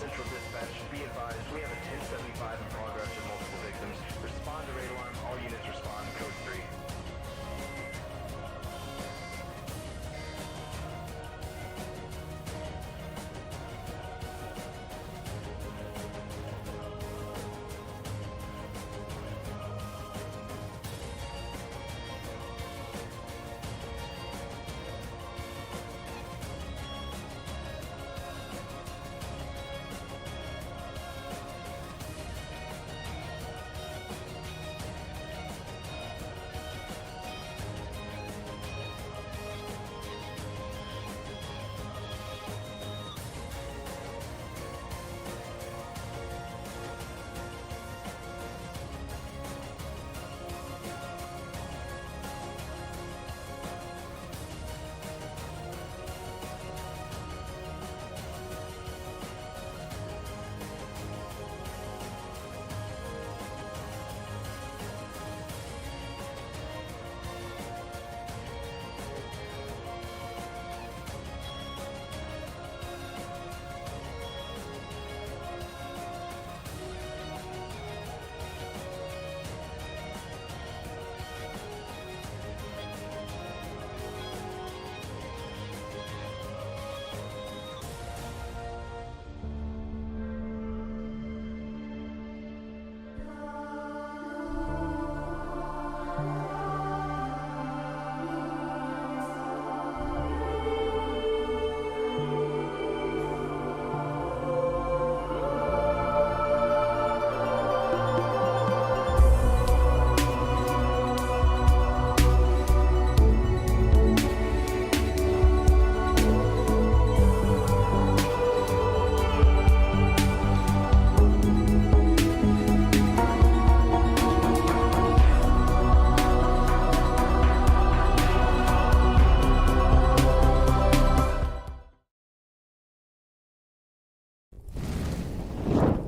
Central Dispatch, be advised, we have a 1075 in progress with multiple victims. Respond to raid alarm, all units respond, code 3.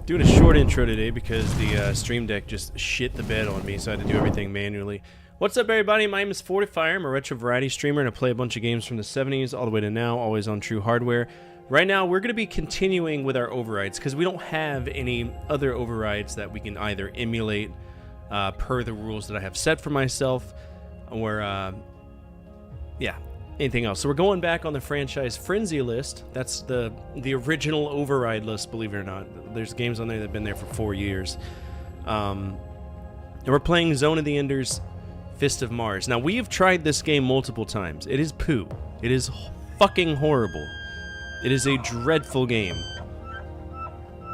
Doing a short intro today because the Stream Deck just shit the bed on me, so I had to do everything manually. What's up, everybody? My name is Fortifire. I'm a retro variety streamer, and I play a bunch of games from the 70s all the way to now, always on true hardware. Right now, we're going to be continuing with our overrides because we don't have any other overrides that we can either emulate per the rules that I have set for myself, or yeah, anything else. So we're going back on the franchise Frenzy list. That's the original override list, believe it or not. There's games on there that have been there for 4 years. And we're playing Zone of the Enders, Fist of Mars. Now, we have tried this game multiple times. It is poo. It is fucking horrible. It is a dreadful game.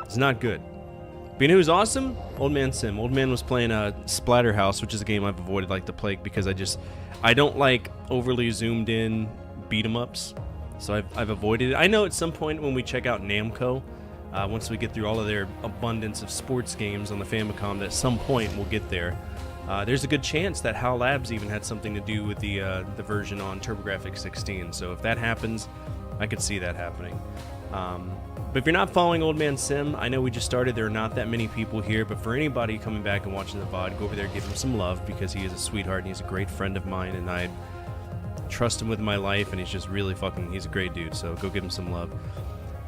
It's not good. But you know who's awesome? Old Man Sim. Old Man was playing Splatterhouse, which is a game I've avoided like the plague because I don't like overly zoomed in beat 'em ups, so I've avoided it. I know at some point when we check out Namco, once we get through all of their abundance of sports games on the Famicom, that at some point we'll get there. There's a good chance that HAL Labs even had something to do with the version on TurboGrafx 16. So if that happens, I could see that happening. But if you're not following Old Man Sim, I know we just started. There are not that many people here, but for anybody coming back and watching the VOD, go over there, give him some love because he is a sweetheart and he's a great friend of mine, and I trust him with my life, and he's just really he's a great dude. So go give him some love.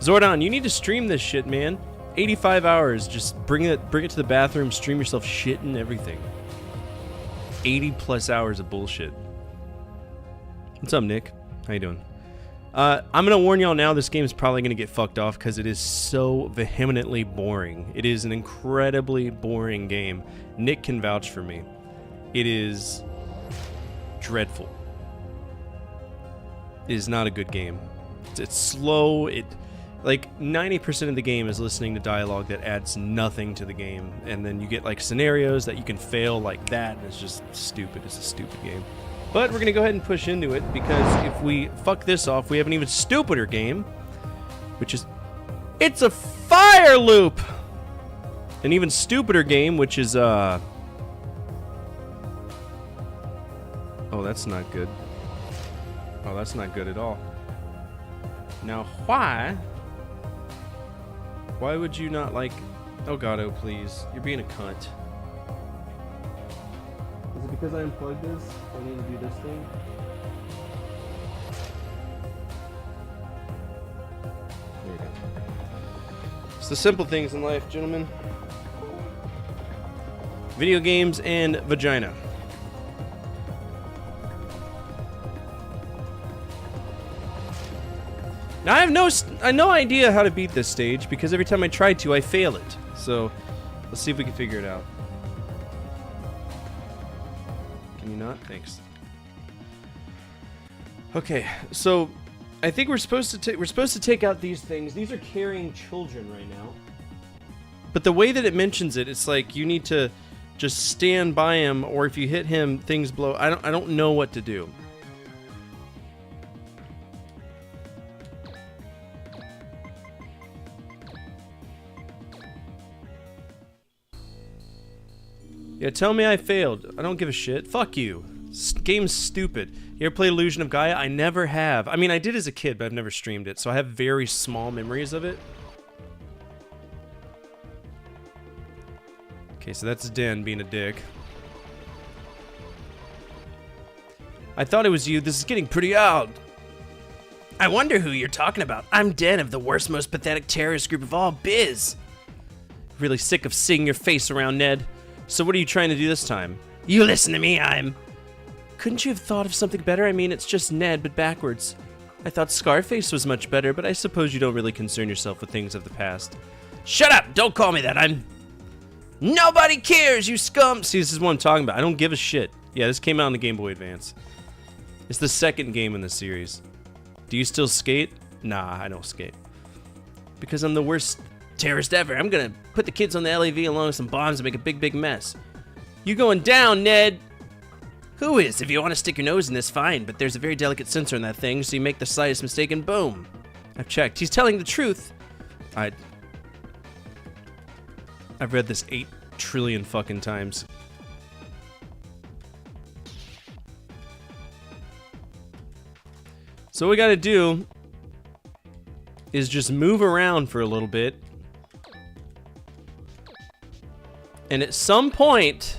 Zordon, you need to stream this shit, man. 85 hours. Just bring it to the bathroom, stream yourself shitting everything. 80 plus hours of bullshit. What's up, Nick? How you doing? I'm gonna warn y'all now, this game is probably gonna get fucked off because it is so vehemently boring. It is an incredibly boring game. Nick can vouch for me. It is dreadful. It is not a good game. It's slow. Like 90% of the game is listening to dialogue that adds nothing to the game, and then you get like scenarios that you can fail like that, and it's just stupid. It's a stupid game. But we're gonna go ahead and push into it because if we fuck this off, we have an even stupider game, which is It's a Fire Loop. An even stupider game, which is oh, that's not good. Oh, that's not good at all. Now, why would you not like... Oh god, oh please. You're being a cunt. Is it because I unplugged this? I need to do this thing? There you go. the simple things in life, gentlemen. Video games and vagina. Now I have no idea how to beat this stage because every time I try to, I fail it. So let's see if we can figure it out. Can you not? Thanks. Okay, so I think we're supposed to take out these things. These are carrying children right now. But the way that it mentions it, it's like you need to just stand by him, or if you hit him, things blow. I don't know what to do. Yeah, tell me I failed. I don't give a shit. Fuck you. Game's stupid. You ever play Illusion of Gaia? I never have. I mean, I did as a kid, but I've never streamed it, so I have very small memories of it. Okay, so that's Den being a dick. I thought it was you. This is getting pretty odd. I wonder who you're talking about. I'm Den of the worst, most pathetic terrorist group of all, Biz. Really sick of seeing your face around, Ned. So what are you trying to do this time? You listen to me, Couldn't you have thought of something better? I mean, it's just Ned, but backwards. I thought Scarface was much better, but I suppose you don't really concern yourself with things of the past. Shut up! Don't call me that, Nobody cares, you scum! See, this is what I'm talking about. I don't give a shit. Yeah, this came out on the Game Boy Advance. It's the second game in the series. Do you still skate? Nah, I don't skate. Because I'm the worst terrorist ever. I'm gonna put the kids on the LAV along with some bombs and make a big, big mess. You going down, Ned? Who is? If you want to stick your nose in this, fine, but there's a very delicate sensor in that thing, so you make the slightest mistake and boom. I've checked. He's telling the truth. I've read this 8 trillion fucking times. So what we gotta do is just move around for a little bit. And at some point,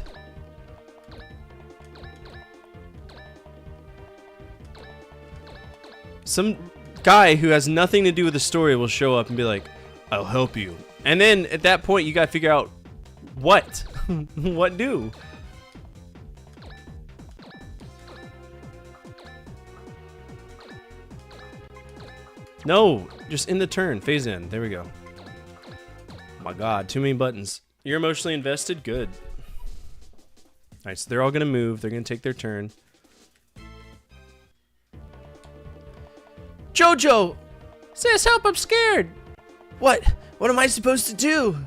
some guy who has nothing to do with the story will show up and be like, I'll help you. And then at that point, you gotta figure out what? What do? No, just in the turn, phase in. There we go. Oh my god, too many buttons. You're emotionally invested? Good. Alright, so they're all gonna move. They're gonna take their turn. Jojo! Sis, help, I'm scared! What? What am I supposed to do?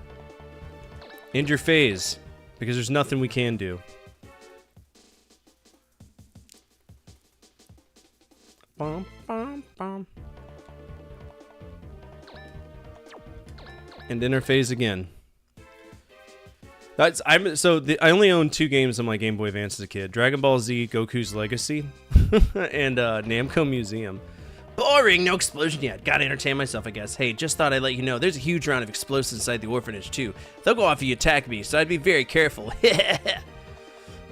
End your phase, because there's nothing we can do. Bum, bum, bum. And enter phase again. I only owned 2 games on my Game Boy Advance as a kid: Dragon Ball Z, Goku's Legacy, and Namco Museum. Boring, no explosion yet. Gotta entertain myself, I guess. Hey, just thought I'd let you know there's a huge round of explosives inside the orphanage too. They'll go off if you attack me, so I'd be very careful.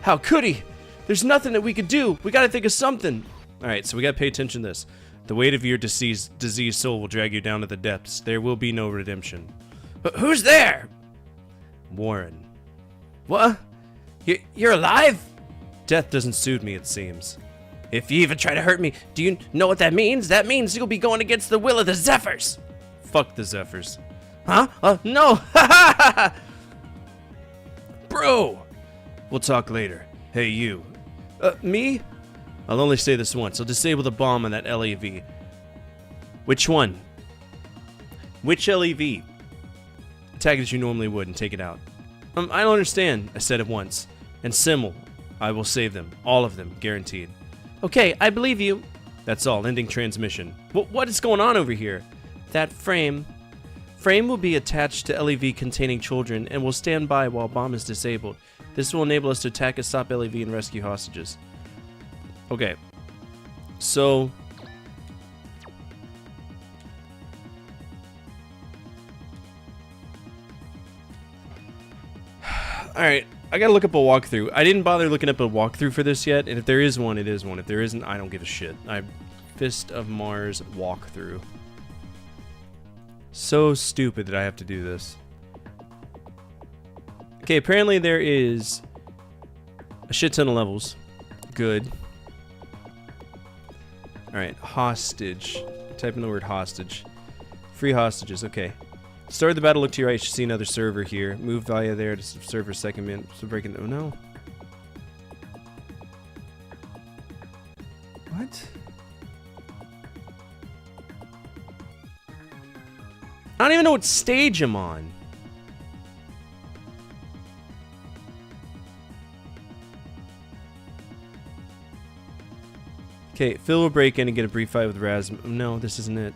How could he? There's nothing that we could do. We gotta think of something. Alright, so we gotta pay attention to this. The weight of your diseased soul will drag you down to the depths. There will be no redemption. But who's there? Warren. What? You're alive? Death doesn't suit me, it seems. If you even try to hurt me, do you know what that means? That means you'll be going against the will of the Zephyrs. Fuck the Zephyrs. Huh? No! Bro! We'll talk later. Hey, you. Me? I'll only say this once. I'll disable the bomb on that LAV. Which one? Which LAV? Attack it as you normally would and take it out. I don't understand, I said it once. And Simmel, I will save them. All of them, guaranteed. Okay, I believe you. That's all, ending transmission. What is going on over here? That frame will be attached to LAV containing children and will stand by while bomb is disabled. This will enable us to attack a stop LAV and rescue hostages. Okay, so... Alright, I gotta look up a walkthrough. I didn't bother looking up a walkthrough for this yet, and if there is one, it is one. If there isn't, I don't give a shit. Fist of Mars walkthrough. So stupid that I have to do this. Okay, apparently there is a shit ton of levels. Good. Alright, hostage. Type in the word hostage. Free hostages, okay. Start the battle, look to your right, you should see another server here. Move via there to server second minute. So breaking. Oh no. What? I don't even know what stage I'm on. Okay, Phil will break in and get a brief fight with Raz. No, this isn't it.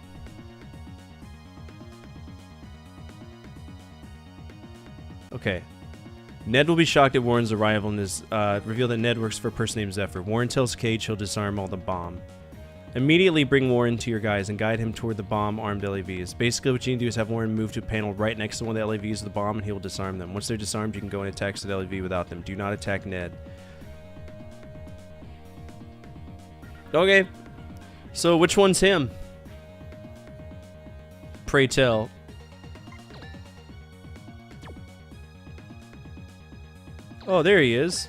Okay. Ned will be shocked at Warren's arrival and is reveal that Ned works for a person named Zephyr. Warren tells Cage he'll disarm all the bomb. Immediately bring Warren to your guys and guide him toward the bomb-armed LAVs. Basically, what you need to do is have Warren move to a panel right next to one of the LAVs with the bomb, and he will disarm them. Once they're disarmed, you can go and attack the LAV without them. Do not attack Ned. Okay. So, which one's him? Pray tell. Oh, there he is.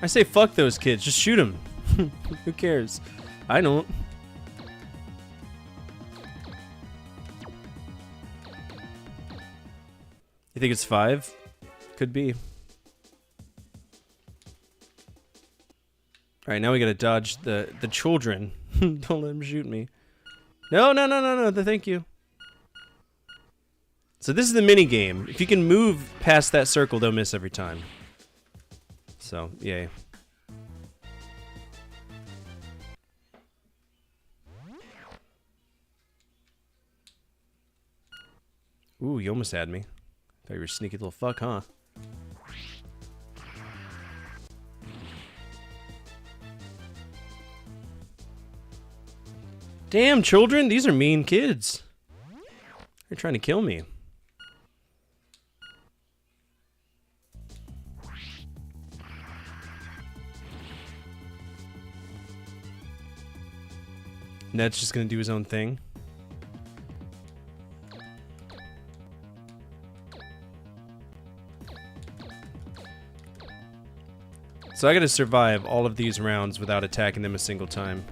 I say fuck those kids, just shoot them. Who cares? I don't. You think it's 5? Could be. Alright, now we gotta dodge the children. Don't let them shoot me. No, thank you. So this is the mini game. If you can move past that circle, they'll miss every time. So, yay. Ooh, you almost had me. Thought you were a sneaky little fuck, huh? Damn, children, these are mean kids. They're trying to kill me. Ned's just gonna do his own thing. So I gotta survive all of these rounds without attacking them a single time.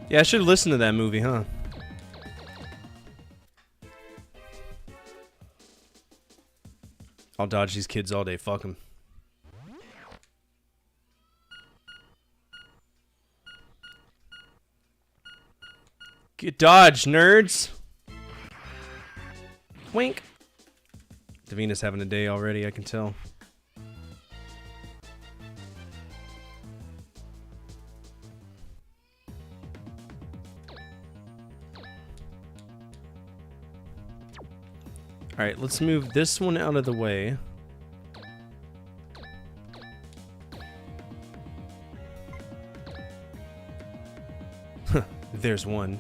Yeah, I should have listened to that movie, huh? I'll dodge these kids all day, fuck them. Get dodged, nerds! Wink! Davina's having a day already, I can tell. Alright, let's move this one out of the way. There's one.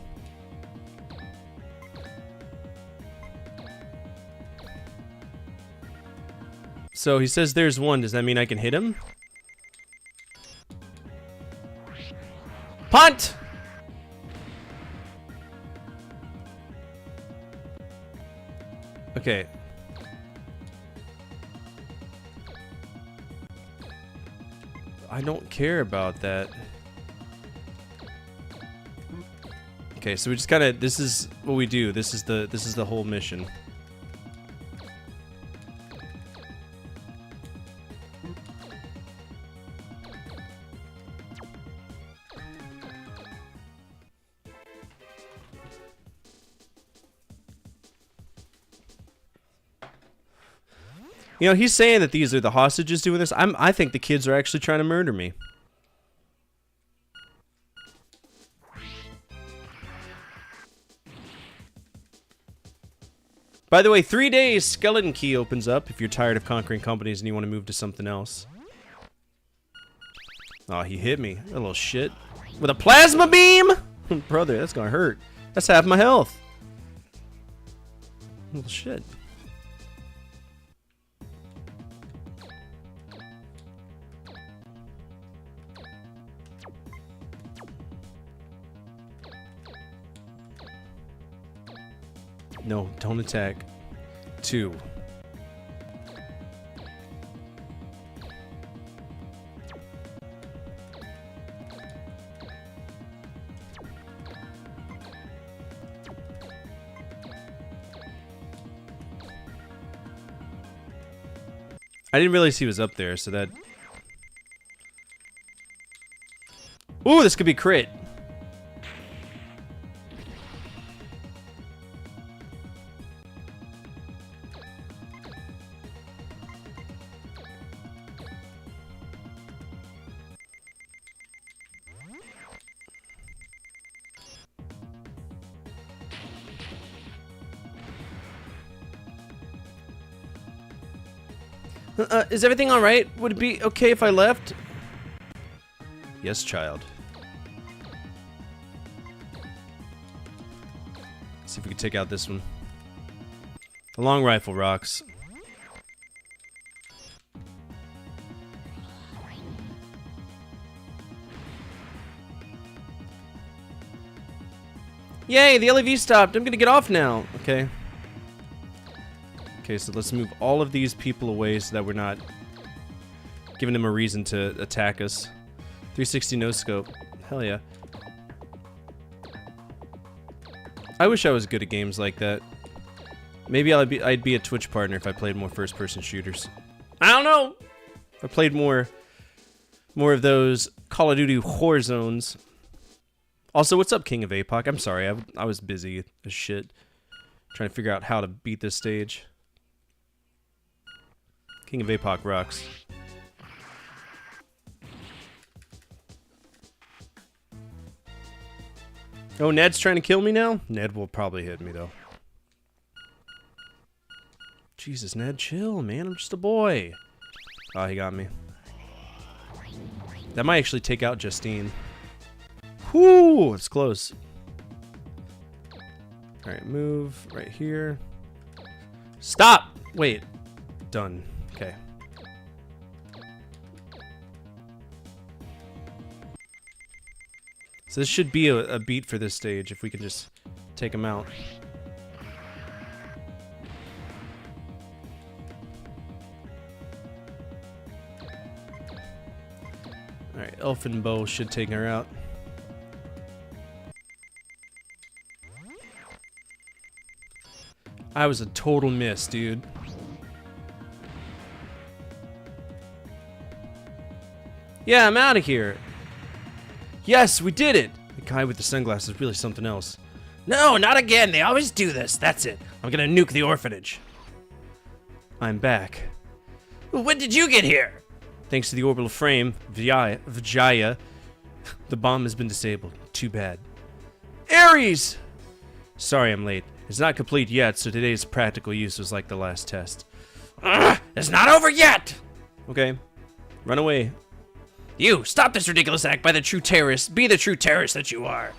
So he says there's one. Does that mean I can hit him? Punt! Okay. I don't care about that. Okay, so we just gotta, this is what we do. This is the whole mission. You know, he's saying that these are the hostages doing this. I think the kids are actually trying to murder me. By the way, 3 days, Skeleton Key opens up if you're tired of conquering companies and you want to move to something else. Oh, he hit me. A little shit. With a plasma beam? Brother, that's gonna hurt. That's half my health. Little shit. No, don't attack. 2. I didn't realize he was up there, so that... Ooh, this could be crit. Is everything alright? Would it be okay if I left? Yes, child. See if we can take out this one. The long rifle rocks. Yay, the LAV stopped. I'm gonna get off now. Okay. Okay, so let's move all of these people away so that we're not giving them a reason to attack us. 360 no scope. Hell yeah. I wish I was good at games like that. Maybe I'd be a Twitch partner if I played more first-person shooters. I don't know. If I played more of those Call of Duty Warzones. Also, what's up, King of APOC? I'm sorry, I was busy as shit trying to figure out how to beat this stage. King of APOC rocks. Oh, Ned's trying to kill me now? Ned will probably hit me, though. Jesus, Ned, chill, man. I'm just a boy. Oh, he got me. That might actually take out Justine. Whoo! It's close. Alright, move right here. Stop! Wait. Done. Okay. So this should be a beat for this stage if we can just take him out. Alright, Elfin Bow should take her out. I was a total miss, dude. Yeah, I'm out of here. Yes, we did it! The guy with the sunglasses is really something else. No, not again. They always do this. That's it. I'm gonna nuke the orphanage. I'm back. When did you get here? Thanks to the orbital frame, Vijaya, the bomb has been disabled. Too bad. Ares! Sorry I'm late. It's not complete yet, so today's practical use was like the last test. It's not over yet! Okay. Run away. You, stop this ridiculous act by the true terrorist. Be the true terrorist that you are.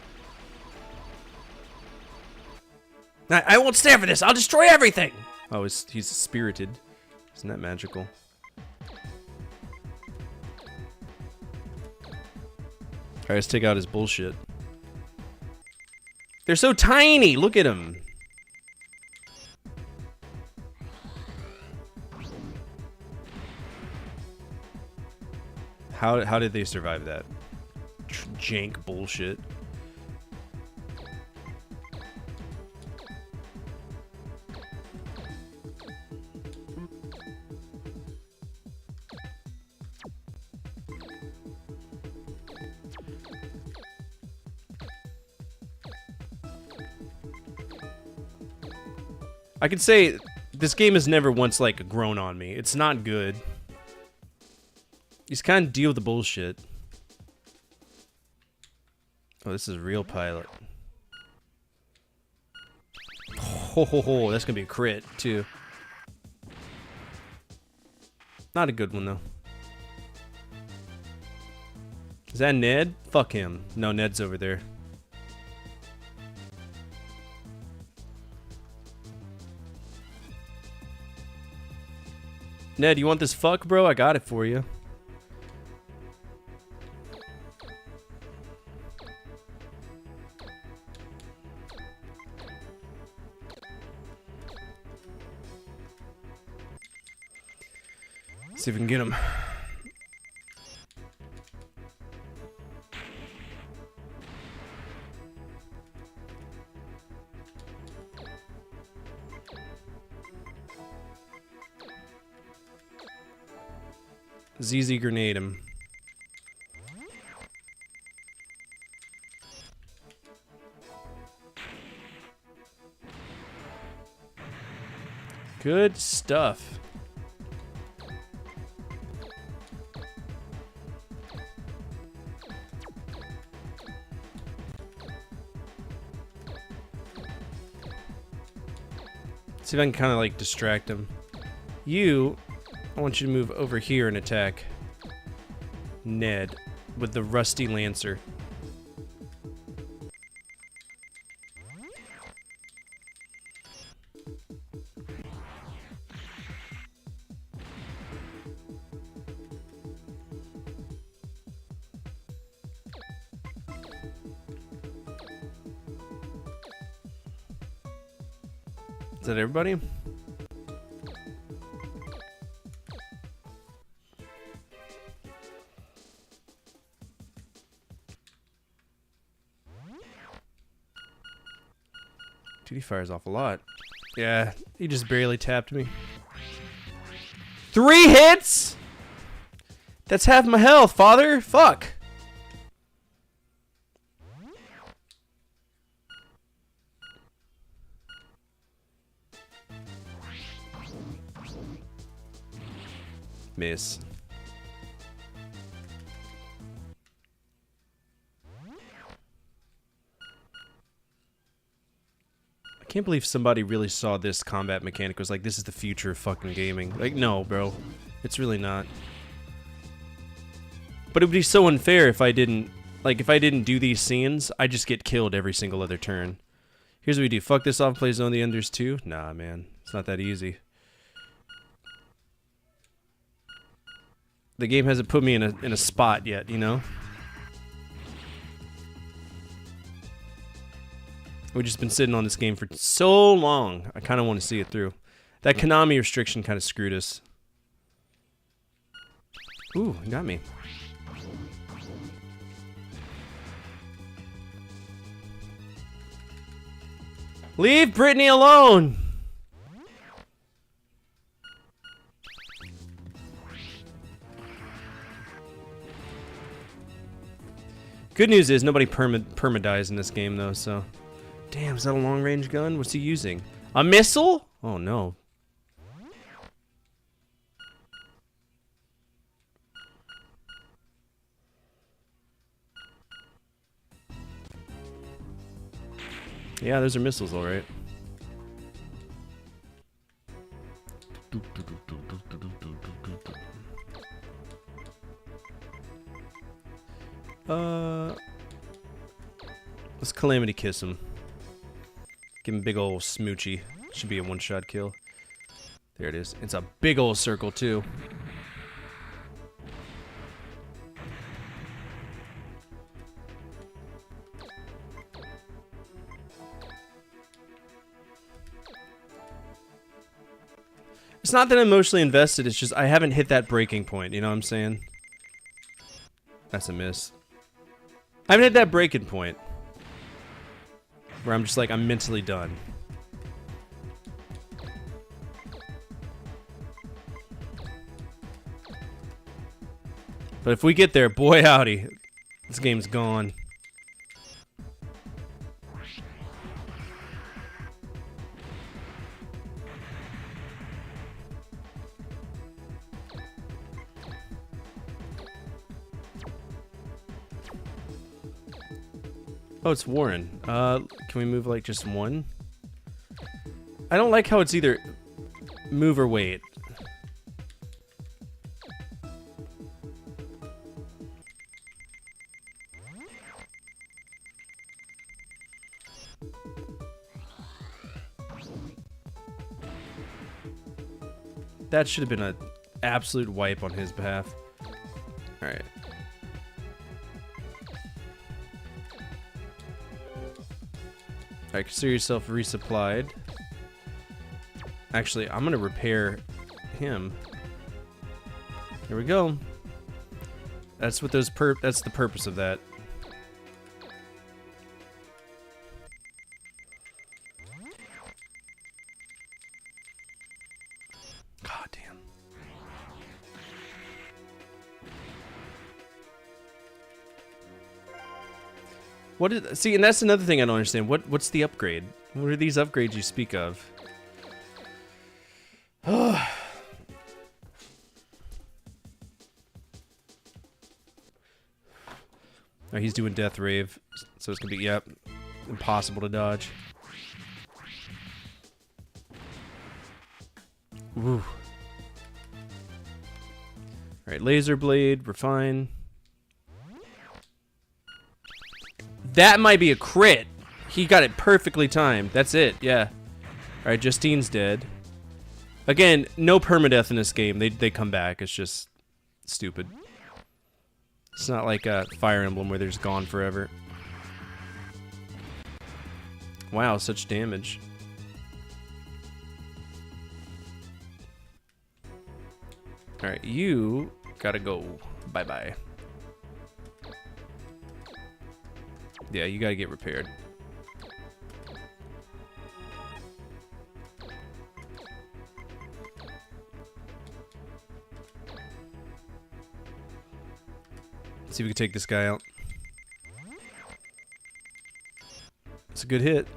I won't stand for this. I'll destroy everything. Oh, he's spirited. Isn't that magical? Alright, let's take out his bullshit. They're so tiny. Look at him. How did they survive that? Jank bullshit. I could say This game has never once, like, grown on me. It's not good. You just kind of deal with the bullshit. Oh, this is a real pilot. Ho ho ho, that's gonna be a crit, too. Not a good one, though. Is that Ned? Fuck him. No, Ned's over there. Ned, you want this fuck, bro? I got it for you. See if we can get him. ZZ grenade him. Good stuff. See if I can kind of like distract him. I want you to move over here and attack Ned with the Rusty Lancer. Is that everybody? He fires off a lot. Yeah, he just barely tapped me. 3 hits? That's half my health, father. Fuck. Miss. I can't believe somebody really saw this combat mechanic, was like, this is the future of fucking gaming. Like, no, bro. It's really not. But it would be so unfair if I didn't, like, if I didn't do these scenes, I just get killed every single other turn. Here's what we do. Fuck this off, play Zone of the Enders 2? Nah, man. It's not that easy. The game hasn't put me in a spot yet, you know? We've just been sitting on this game for so long. I kind of want to see it through. That Konami restriction kind of screwed us. Ooh, got me. Leave Brittany alone! Good news is nobody perma-dies in this game, though, so... Damn, is that a long-range gun? What's he using? A missile? Oh, no. Yeah, those are missiles, all right. Let's Calamity Kiss him. Give him a big ol' smoochy. Should be a one-shot kill. There it is. It's a big ol' circle, too. It's not that I'm emotionally invested, it's just I haven't hit that breaking point, you know what I'm saying? That's a miss. I haven't hit that breaking point. Where I'm just like, I'm mentally done. But if we get there, boy howdy, this game's gone. Oh, it's Warren. Can we move like just one? I don't like how it's either move or wait. That should have been an absolute wipe on his behalf. Alright. Alright, consider yourself resupplied. Actually, I'm gonna repair him. Here we go. That's what those that's the purpose of that. God damn. What is, see, and that's another thing I don't understand. What's the upgrade? What are these upgrades you speak of? Oh, he's doing Death Rave, so it's gonna be, yep, impossible to dodge. Woo. Alright, Laser Blade, Refine. That might be a crit. He got it perfectly timed. That's it, yeah. Alright, Justine's dead. Again, no permadeath in this game. They come back. It's just stupid. It's not like a Fire Emblem where they're just gone forever. Wow, such damage. Alright, you gotta go. Bye-bye. Yeah, you gotta get repaired. Let's see if we can take this guy out. It's a good hit.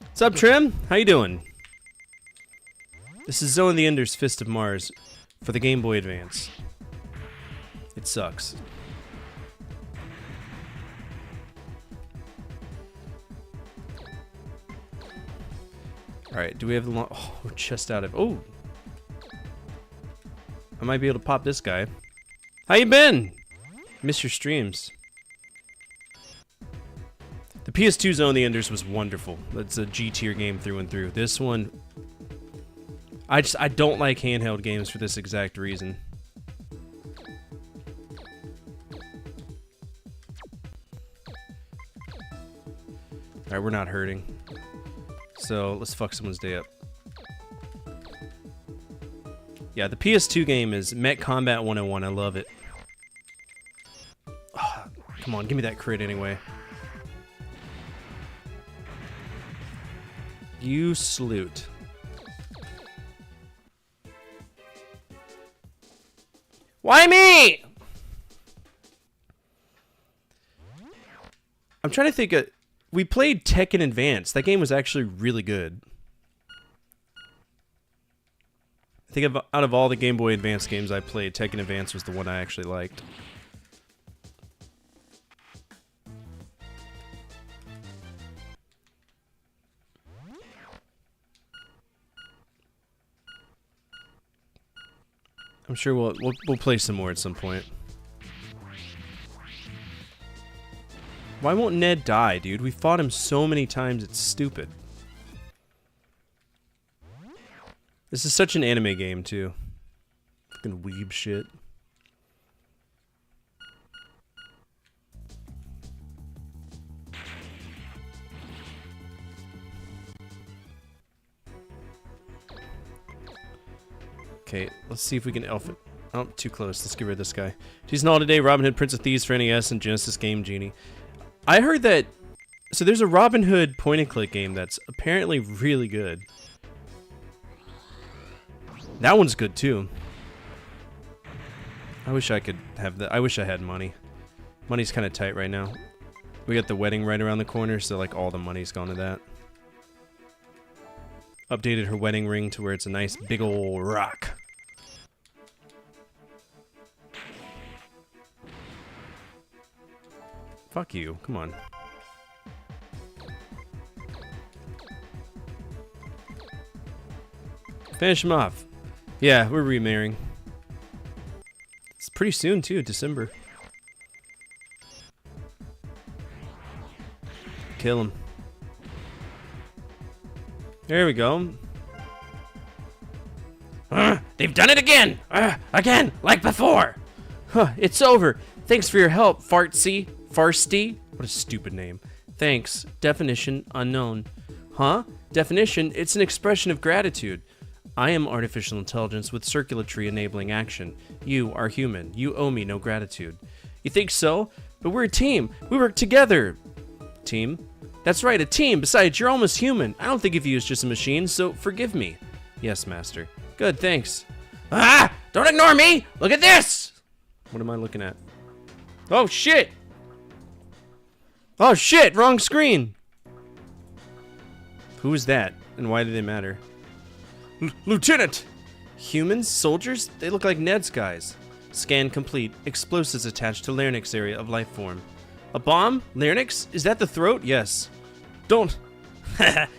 What's up, Trim? How you doing? This is Zone of the Enders Fist of Mars for the Game Boy Advance. It sucks. Alright, do we have the long... Oh, we're just out of... Oh! I might be able to pop this guy. How you been? Miss your streams. The PS2 Zone of the Enders was wonderful. That's a G-tier game through and through. This one... I don't like handheld games for this exact reason. Alright, we're not hurting. So, let's fuck someone's day up. Yeah, the PS2 game is Met Combat 101. I love it. Oh, come on, give me that crit anyway. You sloot. Why me? I'm trying to think of... We played Tekken Advance. That game was actually really good. I think out of all the Game Boy Advance games I played, Tekken Advance was the one I actually liked. I'm sure we'll play some more at some point. Why won't Ned die, dude? We fought him so many times, it's stupid. This is such an anime game, too. Fucking weeb shit. Okay, let's see if we can elf it. Oh, too close. Let's get rid of this guy. Season all today, Robin Hood, Prince of Thieves for NES, and Genesis Game Genie. I heard that... So there's a Robin Hood point-and-click game that's apparently really good. That one's good, too. I wish I could have that. I wish I had money. Money's kind of tight right now. We got the wedding right around the corner, so like all the money's gone to that. Updated her wedding ring to where it's a nice big ol' rock. Fuck you, come on. Finish him off. Yeah, we're remarrying. It's pretty soon too, December. Kill him. There we go. They've done it again! Again, like before! Huh, it's over. Thanks for your help, Fartsy. Farsty? What a stupid name. Thanks. Definition unknown. Huh? Definition, it's an expression of gratitude. I am artificial intelligence with circulatory enabling action. You are human. You owe me no gratitude. You think so? But we're a team. We work together. Team? That's right, a team. Besides, you're almost human. I don't think of you as just a machine, so forgive me. Yes, master. Good, thanks. Ah! Don't ignore me! Look at this! What am I looking at? Oh, shit! Oh, shit! Wrong screen! Who is that, and why do they matter? Lieutenant! Humans? Soldiers? They look like Ned's guys. Scan complete. Explosives attached to larynx area of life form. A bomb? Larynx? Is that the throat? Yes. Don't.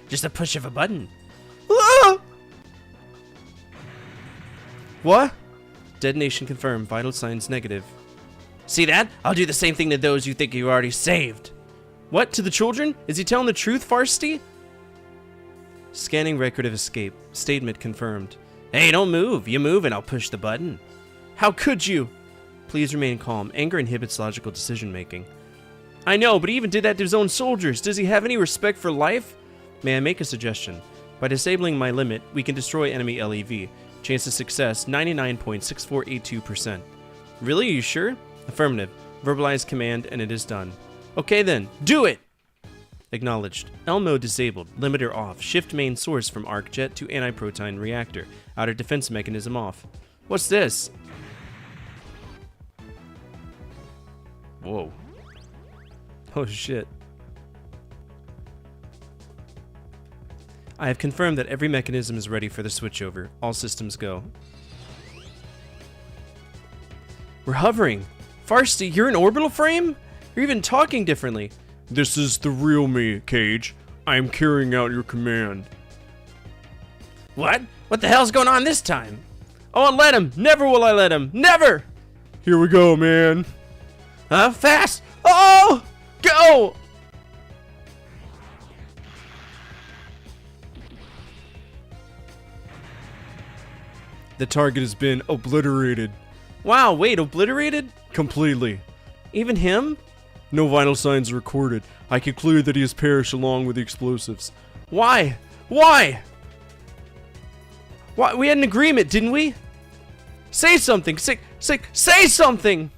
Just a push of a button. Ah! What? Detonation confirmed. Vital signs negative. See that? I'll do the same thing to those you think you already saved. What? To the children? Is he telling the truth, Farsty? Scanning record of escape. Statement confirmed. Hey, don't move. You move and I'll push the button. How could you? Please remain calm. Anger inhibits logical decision making. I know, but he even did that to his own soldiers. Does he have any respect for life? May I make a suggestion? By disabling my limit, we can destroy enemy LEV. Chance of success, 99.6482%. Really? Are you sure? Affirmative. Verbalize command and it is done. Okay then, do it! Acknowledged. L mode disabled. Limiter off. Shift main source from arc jet to anti-proton reactor. Outer defense mechanism off. What's this? Whoa. Oh shit. I have confirmed that every mechanism is ready for the switchover. All systems go. We're hovering. Farsty, you're in orbital frame? You're even talking differently. This is the real me, Cage. I am carrying out your command. What? What the hell's going on this time? I won't let him. Never will I let him. Never! Here we go, man. Fast! Oh! Go! The target has been obliterated. Wow, wait, obliterated? Completely. Even him? No vital signs recorded. I conclude that he has perished along with the explosives. Why? Why? Why? We had an agreement, didn't we? Say something. Say something!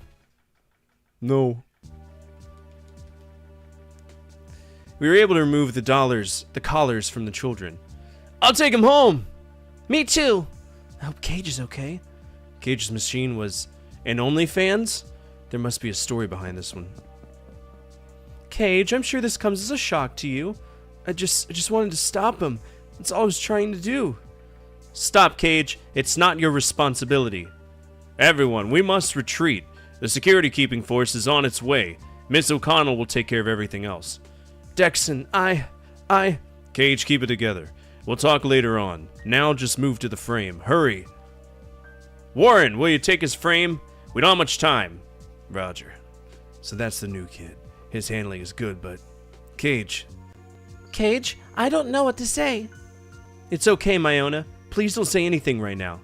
No. We were able to remove the collars from the children. I'll take him home! Me too! I hope Cage is okay. Cage's machine was an OnlyFans? There must be a story behind this one. Cage, I'm sure this comes as a shock to you. I just wanted to stop him. That's all I was trying to do. Stop, Cage. It's not your responsibility. Everyone, we must retreat. The security keeping force is on its way. Miss O'Connell will take care of everything else. Dexon, Cage, keep it together. We'll talk later on. Now just move to the frame. Hurry. Warren, will you take his frame? We don't have much time. Roger. So that's the new kid. His handling is good, but... Cage. Cage, I don't know what to say. It's okay, Myona. Please don't say anything right now.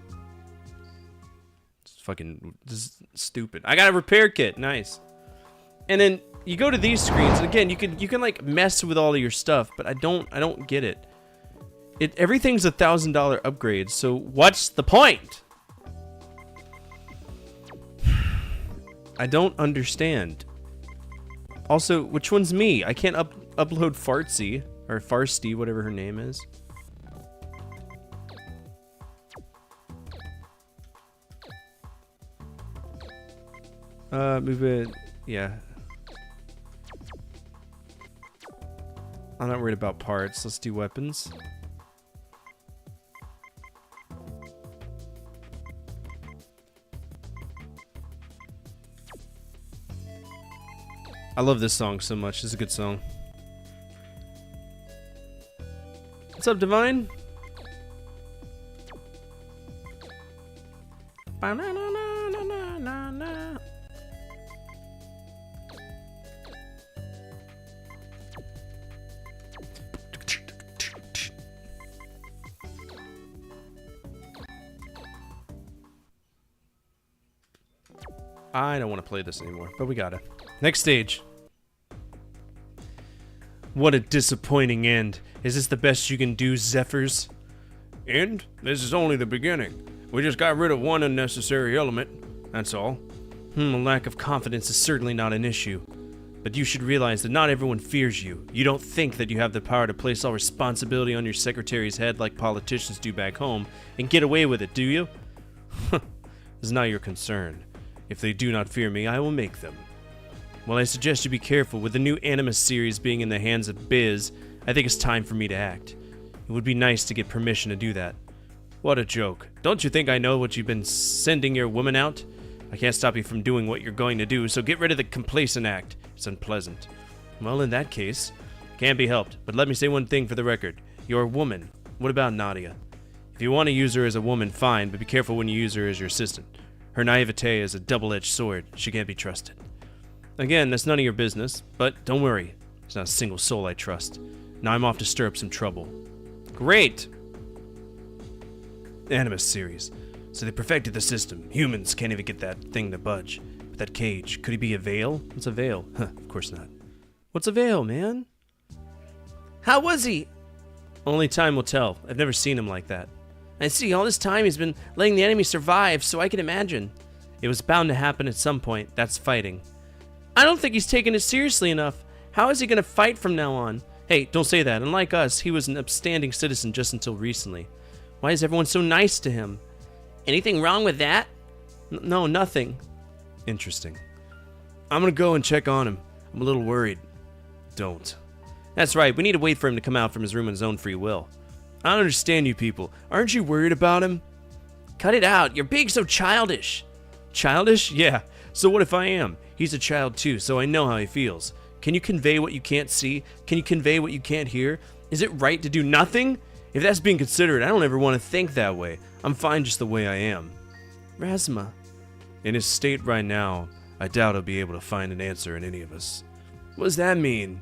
This is stupid. I got a repair kit. Nice. And then you go to these screens, and again, you can like mess with all of your stuff, but I don't get it. Everything's $1,000 upgrades, so what's the point? I don't understand. Also, which one's me? I can't upload Fartsy or Farsty, whatever her name is. Move it. Yeah. I'm not worried about parts. Let's do weapons. I love this song so much. It's a good song. What's up, Divine? Ba-na-na-na-na-na-na. I don't want to play this anymore, but we got it. Next stage. What a disappointing end. Is this the best you can do, Zephyrs? End? This is only the beginning. We just got rid of one unnecessary element. That's all. A lack of confidence is certainly not an issue. But you should realize that not everyone fears you. You don't think that you have the power to place all responsibility on your secretary's head like politicians do back home and get away with it, do you? This is not your concern. If they do not fear me, I will make them. Well, I suggest you be careful. With the new Animus series being in the hands of Biz, I think it's time for me to act. It would be nice to get permission to do that. What a joke. Don't you think I know what you've been sending your woman out? I can't stop you from doing what you're going to do, so get rid of the complacent act. It's unpleasant. Well, in that case, can't be helped. But let me say one thing for the record. You're a woman. What about Nadia? If you want to use her as a woman, fine, but be careful when you use her as your assistant. Her naivete is a double-edged sword. She can't be trusted. Again, that's none of your business, but don't worry. There's not a single soul I trust. Now I'm off to stir up some trouble. Great! Animus series. So they perfected the system. Humans can't even get that thing to budge. But that cage, could he be a veil? What's a veil? Huh, of course not. What's a veil, man? How was he? Only time will tell. I've never seen him like that. I see, all this time he's been letting the enemy survive, so I can imagine. It was bound to happen at some point. That's fighting. I don't think he's taking it seriously enough. How is he going to fight from now on? Hey, don't say that. Unlike us, he was an upstanding citizen just until recently. Why is everyone so nice to him? Anything wrong with that? No, nothing. Interesting. I'm going to go and check on him. I'm a little worried. Don't. That's right. We need to wait for him to come out from his room on his own free will. I don't understand you people. Aren't you worried about him? Cut it out. You're being so childish. Childish? Yeah. So what if I am? He's a child too, so I know how he feels. Can you convey what you can't see? Can you convey what you can't hear? Is it right to do nothing? If that's being considered, I don't ever want to think that way. I'm fine just the way I am. Razma. In his state right now, I doubt he'll be able to find an answer in any of us. What does that mean?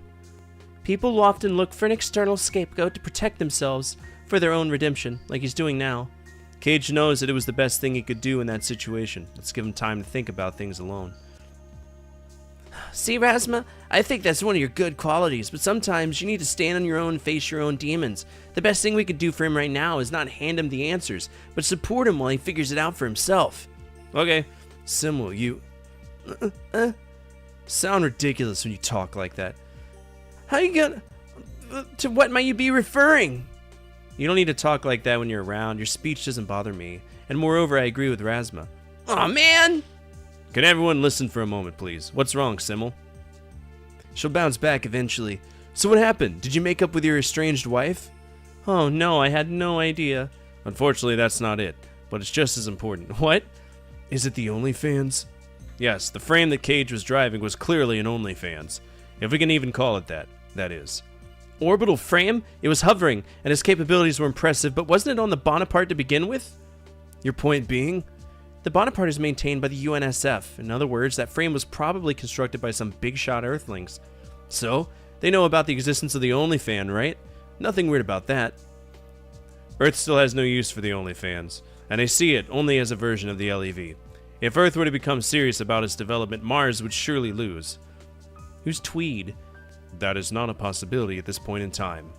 People will often look for an external scapegoat to protect themselves for their own redemption, like he's doing now. Cage knows that it was the best thing he could do in that situation. Let's give him time to think about things alone. See, Razma, I think that's one of your good qualities, but sometimes you need to stand on your own and face your own demons. The best thing we could do for him right now is not hand him the answers, but support him while he figures it out for himself. Okay, Simul, you... sound ridiculous when you talk like that. How you gonna... to what might you be referring? You don't need to talk like that when you're around. Your speech doesn't bother me. And moreover, I agree with Razma. Aw, man! Can everyone listen for a moment, please? What's wrong, Simul? She'll bounce back eventually. So what happened? Did you make up with your estranged wife? Oh no, I had no idea. Unfortunately, that's not it. But it's just as important. What? Is it the OnlyFans? Yes, the frame that Cage was driving was clearly an OnlyFans. If we can even call it that, that is. Orbital frame? It was hovering, and its capabilities were impressive, but wasn't it on the Bonaparte to begin with? Your point being? The Bonaparte is maintained by the UNSF. In other words, that frame was probably constructed by some big-shot Earthlings. So, they know about the existence of the OnlyFan, right? Nothing weird about that. Earth still has no use for the OnlyFans, and they see it only as a version of the LEV. If Earth were to become serious about its development, Mars would surely lose. Who's Tweed? That is not a possibility at this point in time.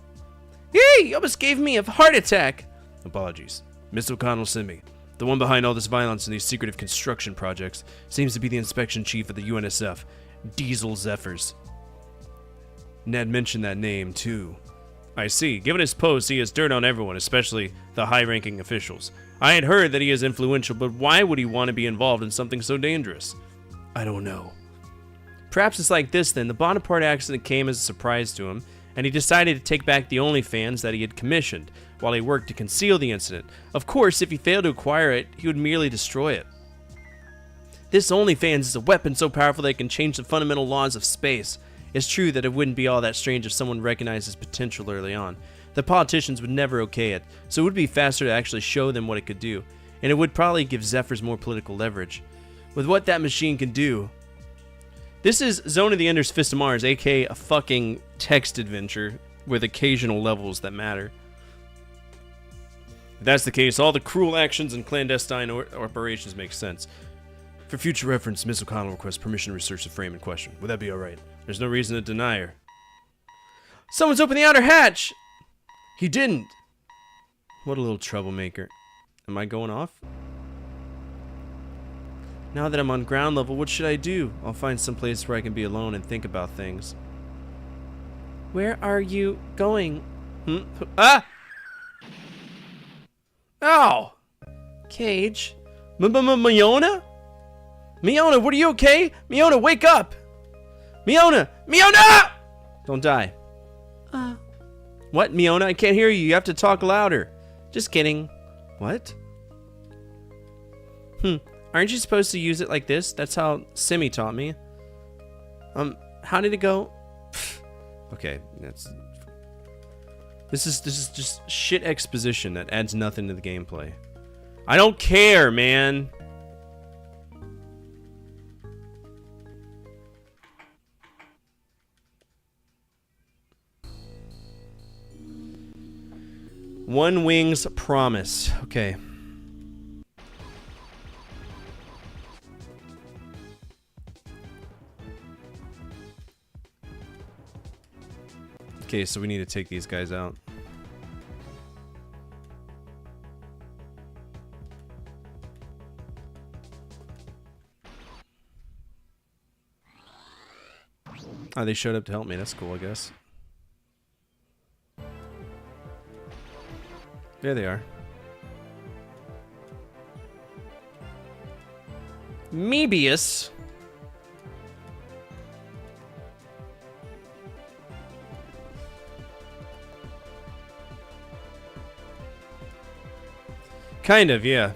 Hey, you almost gave me a heart attack! Apologies. Miss O'Connell sent me. The one behind all this violence and these secretive construction projects seems to be the inspection chief of the UNSF, Diesel Zephyrs. Ned mentioned that name, too. I see. Given his post, he has dirt on everyone, especially the high-ranking officials. I had heard that he is influential, but why would he want to be involved in something so dangerous? I don't know. Perhaps it's like this then. The Bonaparte accident came as a surprise to him, and he decided to take back the OnlyFans that he had commissioned, while he worked to conceal the incident. Of course, if he failed to acquire it, he would merely destroy it. This OnlyFans is a weapon so powerful that it can change the fundamental laws of space. It's true that it wouldn't be all that strange if someone recognized its potential early on. The politicians would never okay it, so it would be faster to actually show them what it could do, and it would probably give Zephyrs more political leverage. With what that machine can do... This is Zone of the Ender's Fist of Mars, aka a fucking text adventure with occasional levels that matter. If that's the case, all the cruel actions and clandestine operations make sense. For future reference, Miss O'Connell requests permission to research the frame in question. Would that be alright? There's no reason to deny her. Someone's opened the outer hatch! He didn't! What a little troublemaker. Am I going off? Now that I'm on ground level, what should I do? I'll find some place where I can be alone and think about things. Where are you going? Ah! Ow! Cage? Miona? Miona, what are you okay? Miona, wake up! Miona! Miona! Don't die. What, Miona? I can't hear you. You have to talk louder. Just kidding. What? Aren't you supposed to use it like this? That's how Simi taught me. How did it go? Okay, this is just shit exposition that adds nothing to the gameplay. I don't care, man. One Wing's Promise. Okay. Okay, so we need to take these guys out. Oh, they showed up to help me. That's cool, I guess. There they are. Mebius. Kind of, yeah.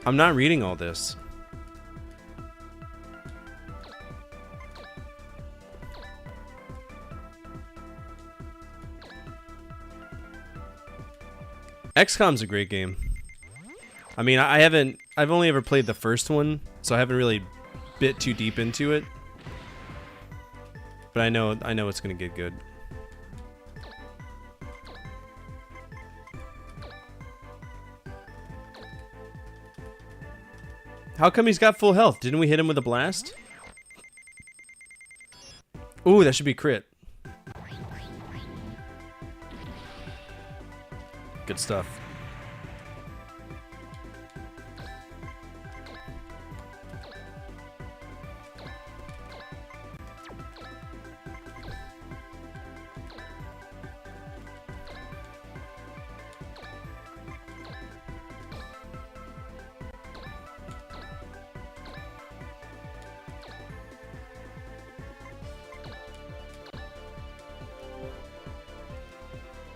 I'm not reading all this. XCOM's a great game. I mean, I've only ever played the first one, so I haven't really bit too deep into it. But I know it's gonna get good. How come he's got full health? Didn't we hit him with a blast? Ooh, that should be crit. Good stuff.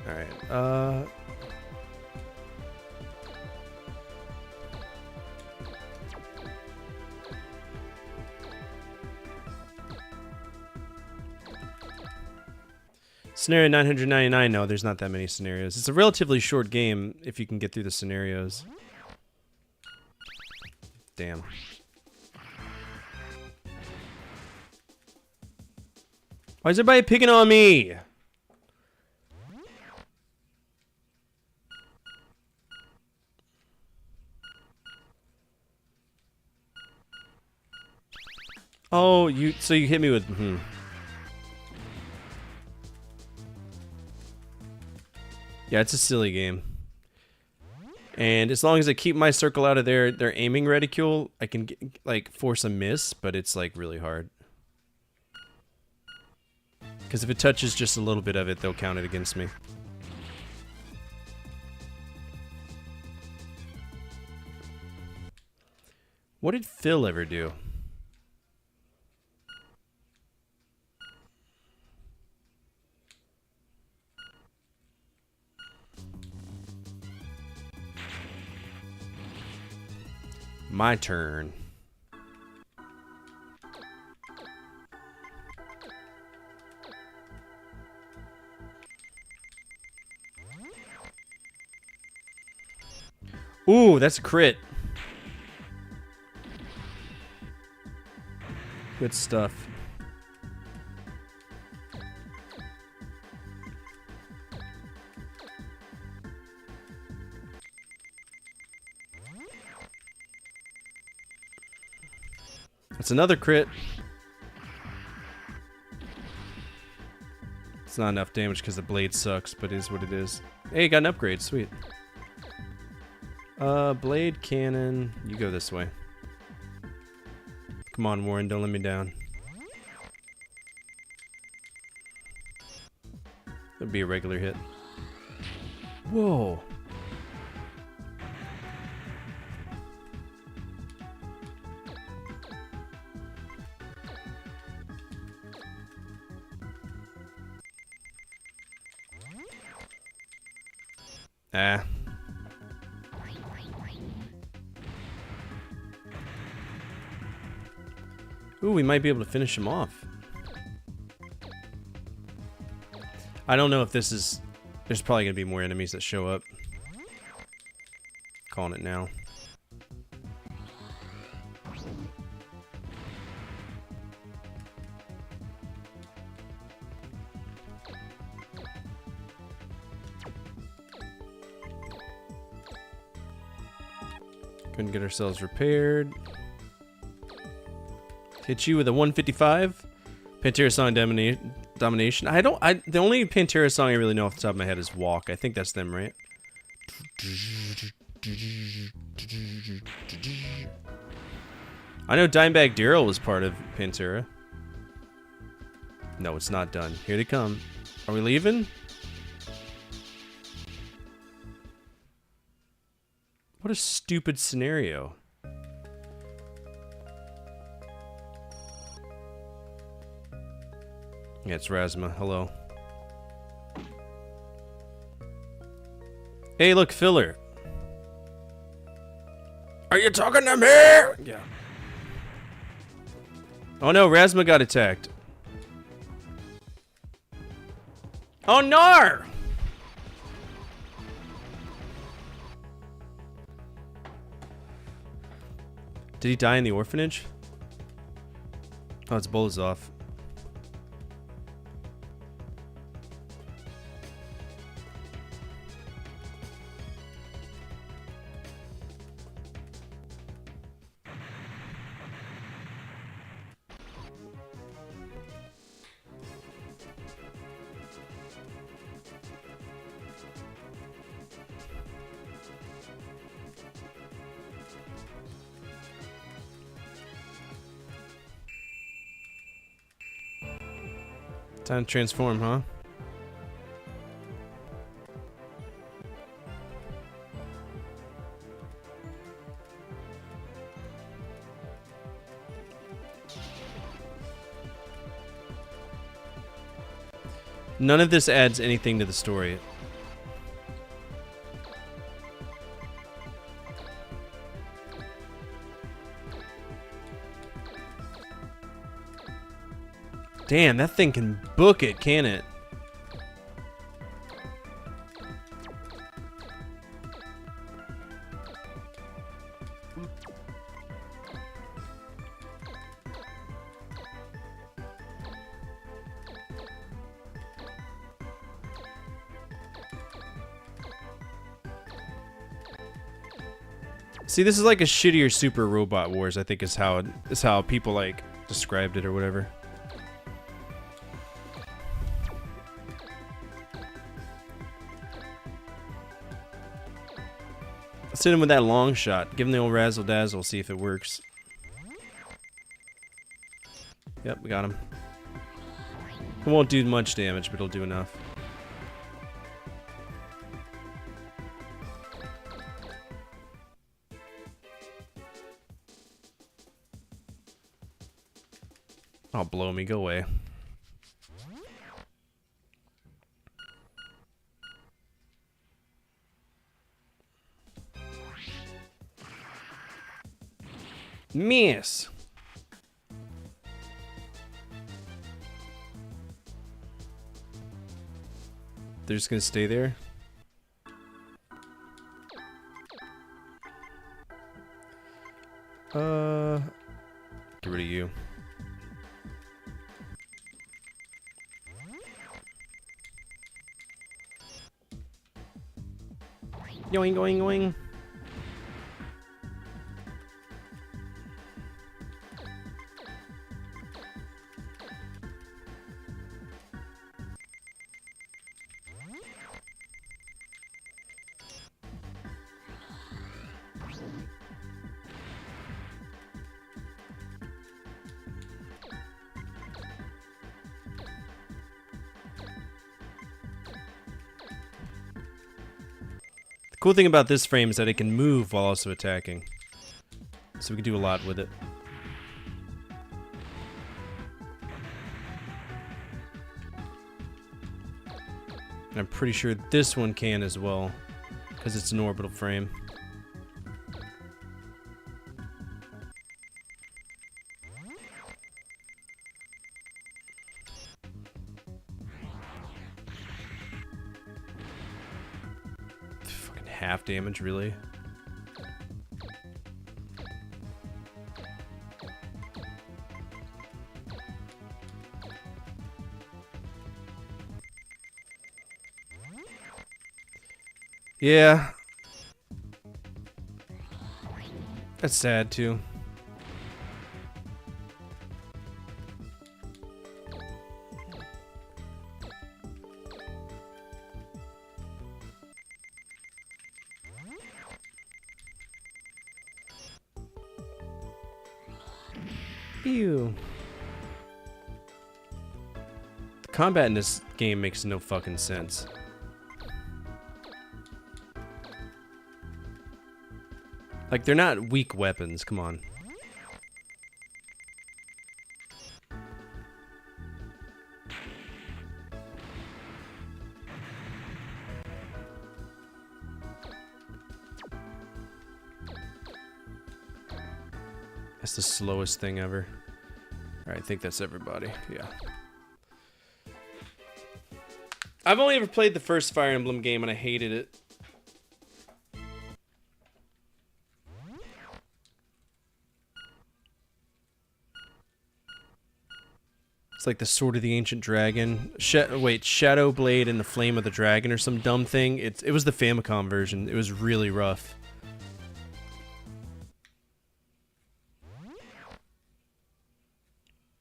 Alright, Scenario 999, no, there's not that many scenarios. It's a relatively short game if you can get through the scenarios. Damn. Why is everybody picking on me? Oh, so you hit me with, Yeah, it's a silly game. And as long as I keep my circle out of their aiming reticule, I can like force a miss, but it's like really hard. Because if it touches just a little bit of it, they'll count it against me. What did Phil ever do? My turn. Ooh, that's a crit. Good stuff. That's another crit. It's not enough damage because the blade sucks, but it is what it is. Hey, got an upgrade. Sweet. Blade cannon. You go this way. Come on, Warren. Don't let me down. That'd be a regular hit. Whoa. Ah. Ooh, we might be able to finish him off. I don't know if this is... There's probably going to be more enemies that show up. Calling it now. Couldn't get ourselves repaired. Hit you with a 155. Pantera song domination. The only Pantera song I really know off the top of my head is Walk. I think that's them, right? I know Dimebag Darrell was part of Pantera. No, it's not done. Here they come. Are we leaving? What a stupid scenario. Yeah, it's Razma. Hello. Hey, look, filler. Are you talking to me? Yeah. Oh no, Razma got attacked. Oh no! Did he die in the orphanage? Oh, it's Bolazov. Time to transform, huh? None of this adds anything to the story. Damn, that thing can book it, can it? See, this is like a shittier Super Robot Wars, I think is how people like described it or whatever. Let's hit him with that long shot. Give him the old razzle dazzle, see if it works. Yep, we got him. It won't do much damage, but it'll do enough. Oh, blow me, go away. Miss. They're just gonna stay there. Get rid of you. Yoing, yoing, yoing. The cool thing about this frame is that it can move while also attacking. So we can do a lot with it. And I'm pretty sure this one can as well, because it's an orbital frame. Fucking half damage, really? Yeah. That's sad too. Ew. The combat in this game makes no fucking sense. Like, they're not weak weapons, come on. That's the slowest thing ever. Alright, I think that's everybody, yeah. I've only ever played the first Fire Emblem game and I hated it. It's like the Sword of the Ancient Dragon. Shadow Blade and the Flame of the Dragon or some dumb thing. It was the Famicom version. It was really rough.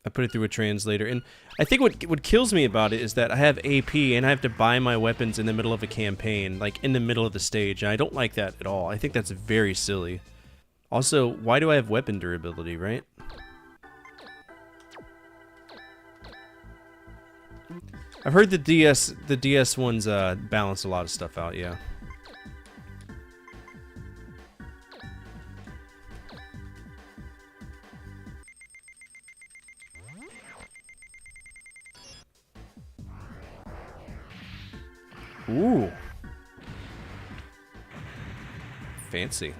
I put it through a translator, and I think what kills me about it is that I have AP and I have to buy my weapons in the middle of a campaign, like in the middle of the stage, and I don't like that at all. I think that's very silly. Also, why do I have weapon durability, right? I've heard the DS ones balance a lot of stuff out, yeah. Ooh. Fancy.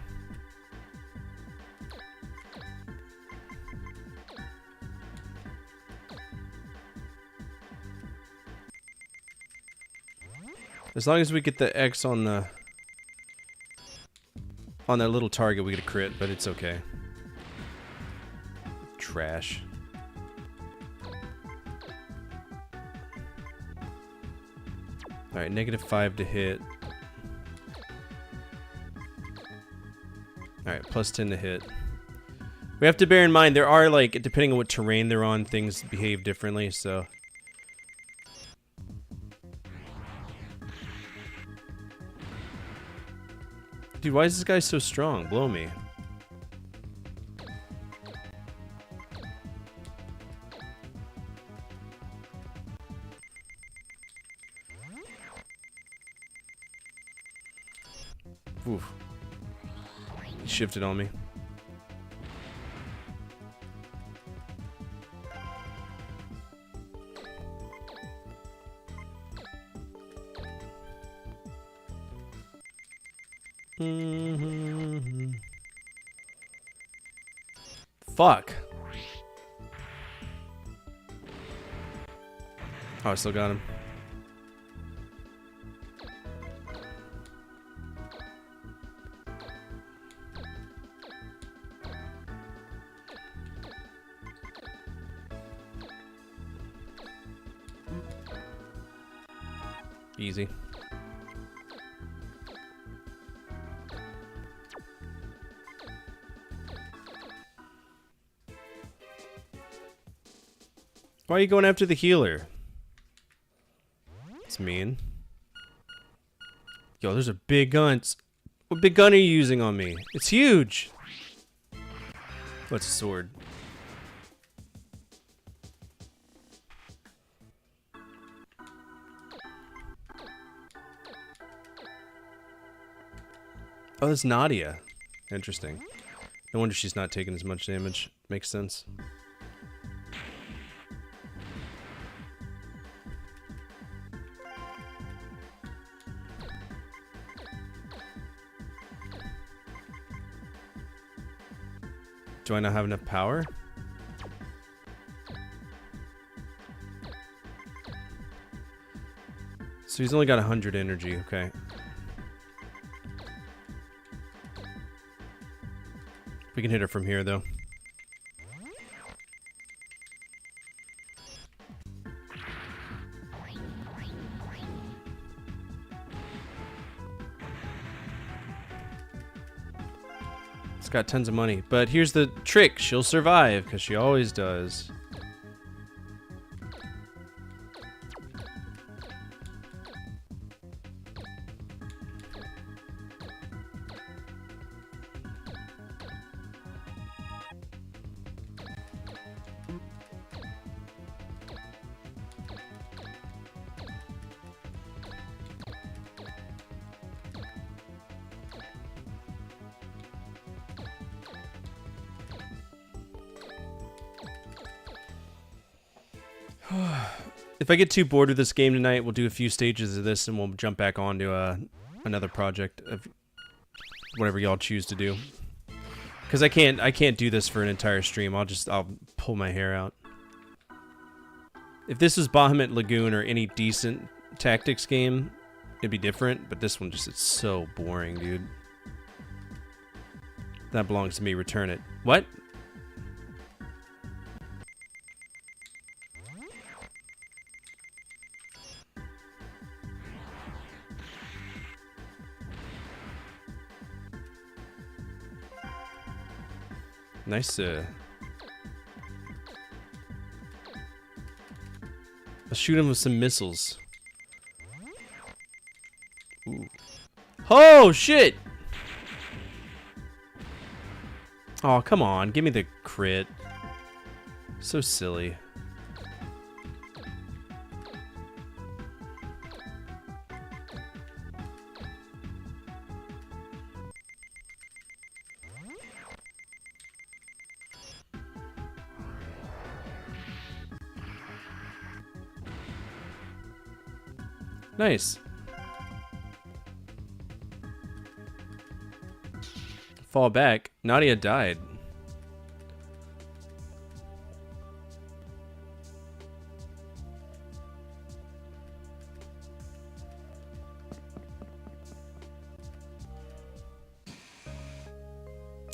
As long as we get the X on that little target, we get a crit, but it's okay. Trash. Alright, -5 to hit. Alright, +10 to hit. We have to bear in mind, there are, like, depending on what terrain they're on, things behave differently, so... Dude, why is this guy so strong? Blow me. Oof. He shifted on me. Fuck. Oh, I still got him. Easy. Why are you going after the healer? It's mean. Yo, there's a big gun. What big gun are you using on me? It's huge. What's a sword? Oh, that's Nadia. Interesting. No wonder she's not taking as much damage. Makes sense. Do I not have enough power? So he's only got 100 energy, okay. We can hit her from here, though. It's got tons of money, but here's the trick. She'll survive, because she always does. If I get too bored with this game tonight, we'll do a few stages of this and we'll jump back on to another project of whatever y'all choose to do. Because I can't do this for an entire stream. I'll pull my hair out. If this was Bahamut Lagoon or any decent tactics game, it'd be different. But this one it's so boring, dude. That belongs to me. Return it. What? Nice, let's shoot him with some missiles. Ooh. Oh, shit! Oh, come on, give me the crit. So silly. Nice. Fall back. Nadia died.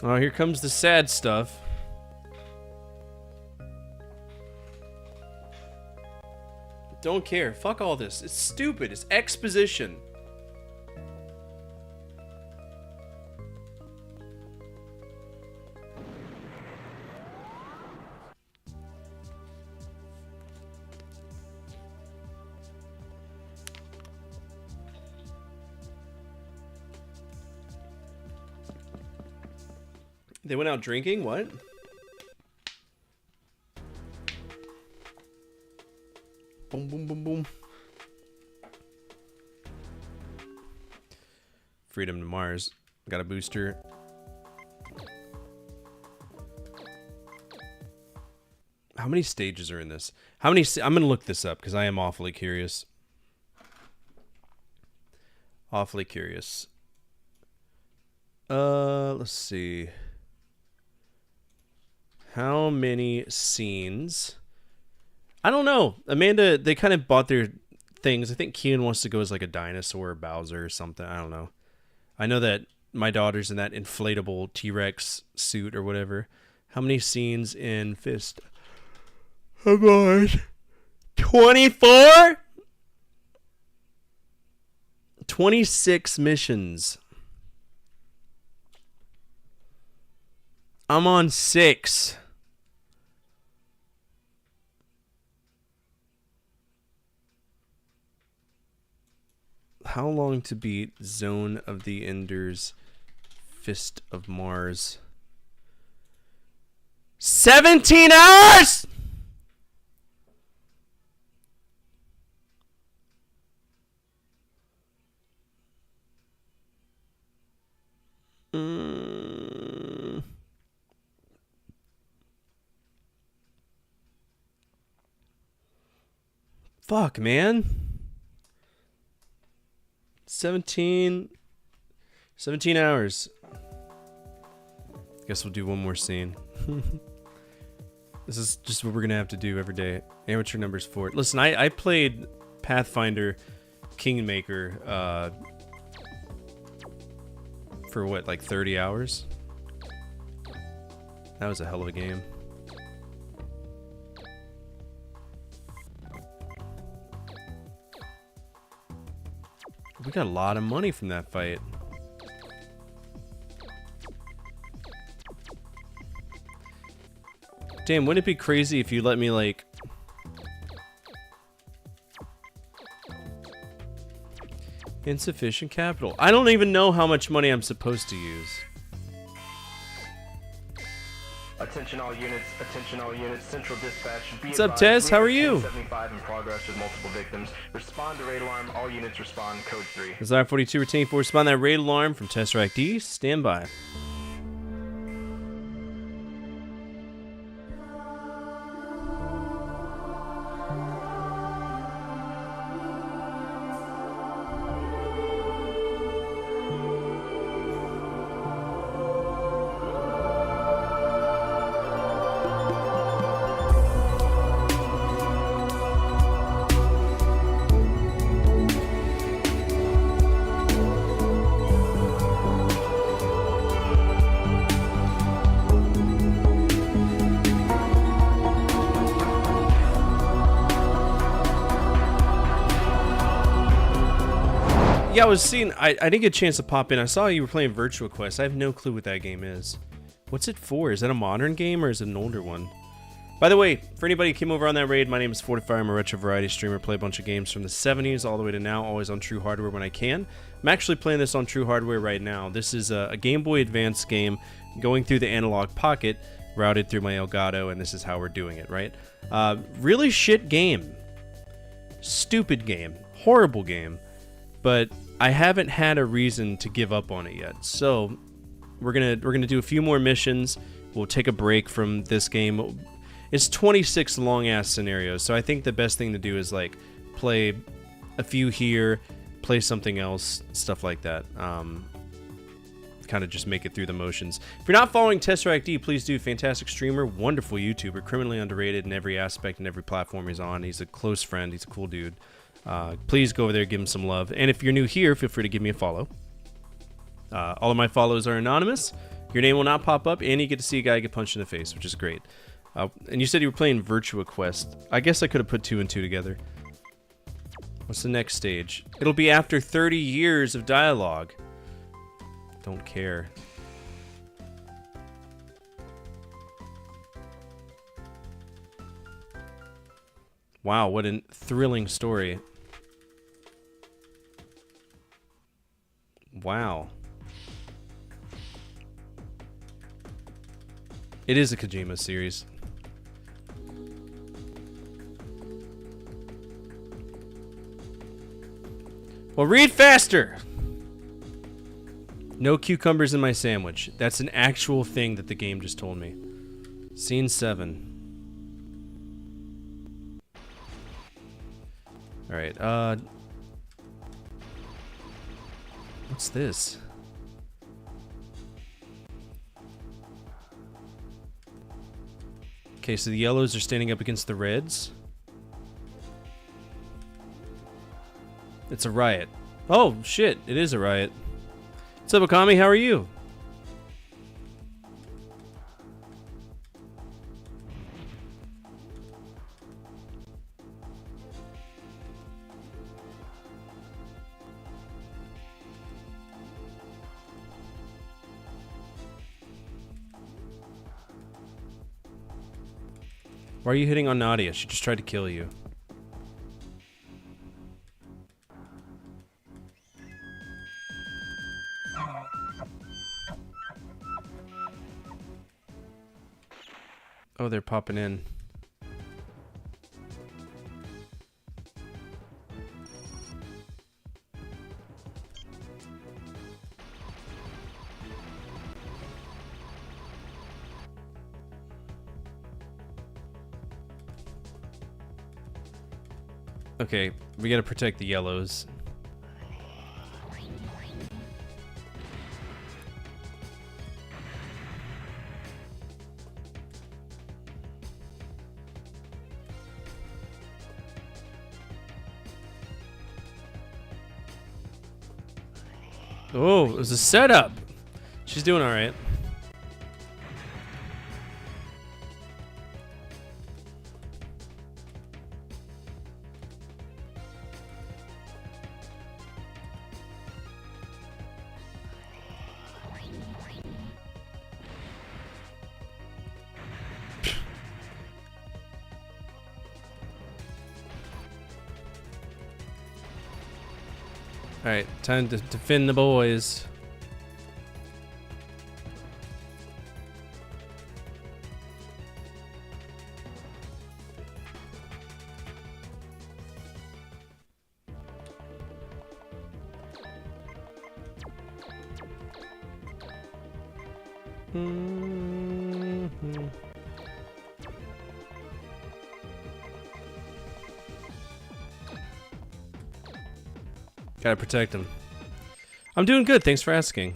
Oh, here comes the sad stuff. Don't care. Fuck all this. It's stupid. It's exposition. They went out drinking? What? Boom, boom, boom, boom. Freedom to Mars. Got a booster. How many stages are in this? How many? I'm gonna look this up because I am awfully curious. Awfully curious. Let's see. How many scenes? I don't know. Amanda, they kind of bought their things. I think Kian wants to go as like a dinosaur or Bowser or something. I don't know. I know that my daughter's in that inflatable T-Rex suit or whatever. How many scenes in Fist of Mars? 24? 26 missions. I'm on 6. How long to beat Zone of the Enders, Fist of Mars? 17 hours! Fuck, man. 17 hours. Guess we'll do one more scene. This is just what we're gonna have to do every day. Amateur numbers 4. Listen, I played Pathfinder Kingmaker for what, like 30 hours? That was a hell of a game. We got a lot of money from that fight. Damn, wouldn't it be crazy if you let me, like... Insufficient capital. I don't even know how much money I'm supposed to use. Attention all units, attention all units, central dispatch. What's up, Tess? How are you? 75 in progress with multiple victims. Respond to raid alarm, all units respond, code 3. Desire 42 retaining 4, respond that raid alarm from Tesseract D. Stand by. Yeah, I was seeing... I didn't get a chance to pop in. I saw you were playing Virtua Quest. I have no clue what that game is. What's it for? Is that a modern game or is it an older one? By the way, for anybody who came over on that raid, my name is Fortifire. I'm a retro variety streamer. Play a bunch of games from the 70s all the way to now, always on True Hardware when I can. I'm actually playing this on True Hardware right now. This is a Game Boy Advance game going through the analog pocket, routed through my Elgato, and this is how we're doing it, right? Really shit game. Stupid game. Horrible game. But I haven't had a reason to give up on it yet. So we're gonna do a few more missions. We'll take a break from this game. It's 26 long ass scenarios, so I think the best thing to do is like play a few here, play something else, stuff like that. Kind of just make it through the motions. If you're not following Tesseract D, please do. Fantastic streamer, wonderful YouTuber, criminally underrated in every aspect and every platform he's on. He's a close friend. He's a cool dude. Please go over there, give him some love. And if you're new here, feel free to give me a follow. All of my follows are anonymous. Your name will not pop up, and you get to see a guy get punched in the face, which is great. And you said you were playing Virtua Quest. I guess I could have put 2 and 2 together. What's the next stage? It'll be after 30 years of dialogue. Don't care. Wow, what a thrilling story. Wow. It is a Kojima series. Well, read faster! No cucumbers in my sandwich. That's an actual thing that the game just told me. Scene 7. Alright, what's this? Okay, so the yellows are standing up against the reds. It's a riot. Oh, shit, it is a riot. What's up, Akami? How are you? Why are you hitting on Nadia? She just tried to kill you. Oh, they're popping in. Okay, we gotta protect the yellows. Oh, it was a setup. She's doing all right. Alright, time to defend the boys. Gotta protect him. I'm doing good, thanks for asking.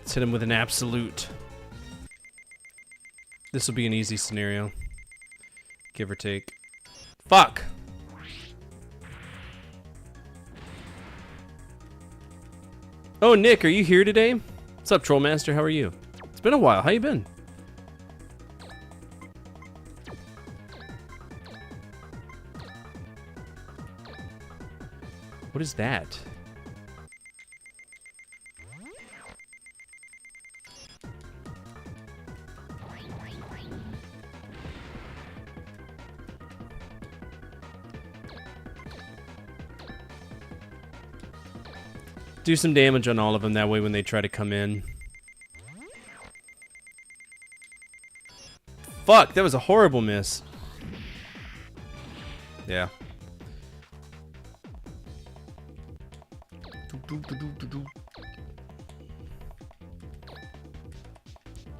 Let's hit him with an absolute. This will be an easy scenario. Give or take. Fuck! Oh, Nick, are you here today? What's up, Trollmaster? How are you? It's been a while. How you been? What is that? Do some damage on all of them, that way when they try to come in. Fuck, that was a horrible miss. Yeah.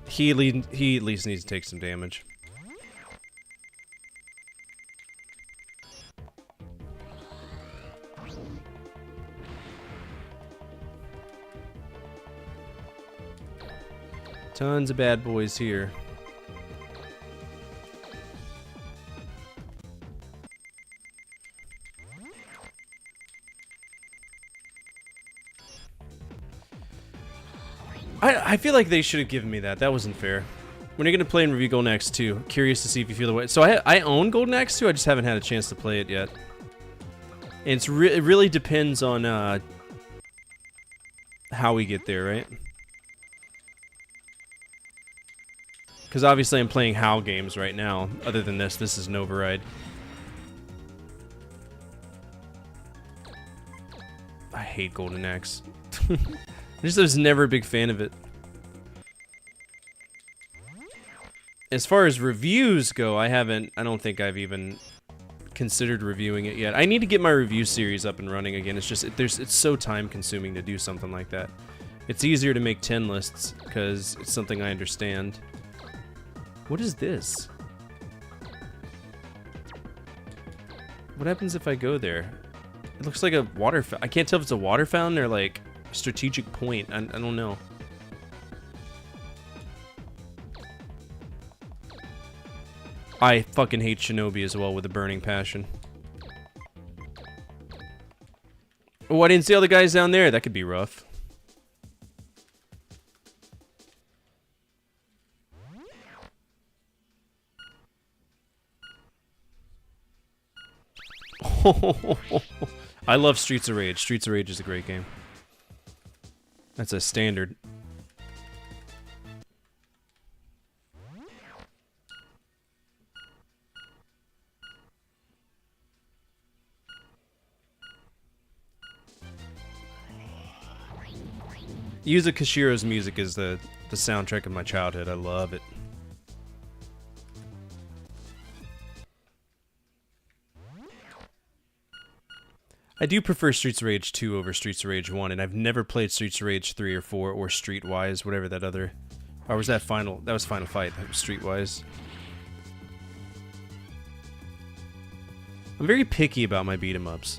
He at least needs to take some damage. Tons of bad boys here. I feel like they should have given me that. That wasn't fair. When are you going to play and review Golden Axe 2? Curious to see if you feel the way. So I own Golden Axe 2, I just haven't had a chance to play it yet. And it really depends on how we get there, right? Because obviously I'm playing HAL games right now. Other than this is an override. I hate Golden Axe. I just was never a big fan of it. As far as reviews go, I don't think I've even considered reviewing it yet. I need to get my review series up and running again. It's just, it's so time consuming to do something like that. It's easier to make 10 lists because it's something I understand. What is this? What happens if I go there? It looks like a water fountain. I can't tell if it's a water fountain or like a strategic point. I don't know. I fucking hate Shinobi as well with a burning passion. Oh, I didn't see all the guys down there. That could be rough. I love Streets of Rage. Streets of Rage is a great game. That's a standard. Yuzo Koshiro's music is the soundtrack of my childhood. I love it. I do prefer Streets of Rage 2 over Streets of Rage 1, and I've never played Streets of Rage 3 or 4 or Streetwise, whatever that other... Or was that Final... That was Final Fight, that was Streetwise. I'm very picky about my beat-em-ups.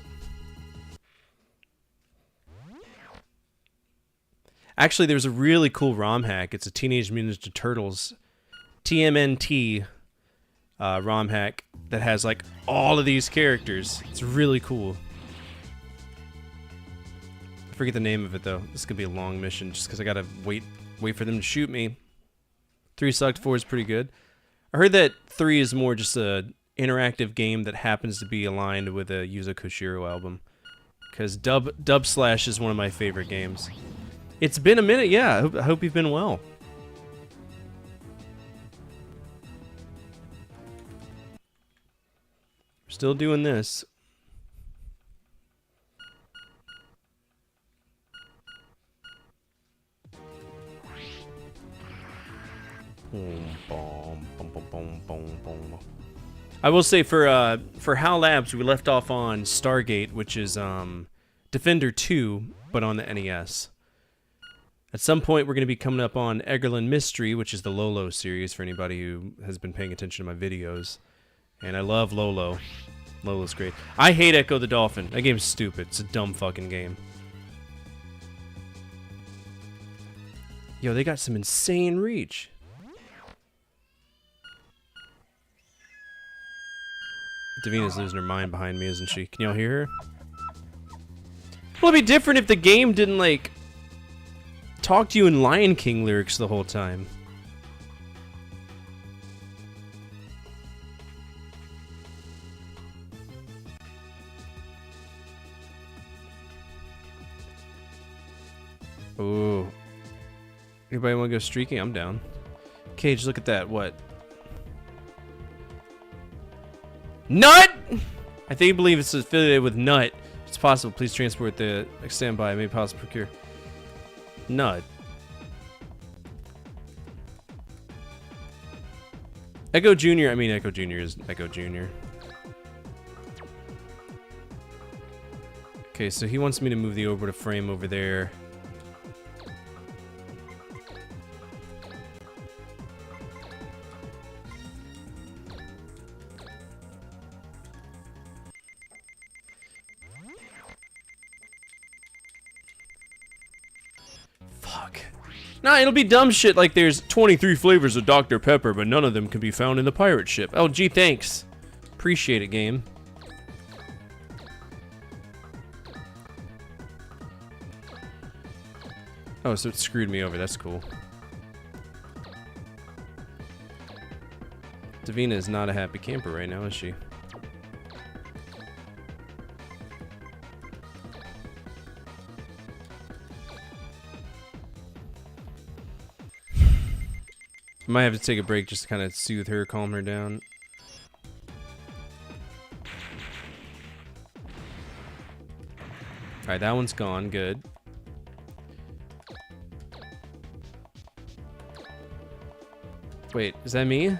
Actually, there's a really cool ROM hack. It's a Teenage Mutant Ninja Turtles TMNT ROM hack that has, like, all of these characters. It's really cool. I forget the name of it, though. This could be a long mission just because I gotta wait for them to shoot me. 3 sucked, 4 is pretty good. I heard that 3 is more just a interactive game that happens to be aligned with a Yuzo Koshiro album. Because Dub Slash is one of my favorite games. It's been a minute, yeah. I hope you've been well. Still doing this. I will say for HAL Labs, we left off on Stargate, which is Defender 2, but on the NES. At some point, we're going to be coming up on Eggerlin Mystery, which is the Lolo series for anybody who has been paying attention to my videos. And I love Lolo. Lolo's great. I hate Echo the Dolphin. That game's stupid. It's a dumb fucking game. Yo, they got some insane reach. Davina's losing her mind behind me, isn't she? Can y'all hear her? Well, it'd be different if the game didn't, like, talk to you in Lion King lyrics the whole time. Ooh. Anybody want to go streaking? I'm down. Cage, look at that. What? Nut! I think you believe it's affiliated with Nut. If it's possible, please transport the standby. May possibly procure. Nut. Echo Jr. I mean, Echo Jr. is Echo Jr. Okay, so he wants me to move the orbital frame over there. Nah, it'll be dumb shit like there's 23 flavors of Dr. Pepper, but none of them can be found in the pirate ship. Oh, gee, thanks. Appreciate it, game. Oh, so it screwed me over. That's cool. Davina is not a happy camper right now, is she? Might have to take a break just to kind of soothe her, calm her down. Alright, that one's gone. Good. Wait, is that me?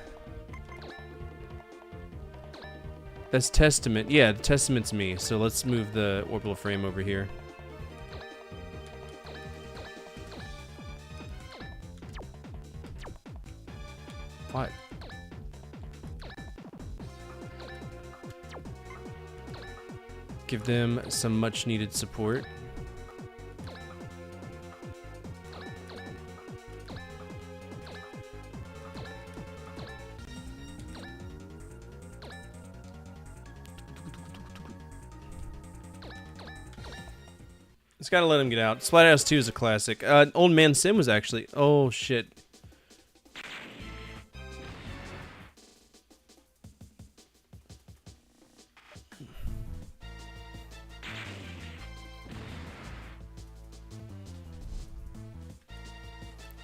That's Testament. Yeah, the Testament's me. So let's move the orbital frame over here. What? Give them some much needed support. It's gotta let him get out. Splatterhouse 2 is a classic. Old Man Sim was actually... Oh, shit.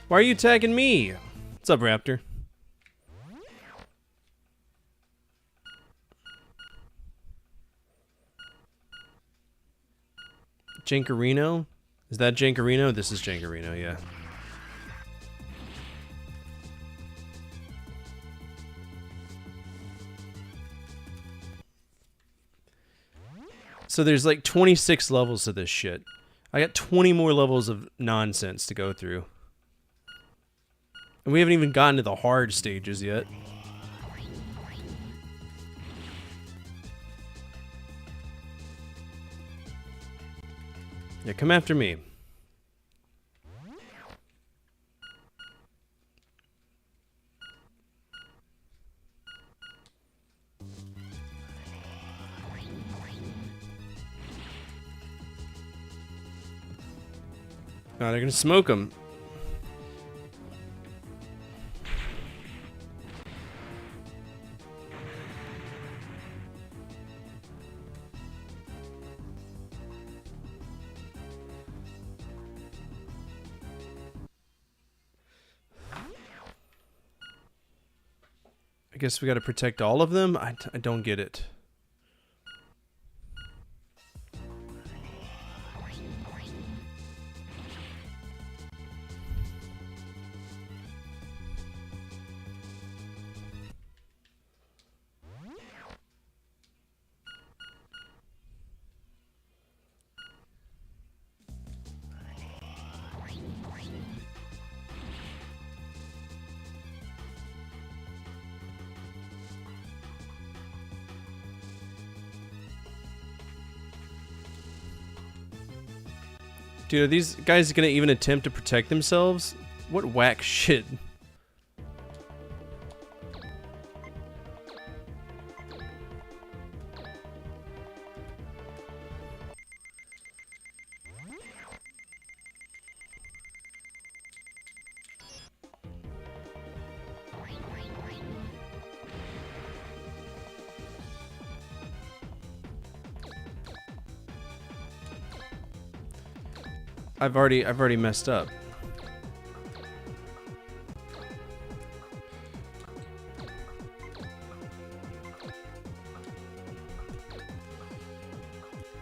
Why are you tagging me? What's up, Raptor? Jankarino? Is that Jankarino? This is Jankarino, yeah. So there's like 26 levels to this shit. I got 20 more levels of nonsense to go through. And we haven't even gotten to the hard stages yet. Yeah, come after me. Oh, they're gonna smoke him. I guess we gotta protect all of them? I don't get it. Dude, are these guys gonna even attempt to protect themselves? What whack shit. I've already messed up.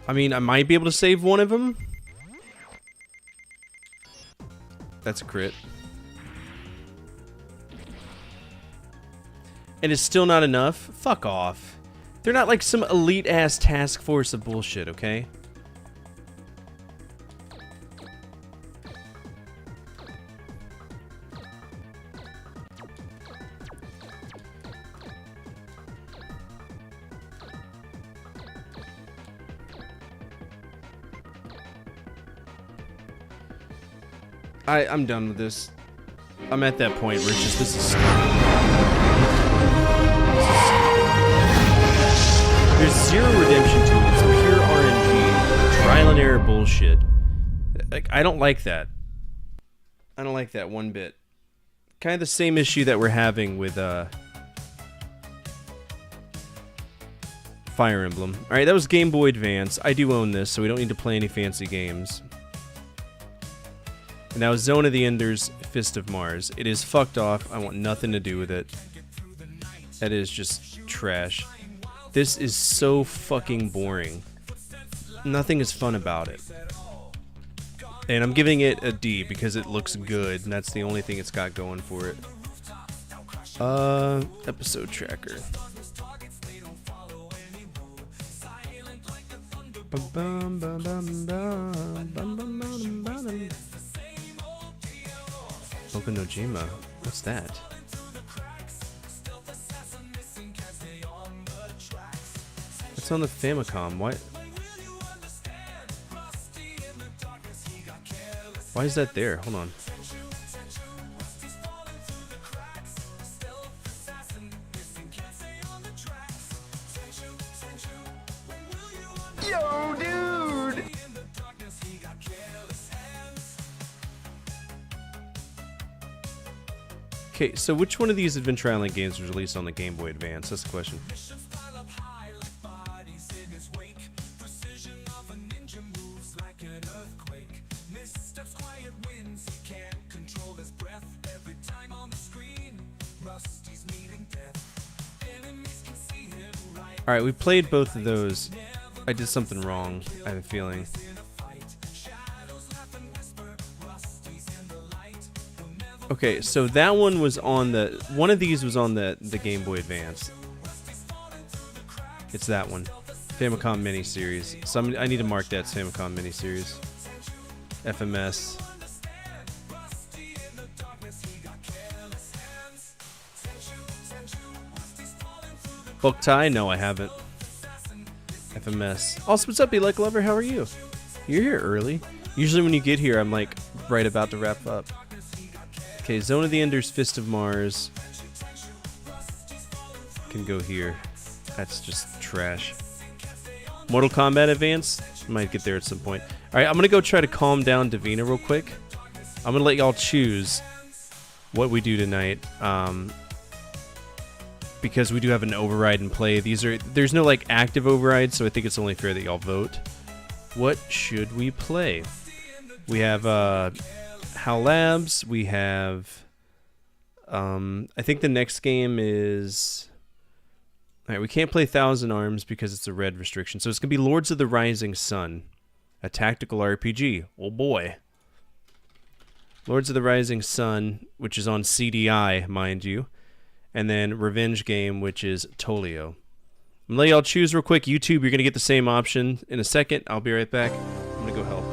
I mean, I might be able to save one of them. That's a crit. And it's still not enough? Fuck off. They're not like some elite-ass task force of bullshit, okay? I'm done with this. I'm at that point where it's just, this is... There's zero redemption to it. It's pure RNG. Trial and error bullshit. Like, I don't like that. I don't like that one bit. Kind of the same issue that we're having with, Fire Emblem. Alright, that was Game Boy Advance. I do own this, so we don't need to play any fancy games. And now Zone of the Enders, Fist of Mars. It is fucked off. I want nothing to do with it. That is just trash. This is so fucking boring. Nothing is fun about it. And I'm giving it a D because it looks good, and that's the only thing it's got going for it. Episode tracker. Boku no Jima. What's that? It's on the Famicom. What? Why is that there? Hold on. Yo, dude! Okay, so which one of these Adventure Island games was released on the Game Boy Advance? That's the question. Alright, we played both of those. I did something wrong, I have a feeling. Okay, so that one was on the... One of these was on the Game Boy Advance. It's that one. Famicom Miniseries. So I need to mark that as Famicom Miniseries. FMS. Book tie? No, I haven't. FMS. Also, what's up, Be Like Lover? How are you? You're here early. Usually when you get here, I'm like right about to wrap up. Okay, Zone of the Enders, Fist of Mars. Can go here. That's just trash. Mortal Kombat Advance? Might get there at some point. Alright, I'm gonna go try to calm down Davina real quick. I'm gonna let y'all choose what we do tonight. Because we do have an override in play. There's no like active override, so I think it's only fair that y'all vote. What should we play? We have HAL Labs. We have I think the next game is... Alright, we can't play Thousand Arms because it's a red restriction. So it's gonna be Lords of the Rising Sun, a tactical RPG. Oh boy. Lords of the Rising Sun, which is on CDI, mind you. And then Revenge Game, which is Tolio. I'm gonna let y'all choose real quick. YouTube, you're gonna get the same option in a second. I'll be right back. I'm gonna go help.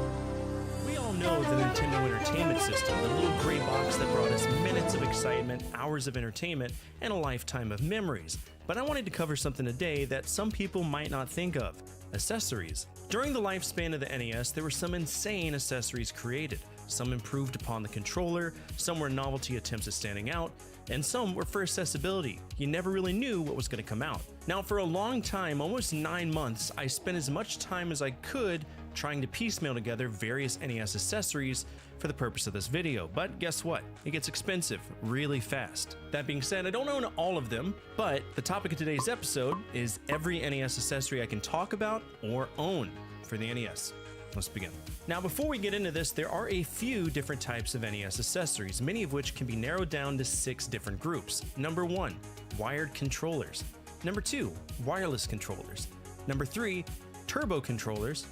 We all know the Nintendo Entertainment System, the little gray box that brought us minutes of excitement, hours of entertainment, and a lifetime of memories. But I wanted to cover something today that some people might not think of: accessories. During the lifespan of the NES, there were some insane accessories created. Some improved upon the controller, some were novelty attempts at standing out, and some were for accessibility. You never really knew what was going to come out. Now, for a long time, almost 9 months, I spent as much time as I could trying to piecemeal together various NES accessories for the purpose of this video. But guess what? It gets expensive really fast. That being said, I don't own all of them, but the topic of today's episode is every NES accessory I can talk about or own for the NES. Let's begin. Now, before we get into this, there are a few different types of NES accessories, many of which can be narrowed down to 6 different groups. Number 1, wired controllers. Number 2, wireless controllers. Number 3, turbo controllers.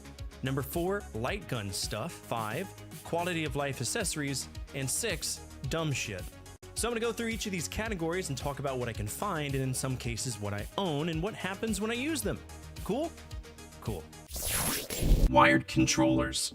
Number 4, light gun stuff. 5, quality of life accessories. And 6, dumb shit. So I'm gonna go through each of these categories and talk about what I can find, and in some cases what I own and what happens when I use them. Cool? Cool. Wired controllers.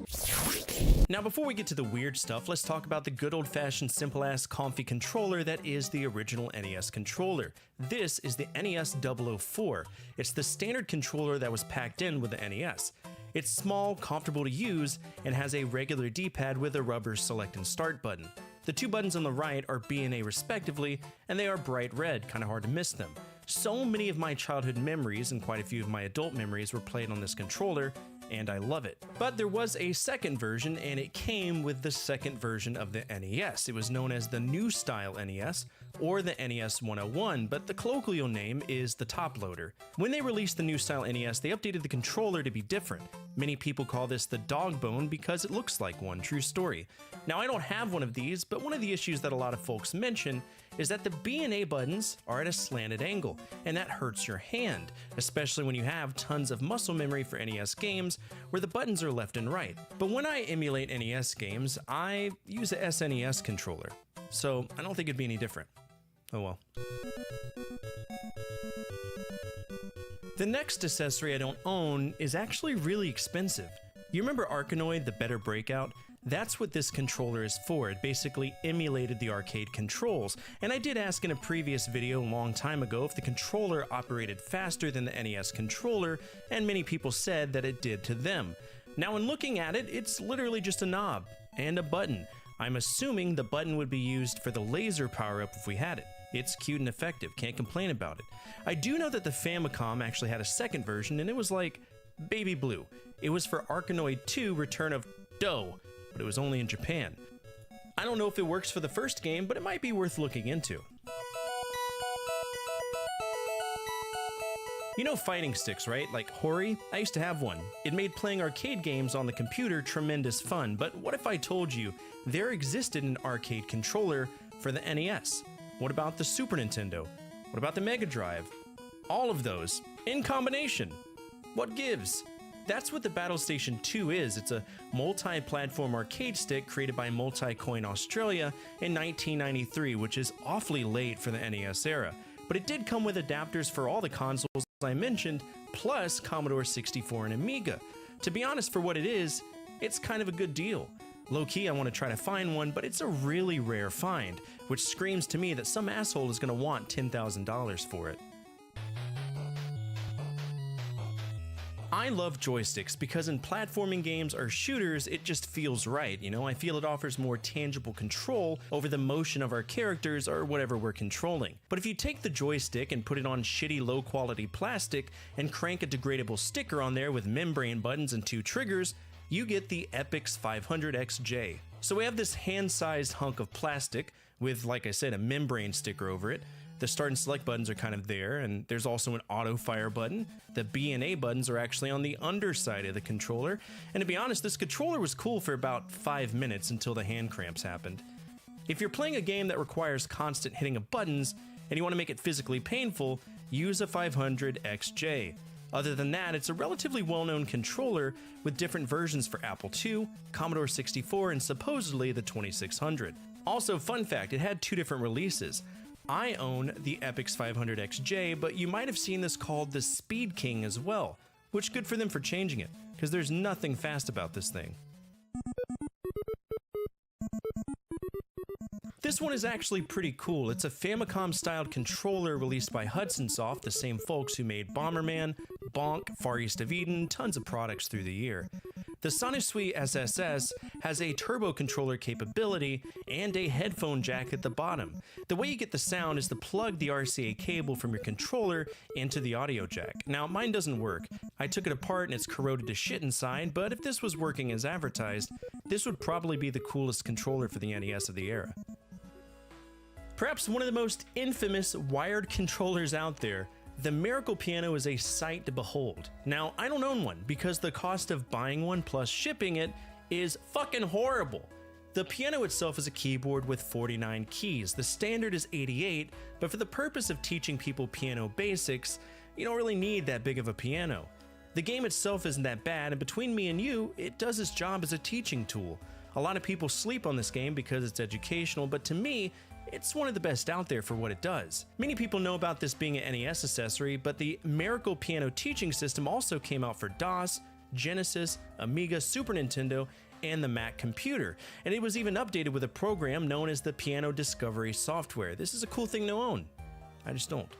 Now, before we get to the weird stuff, let's talk about the good old-fashioned simple-ass comfy controller that is the original NES controller. This is the NES 004. It's the standard controller that was packed in with the NES. It's small, comfortable to use, and has a regular D-pad with a rubber select and start button. The 2 buttons on the right are B and A respectively, and they are bright red, kind of hard to miss them. So many of my childhood memories and quite a few of my adult memories were played on this controller, and I love it. But there was a second version, and it came with the second version of the NES. It was known as the New Style NES, or the NES 101, but the colloquial name is the Top Loader. When they released the New Style NES, they updated the controller to be different. Many people call this the dog bone because it looks like one, true story. Now, I don't have one of these, but one of the issues that a lot of folks mention is that the B and A buttons are at a slanted angle, and that hurts your hand, especially when you have tons of muscle memory for NES games where the buttons are left and right. But when I emulate NES games, I use a SNES controller, so I don't think it'd be any different. Oh well. The next accessory I don't own is actually really expensive. You remember Arkanoid, the Better Breakout? That's what this controller is for. It basically emulated the arcade controls, and I did ask in a previous video a long time ago if the controller operated faster than the NES controller, and many people said that it did to them. Now when looking at it, it's literally just a knob and a button. I'm assuming the button would be used for the laser power-up if we had it. It's cute and effective, can't complain about it. I do know that the Famicom actually had a second version, and it was like baby blue. It was for Arkanoid 2 Return of Dough, but it was only in Japan. I don't know if it works for the first game, but it might be worth looking into. You know fighting sticks, right? Like Hori? I used to have one. It made playing arcade games on the computer tremendous fun, but what if I told you there existed an arcade controller for the NES? What about the Super Nintendo? What about the Mega Drive? All of those, in combination. What gives? That's what the Battle Station 2 is. It's a multi-platform arcade stick created by Multicoin Australia in 1993, which is awfully late for the NES era. But it did come with adapters for all the consoles I mentioned, plus Commodore 64 and Amiga. To be honest, for what it is, it's kind of a good deal. Low-key, I want to try to find one, but it's a really rare find, which screams to me that some asshole is going to want $10,000 for it. I love joysticks because in platforming games or shooters, it just feels right, you know? I feel it offers more tangible control over the motion of our characters or whatever we're controlling. But if you take the joystick and put it on shitty low-quality plastic and crank a degradable sticker on there with membrane buttons and 2 triggers, you get the Epyx 500XJ. So we have this hand-sized hunk of plastic with, like I said, a membrane sticker over it. The start and select buttons are kind of there, and there's also an auto fire button. The B and A buttons are actually on the underside of the controller. And to be honest, this controller was cool for about 5 minutes until the hand cramps happened. If you're playing a game that requires constant hitting of buttons, and you want to make it physically painful, use a 500XJ. Other than that, it's a relatively well-known controller with different versions for Apple II, Commodore 64, and supposedly the 2600. Also, fun fact, it had 2 different releases. I own the Epyx 500XJ, but you might have seen this called the Speed King as well, which good for them for changing it, because there's nothing fast about this thing. This one is actually pretty cool. It's a Famicom-styled controller released by Hudson Soft, the same folks who made Bomberman, Bonk, Far East of Eden, tons of products through the year. The Sonisui SSS has a turbo controller capability and a headphone jack at the bottom. The way you get the sound is to plug the RCA cable from your controller into the audio jack. Now, mine doesn't work. I took it apart and it's corroded to shit inside, but if this was working as advertised, this would probably be the coolest controller for the NES of the era. Perhaps one of the most infamous wired controllers out there, the Miracle Piano is a sight to behold. Now, I don't own one because the cost of buying one plus shipping it is fucking horrible. The piano itself is a keyboard with 49 keys. The standard is 88, but for the purpose of teaching people piano basics, you don't really need that big of a piano. The game itself isn't that bad, and between me and you, it does its job as a teaching tool. A lot of people sleep on this game because it's educational, but to me, it's one of the best out there for what it does. Many people know about this being an NES accessory, but the Miracle Piano teaching system also came out for DOS, Genesis, Amiga, Super Nintendo, and the Mac computer. And it was even updated with a program known as the Piano Discovery software. This is a cool thing to own. I just don't.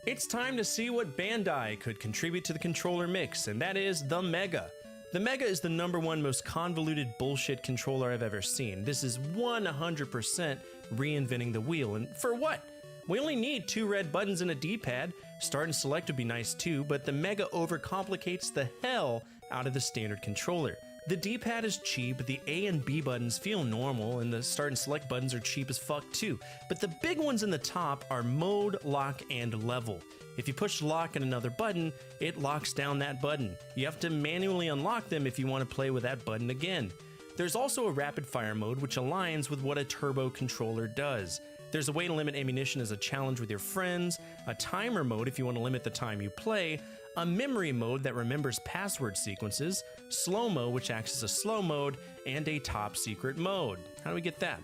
It's time to see what Bandai could contribute to the controller mix, and that is the Mega. The Mega is the #1 most convoluted bullshit controller I've ever seen. This is 100% reinventing the wheel, and for what? We only need 2 red buttons and a D-pad. Start and select would be nice too, but the Mega overcomplicates the hell out of the standard controller. The D-pad is cheap, the A and B buttons feel normal, and the start and select buttons are cheap as fuck too. But the big ones in the top are mode, lock, and level. If you push lock and another button, it locks down that button. You have to manually unlock them if you want to play with that button again. There's also a rapid fire mode which aligns with what a turbo controller does. There's a way to limit ammunition as a challenge with your friends, a timer mode if you want to limit the time you play, a memory mode that remembers password sequences, slow-mo which acts as a slow mode, and a top secret mode. How do we get that?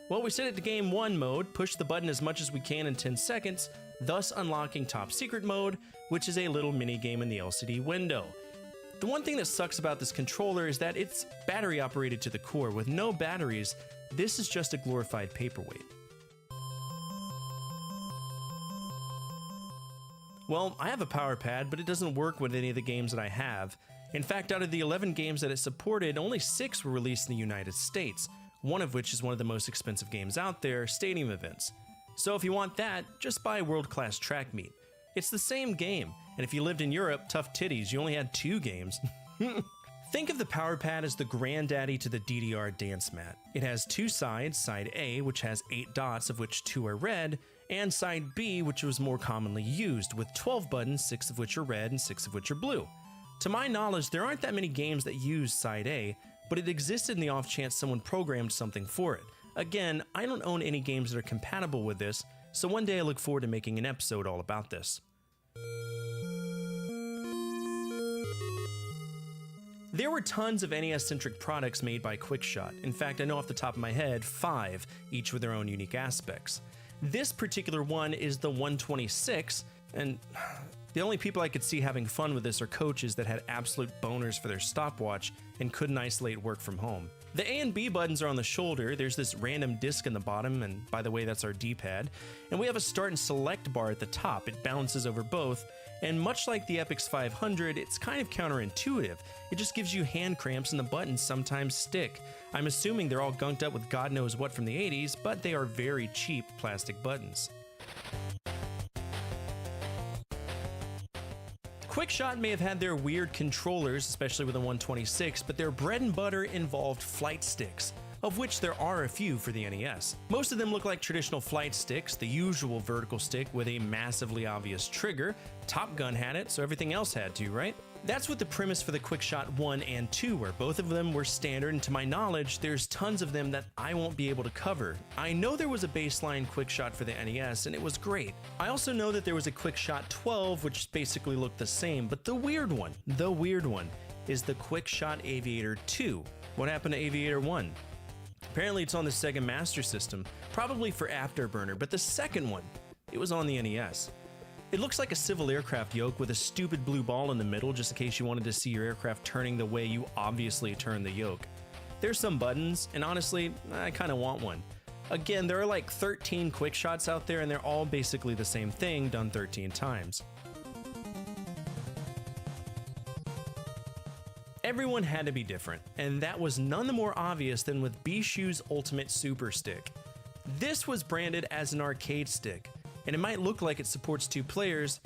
Well, we set it to game 1 mode, push the button as much as we can in 10 seconds, thus unlocking top secret mode, which is a little mini game in the LCD window. The one thing that sucks about this controller is that it's battery operated to the core. With no batteries, this is just a glorified paperweight. Well, I have a power pad, but it doesn't work with any of the games that I have. In fact, out of the 11 games that it supported, only 6 were released in the United States, one of which is one of the most expensive games out there, Stadium Events. So if you want that, just buy World Class Track Meet. It's the same game, and if you lived in Europe, tough titties, you only had 2 games. Think of the power pad as the granddaddy to the DDR dance mat. It has 2 sides, side A, which has 8 dots of which 2 are red, and side B, which was more commonly used, with 12 buttons, 6 of which are red and 6 of which are blue. To my knowledge, there aren't that many games that use side A, but it existed in the off chance someone programmed something for it. Again, I don't own any games that are compatible with this, so one day I look forward to making an episode all about this. There were tons of NES-centric products made by Quickshot. In fact, I know off the top of my head 5, each with their own unique aspects. This particular one is the 126, and the only people I could see having fun with this are coaches that had absolute boners for their stopwatch and couldn't isolate work from home. The A and B buttons are on the shoulder, there's this random disc in the bottom, and by the way, that's our D-pad, and we have a start and select bar at the top. It balances over both, and much like the Epyx 500, it's kind of counterintuitive. It just gives you hand cramps and the buttons sometimes stick. I'm assuming they're all gunked up with God knows what from the 80s, but they are very cheap plastic buttons. Quickshot may have had their weird controllers, especially with the 126, but their bread and butter involved flight sticks, of which there are a few for the NES. Most of them look like traditional flight sticks, the usual vertical stick with a massively obvious trigger. Top Gun had it, so everything else had to, right? That's what the premise for the Quickshot 1 and 2 were. Both of them were standard, and to my knowledge, there's tons of them that I won't be able to cover. I know there was a baseline Quickshot for the NES, and it was great. I also know that there was a Quickshot 12, which basically looked the same, but the weird one, is the Quickshot Aviator 2. What happened to Aviator 1? Apparently it's on the Sega Master System, probably for Afterburner, but the second one, it was on the NES. It looks like a civil aircraft yoke with a stupid blue ball in the middle just in case you wanted to see your aircraft turning the way you obviously turn the yoke. There's some buttons, and honestly, I kinda want one. Again, there are like 13 Quickshots out there and they're all basically the same thing done 13 times. Everyone had to be different, and that was none the more obvious than with Bishu's Ultimate Super Stick. This was branded as an arcade stick, and it might look like it supports 2 players,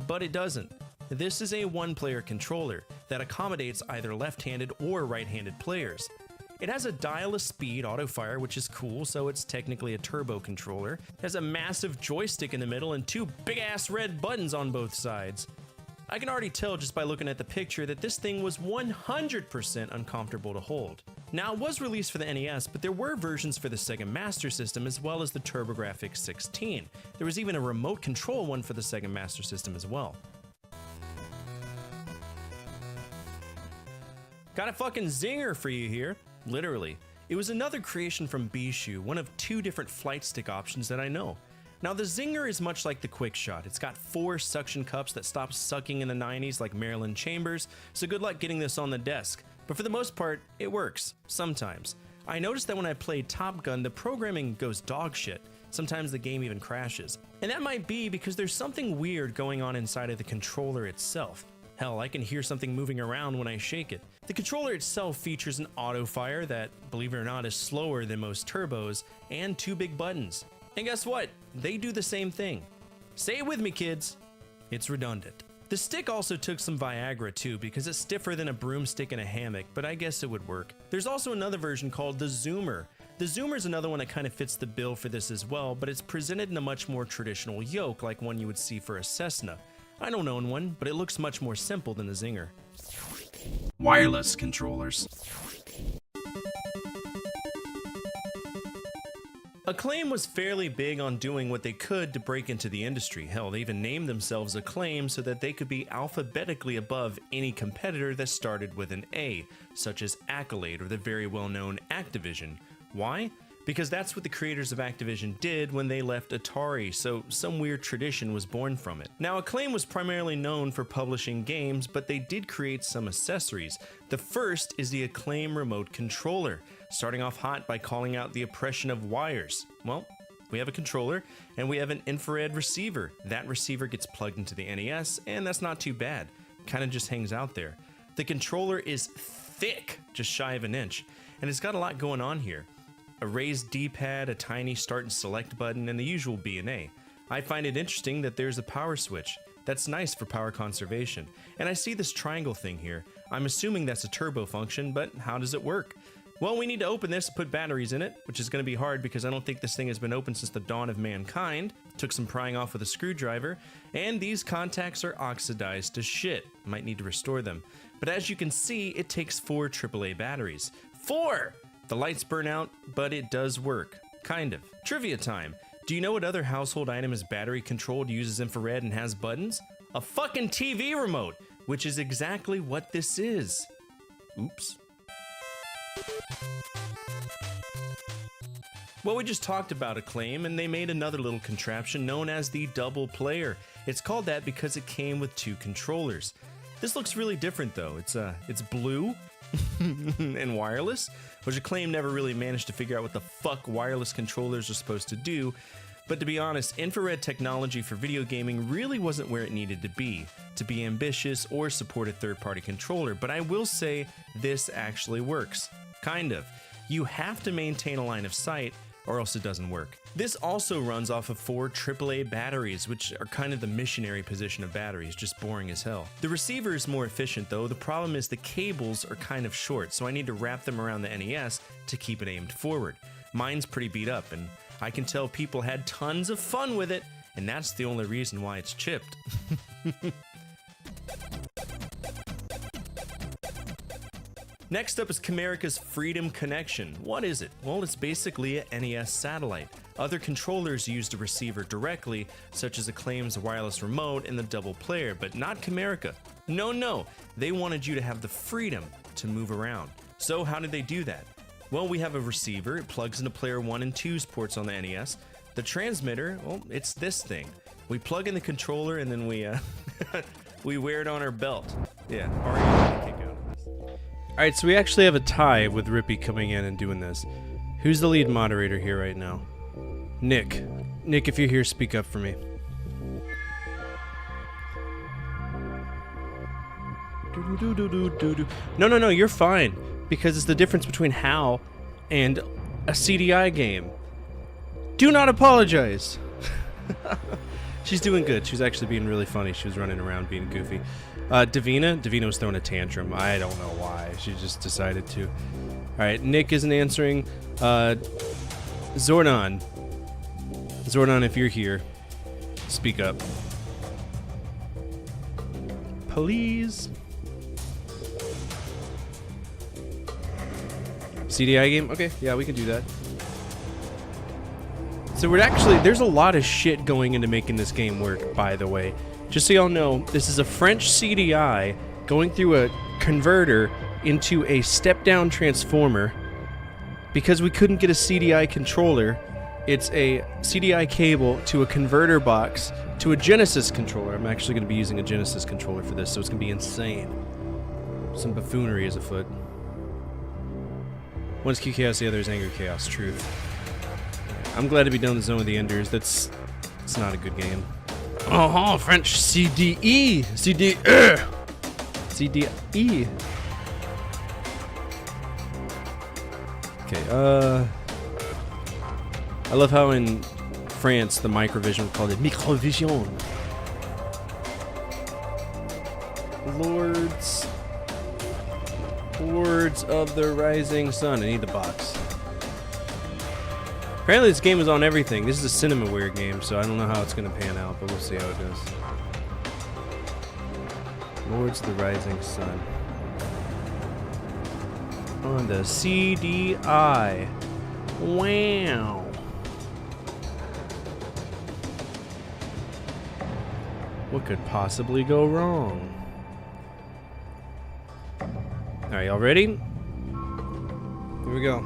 but it doesn't. This is a 1-player controller that accommodates either left-handed or right-handed players. It has a dial of speed auto-fire, which is cool, so it's technically a turbo controller. It has a massive joystick in the middle and 2 big-ass red buttons on both sides. I can already tell just by looking at the picture that this thing was 100% uncomfortable to hold. Now, it was released for the NES, but there were versions for the Sega Master System as well as the TurboGrafx 16. There was even a remote control one for the Sega Master System as well. Got a fucking zinger for you here, literally. It was another creation from Bishu, one of 2 different flight stick options that I know. Now the Zinger is much like the Quickshot. It's got 4 suction cups that stopped sucking in the 90s like Marilyn Chambers, so good luck getting this on the desk. But for the most part, it works. Sometimes. I noticed that when I played Top Gun, the programming goes dog shit. Sometimes the game even crashes. And that might be because there's something weird going on inside of the controller itself. Hell, I can hear something moving around when I shake it. The controller itself features an auto fire that, believe it or not, is slower than most turbos, and 2 big buttons. And guess what? They do the same thing. Say it with me, kids. It's redundant. The stick also took some Viagra too, because it's stiffer than a broomstick in a hammock, but I guess it would work. There's also another version called the Zoomer. The Zoomer is another one that kind of fits the bill for this as well, but it's presented in a much more traditional yoke, like one you would see for a Cessna. I don't own one, but it looks much more simple than the Zinger. Wireless controllers. Acclaim was fairly big on doing what they could to break into the industry. Hell, they even named themselves Acclaim so that they could be alphabetically above any competitor that started with an A, such as Accolade or the very well-known Activision. Why? Because that's what the creators of Activision did when they left Atari, so some weird tradition was born from it. Now, Acclaim was primarily known for publishing games, but they did create some accessories. The first is the Acclaim Remote Controller, starting off hot by calling out the oppression of wires. Well, We have a controller, and we have an infrared receiver. That receiver gets plugged into the NES, and that's not too bad. Kind of just hangs out there. The controller is thick, just shy of an inch, and it's got a lot going on here. A raised D-pad, a tiny start and select button, and the usual B and A. I find it interesting that there's a power switch. That's nice for power conservation. And I see this triangle thing here. I'm assuming that's a turbo function, but how does it work? Well, we need to open this and put batteries in it, which is going to be hard because I don't think this thing has been opened since the dawn of mankind. Took some prying off with a screwdriver, and these contacts are oxidized to shit. Might need to restore them. But as you can see, it takes 4 AAA batteries. 4! The lights burn out, but it does work. Kind of. Trivia time. Do you know what other household item is battery controlled, uses infrared, and has buttons? A fucking TV remote, which is exactly what this is. Oops. Well, we just talked about Acclaim, and they made another little contraption known as the Double Player. It's called that because it came with 2 controllers. This looks really different though. It's blue and wireless, which Acclaim never really managed to figure out what the fuck wireless controllers are supposed to do. But to be honest, infrared technology for video gaming really wasn't where it needed to be ambitious or support a third-party controller. But I will say this actually works. Kind of. You have to maintain a line of sight, or else it doesn't work. This also runs off of 4 AAA batteries, which are kind of the missionary position of batteries, just boring as hell. The receiver is more efficient though. The problem is the cables are kind of short, so I need to wrap them around the NES to keep it aimed forward. Mine's pretty beat up, and I can tell people had tons of fun with it, and that's the only reason why it's chipped. Next up is Camerica's Freedom Connection. What is it? Well, it's basically a NES satellite. Other controllers use the receiver directly, such as Acclaim's wireless remote and the Double Player, but not Camerica. No, they wanted you to have the freedom to move around. So how did they do that? Well, we have a receiver. It plugs into player 1 and 2's ports on the NES. The transmitter, well, it's this thing. We plug in the controller and then we we wear it on our belt. Yeah, already kick out of this. Alright, so we actually have a tie with Rippy coming in and doing this. Who's the lead moderator here right now? Nick. Nick, if you're here, speak up for me. No, you're fine. Because it's the difference between HAL and a CDI game. Do not apologize. She's doing good. She's actually being really funny. She was running around being goofy. Davina was throwing a tantrum. I don't know why. She just decided to. Alright, Nick isn't answering. Zordon, if you're here, speak up. Please. CDI game? Okay, yeah, we can do that. So there's a lot of shit going into making this game work, by the way. Just so y'all know, this is a French CDI going through a converter into a step-down transformer. Because we couldn't get a CDI controller, it's a CDI cable to a converter box to a Genesis controller. I'm actually going to be using a Genesis controller for this, so it's going to be insane. Some buffoonery is afoot. One's Q Chaos, the other is Angry Chaos. Truth. I'm glad to be done with Zone of the Enders. It's not a good game. Oh, French CDE! CDE! CDE! Okay, I love how in France the Microvision would call it Microvision. Lords of the Rising Sun. I need the box. Apparently this game is on everything. This is a CinemaWare game, so I don't know how it's going to pan out, but we'll see how it goes. Lords of the Rising Sun. On the CDI. Wow. What could possibly go wrong? Alright, y'all ready? Here we go.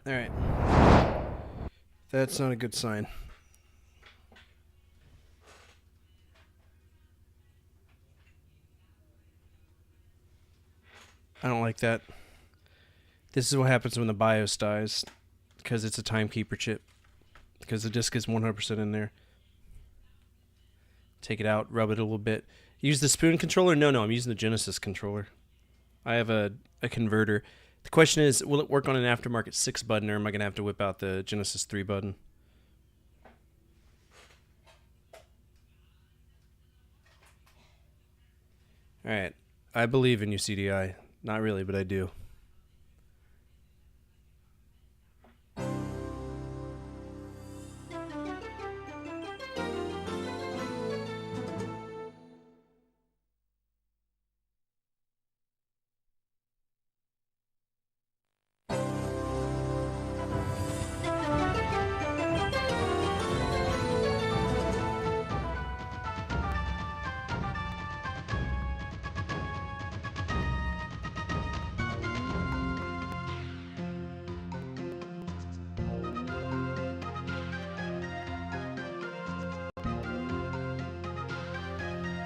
Alright. That's not a good sign. I don't like that. This is what happens when the BIOS dies. Because it's a timekeeper chip. Because the disk is 100% in there. Take it out, rub it a little bit. Use the spoon controller? No, I'm using the Genesis controller. I have a converter. The question is, will it work on an aftermarket 6 button, or am I going to have to whip out the Genesis 3 button? Alright. I believe in you, CDI. Not really, but I do.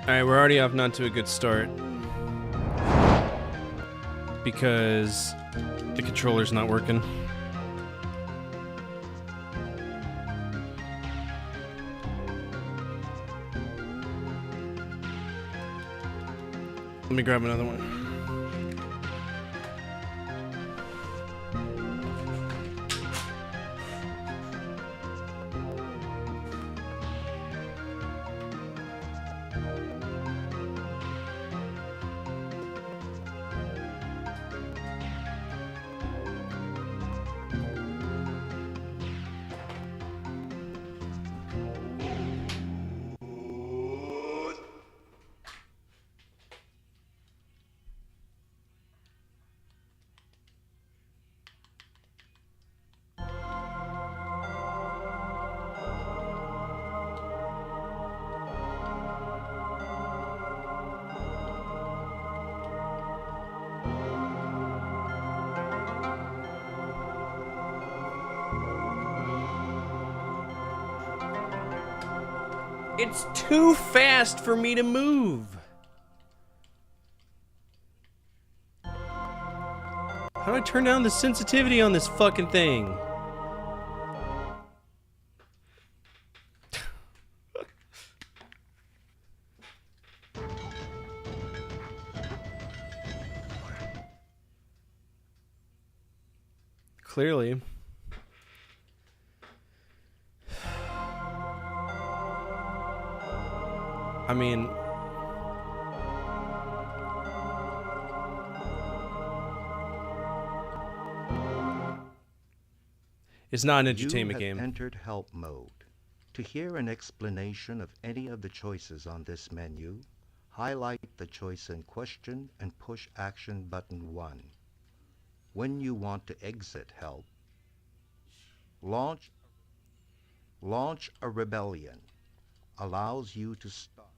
Alright, we're already off not to a good start. Because the controller's not working. Let me grab another one. It's too fast for me to move. How do I turn down the sensitivity on this fucking thing? Clearly. I mean, it's not an entertainment game. You have entered help mode. To hear an explanation of any of the choices on this menu, highlight the choice in question and push action button 1. When you want to exit help, launch a rebellion. Allows you to stop.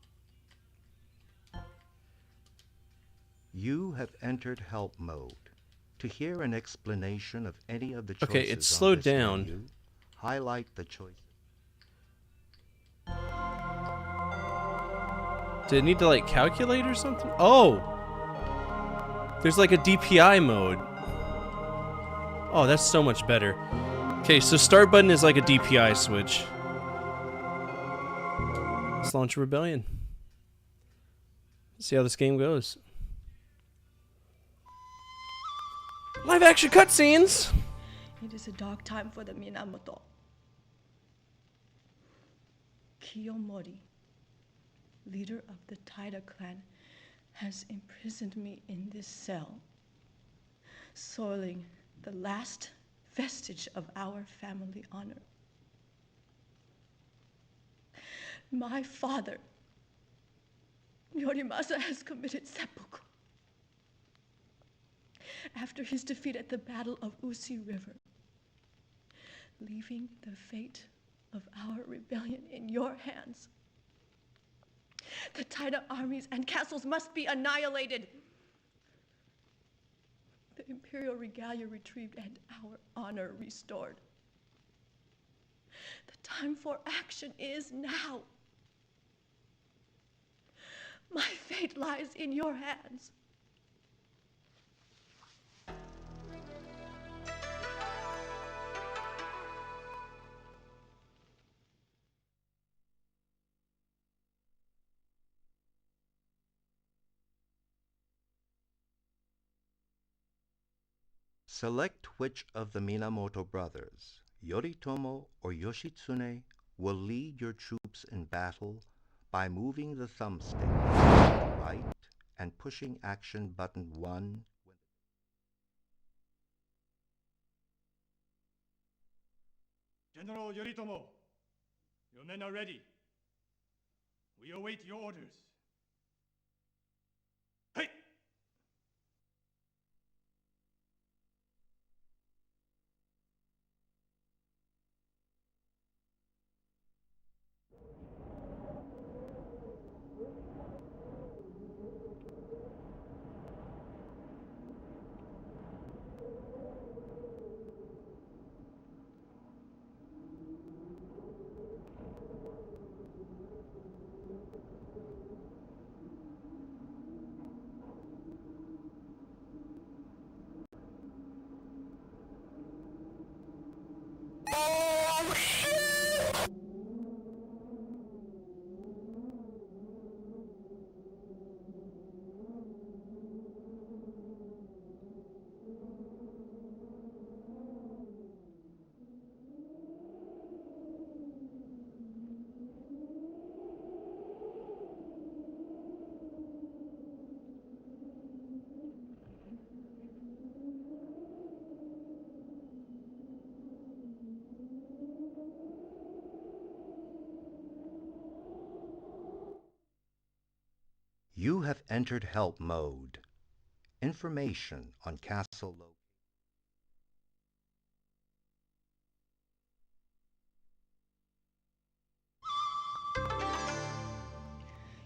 You have entered help mode. To hear an explanation of any of the choices Okay, it's on slowed this down. menu, highlight the choice. Did it need to like calculate or something? Oh! There's like a DPI mode. Oh, that's so much better. Okay, so start button is like a DPI switch. Let's launch a rebellion. See how this game goes. Live action cutscenes! It is a dark time for the Minamoto. Kiyomori, leader of the Taira clan, has imprisoned me in this cell, soiling the last vestige of our family honor. My father, Yorimasa, has committed seppuku. After his defeat at the Battle of Usi River, leaving the fate of our rebellion in your hands. The Taira armies and castles must be annihilated. the imperial regalia retrieved, and our honor restored. The time for action is now. My fate lies in your hands. Select which of the Minamoto brothers, Yoritomo or Yoshitsune, will lead your troops in battle by moving the thumbstick to the right and pushing action button 1 when General Yoritomo, your men are ready. We await your orders. Hey! You have entered help mode. Information on castle location.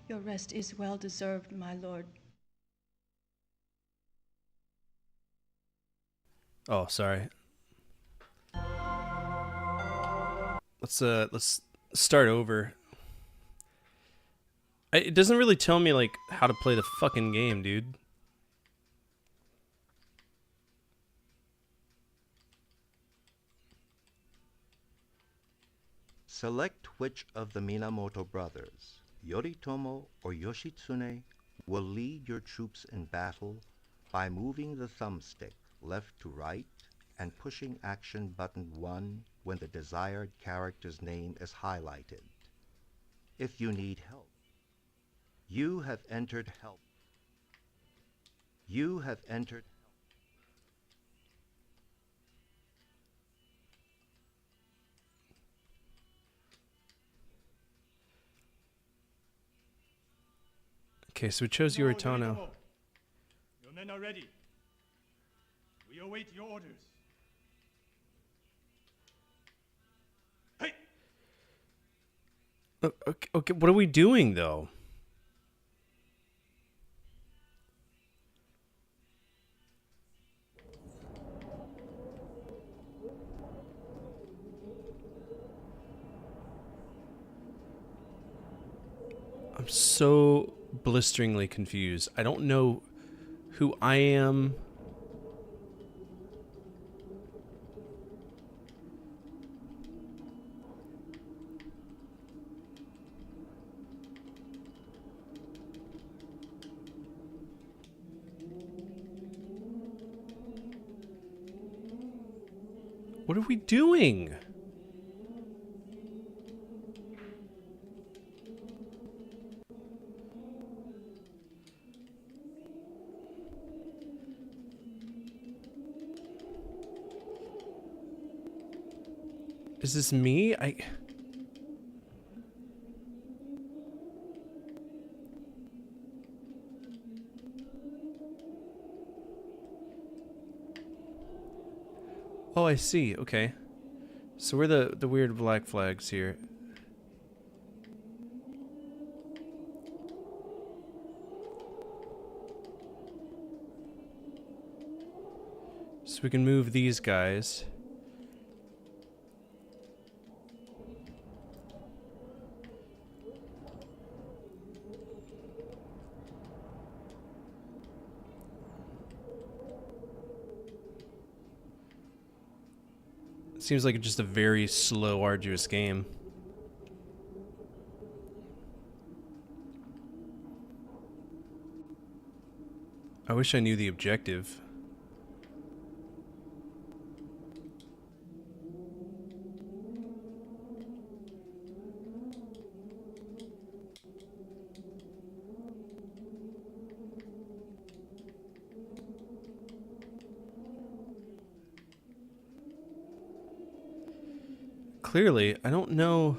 Your rest is well deserved, my lord. Oh, sorry. Let's start over. It doesn't really tell me like how to play the fucking game, dude. Select which of the Minamoto brothers, Yoritomo or Yoshitsune, will lead your troops in battle by moving the thumbstick left to right and pushing action button 1 when the desired character's name is highlighted. If you need help, you have entered help. You have entered Okay, so we chose General Yoritomo. Yoritomo, your men are ready. We await your orders. Hey! Okay, what are we doing though? I'm so blisteringly confused. I don't know who I am. What are we doing? Is this me? Oh, I see. Okay. So we're the weird black flags here. So we can move these guys. Seems like just a very slow, arduous game. I wish I knew the objective. Clearly, I don't know.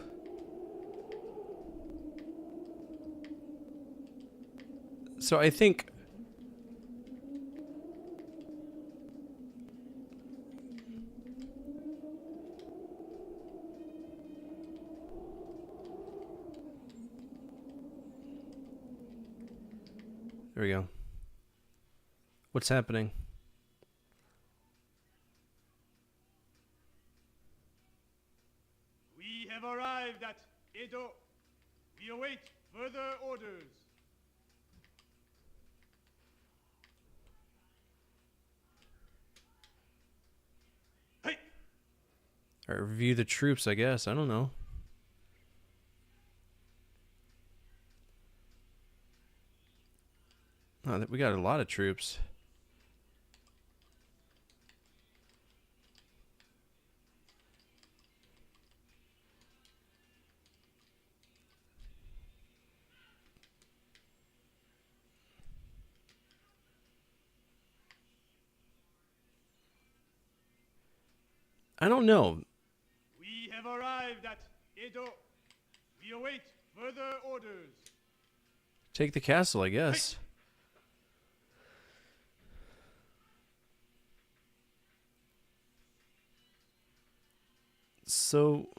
So I think there we go. What's happening? We have arrived at Edo. We await further orders. Hey! All right, review the troops, I guess. I don't know. Oh, we got a lot of troops. I don't know. We have arrived at Edo. We await further orders. Take the castle, I guess. So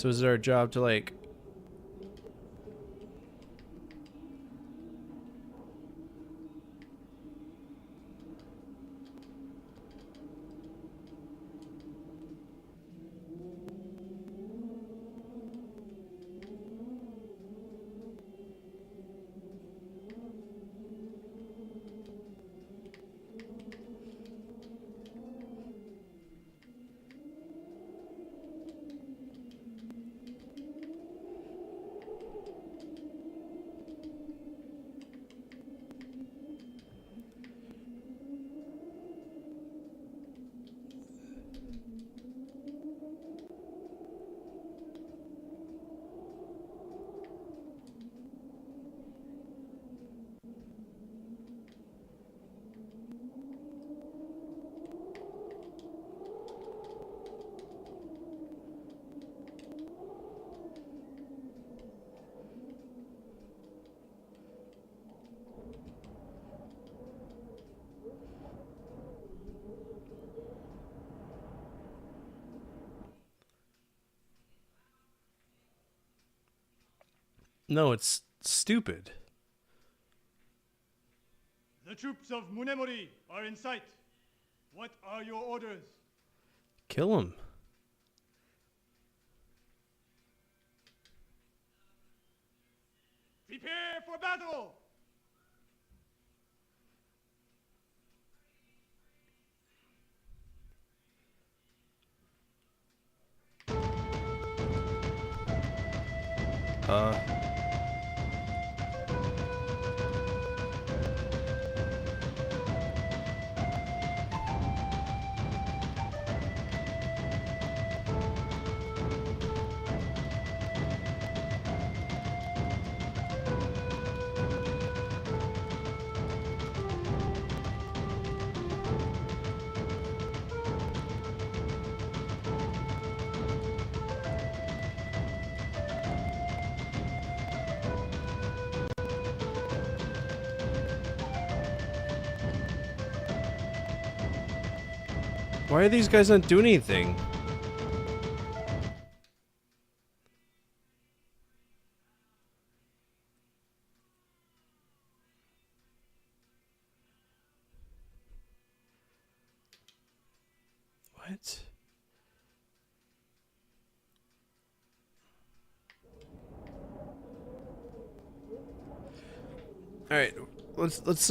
is it our job to like no, it's stupid. The troops of Munemori are in sight. What are your orders? Kill him. Prepare for battle! Why are these guys not doing anything? What? All right, let's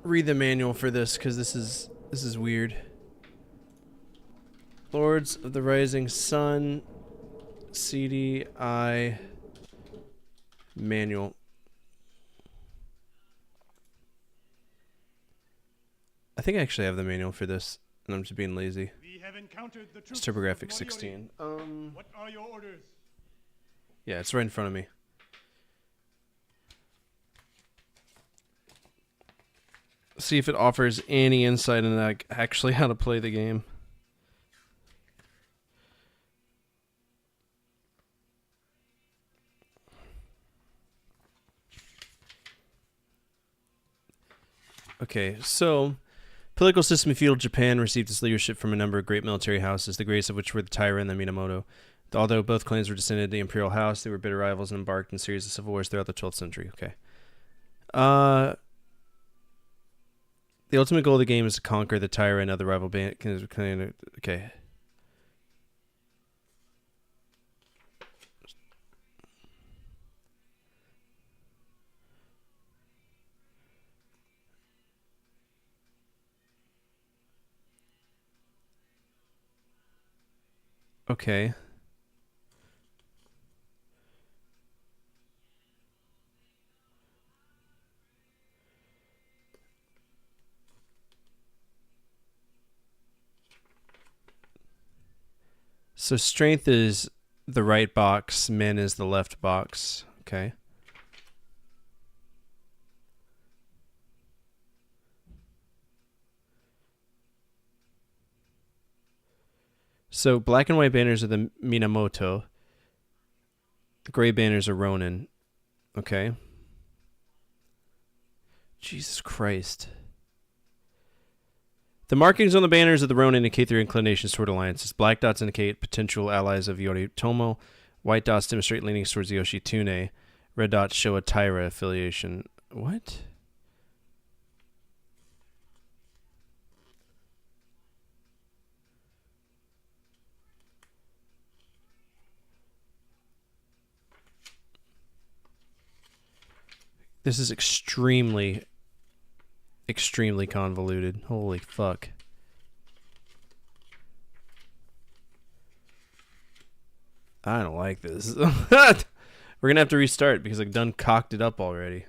read the manual for this because this is weird. Lords of the Rising Sun, CDI manual. I think I actually have the manual for this, and I'm just being lazy. We have encountered the troops It's TurboGrafx of Moriori. 16. What are your orders? Yeah, it's right in front of me. See if it offers any insight into like, actually how to play the game. Okay, so political system in feudal Japan received its leadership from a number of great military houses, the greatest of which were the Taira and the Minamoto. Although both clans were descended of the imperial house, they were bitter rivals and embarked in a series of civil wars throughout the 12th century. Okay. The ultimate goal of the game is to conquer the Taira and other rival band. Okay. Okay. So strength is the right box, men is the left box. Okay. So black and white banners are the Minamoto. The gray banners are Ronin. Okay. Jesus Christ. The markings on the banners of the Ronin indicate their inclinations toward alliances. Black dots indicate potential allies of Yoritomo. White dots demonstrate leanings towards Yoshitsune. Red dots show a Taira affiliation. What? This is extremely convoluted. Holy fuck. I don't like this. We're gonna have to restart because I've done cocked it up already.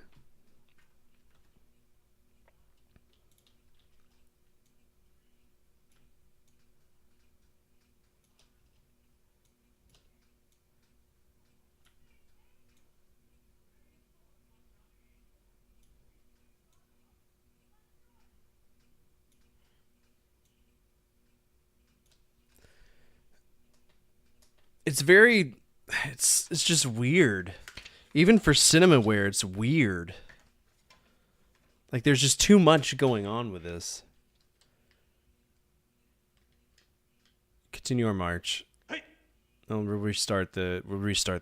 It's very, it's just weird. Even for Cinemaware, it's weird. Like there's just too much going on with this. Continue our march. Hey. Oh, we'll restart the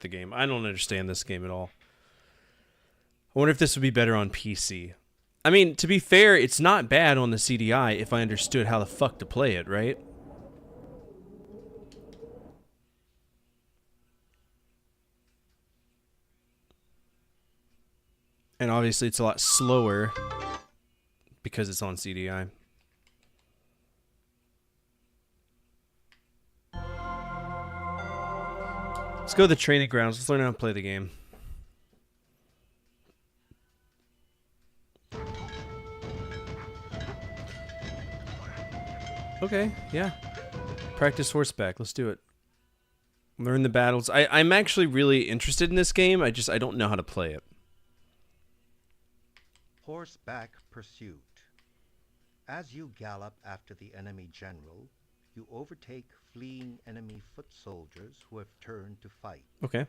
game. I don't understand this game at all. I wonder if this would be better on PC. I mean, to be fair, it's not bad on the CDI if I understood how the fuck to play it, right? And obviously it's a lot slower because it's on CDI. Let's go to the training grounds. Let's learn how to play the game. Okay, yeah. Practice horseback. Let's do it. Learn the battles. I'm actually really interested in this game. I don't know how to play it. Horseback pursuit. As you gallop after the enemy general, you overtake fleeing enemy foot soldiers who have turned to fight. Okay.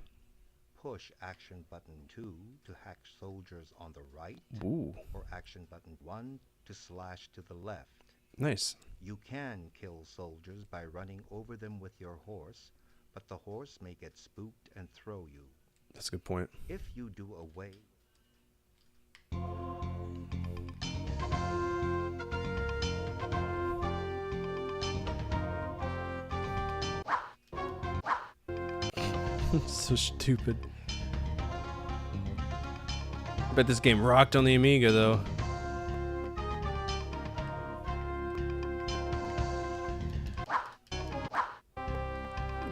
Push action button 2 to hack soldiers on the right, Ooh. or action button 1 to slash to the left. Nice. You can kill soldiers by running over them with your horse, but the horse may get spooked and throw you. That's a good point. If you do away So stupid. Bet this game rocked on the Amiga though.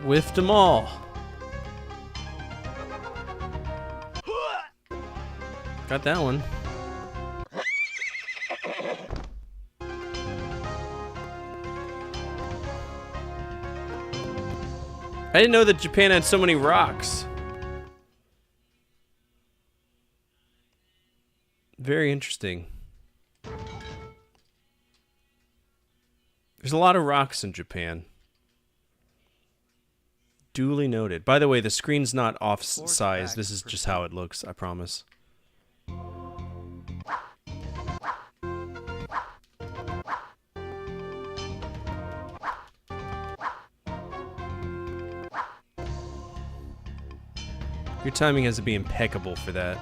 Whiffed them all. Got that one. I didn't know that Japan had so many rocks. Very interesting. There's a lot of rocks in Japan. Duly noted. By the way, the screen's not off size. This is just how it looks, I promise. Your timing has to be impeccable for that.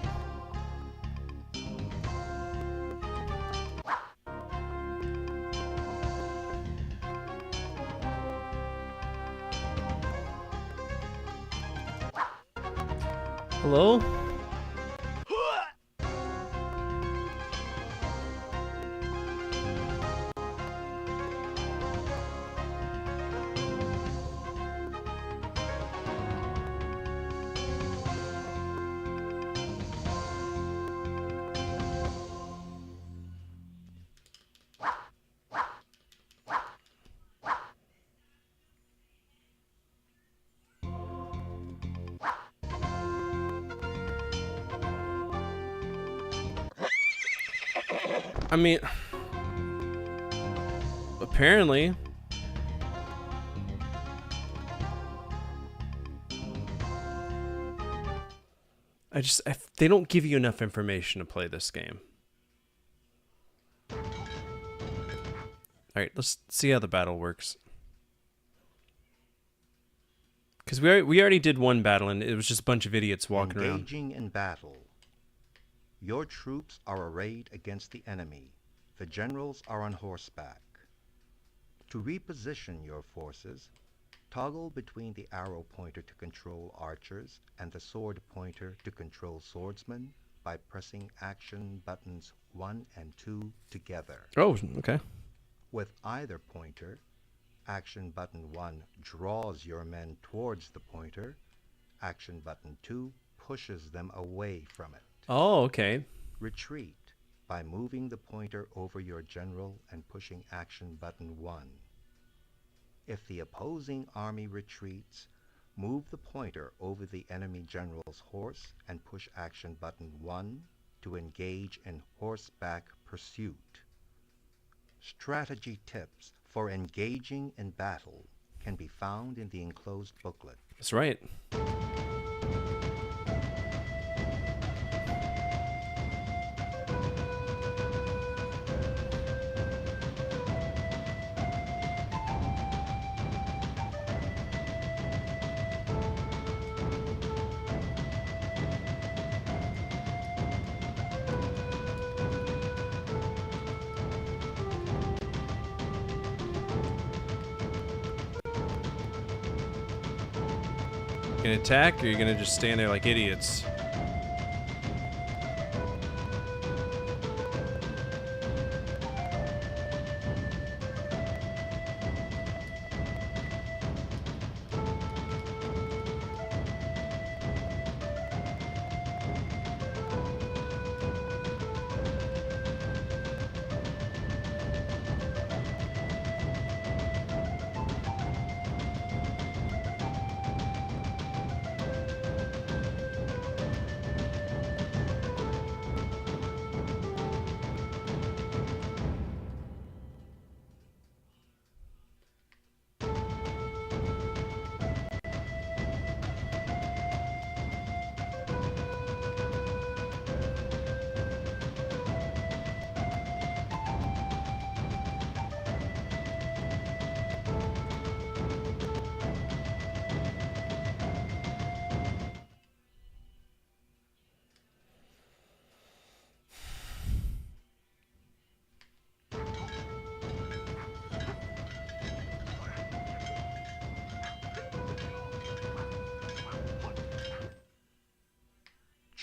Hello? I mean, apparently. They don't give you enough information to play this game. Alright, let's see how the battle works. Because we already did one battle and it was just a bunch of idiots walking around. engaging in battle. Your troops are arrayed against the enemy. The generals are on horseback. To reposition your forces, toggle between the arrow pointer to control archers and the sword pointer to control swordsmen by pressing action buttons 1 and 2 together. Oh, okay. With either pointer, action button 1 draws your men towards the pointer, action button 2 pushes them away from it. Oh, okay. Retreat by moving the pointer over your general and pushing action button 1. If the opposing army retreats, move the pointer over the enemy general's horse and push action button 1 to engage in horseback pursuit. Strategy tips for engaging in battle can be found in the enclosed booklet. That's right. Gonna attack, or you're gonna just stand there like idiots?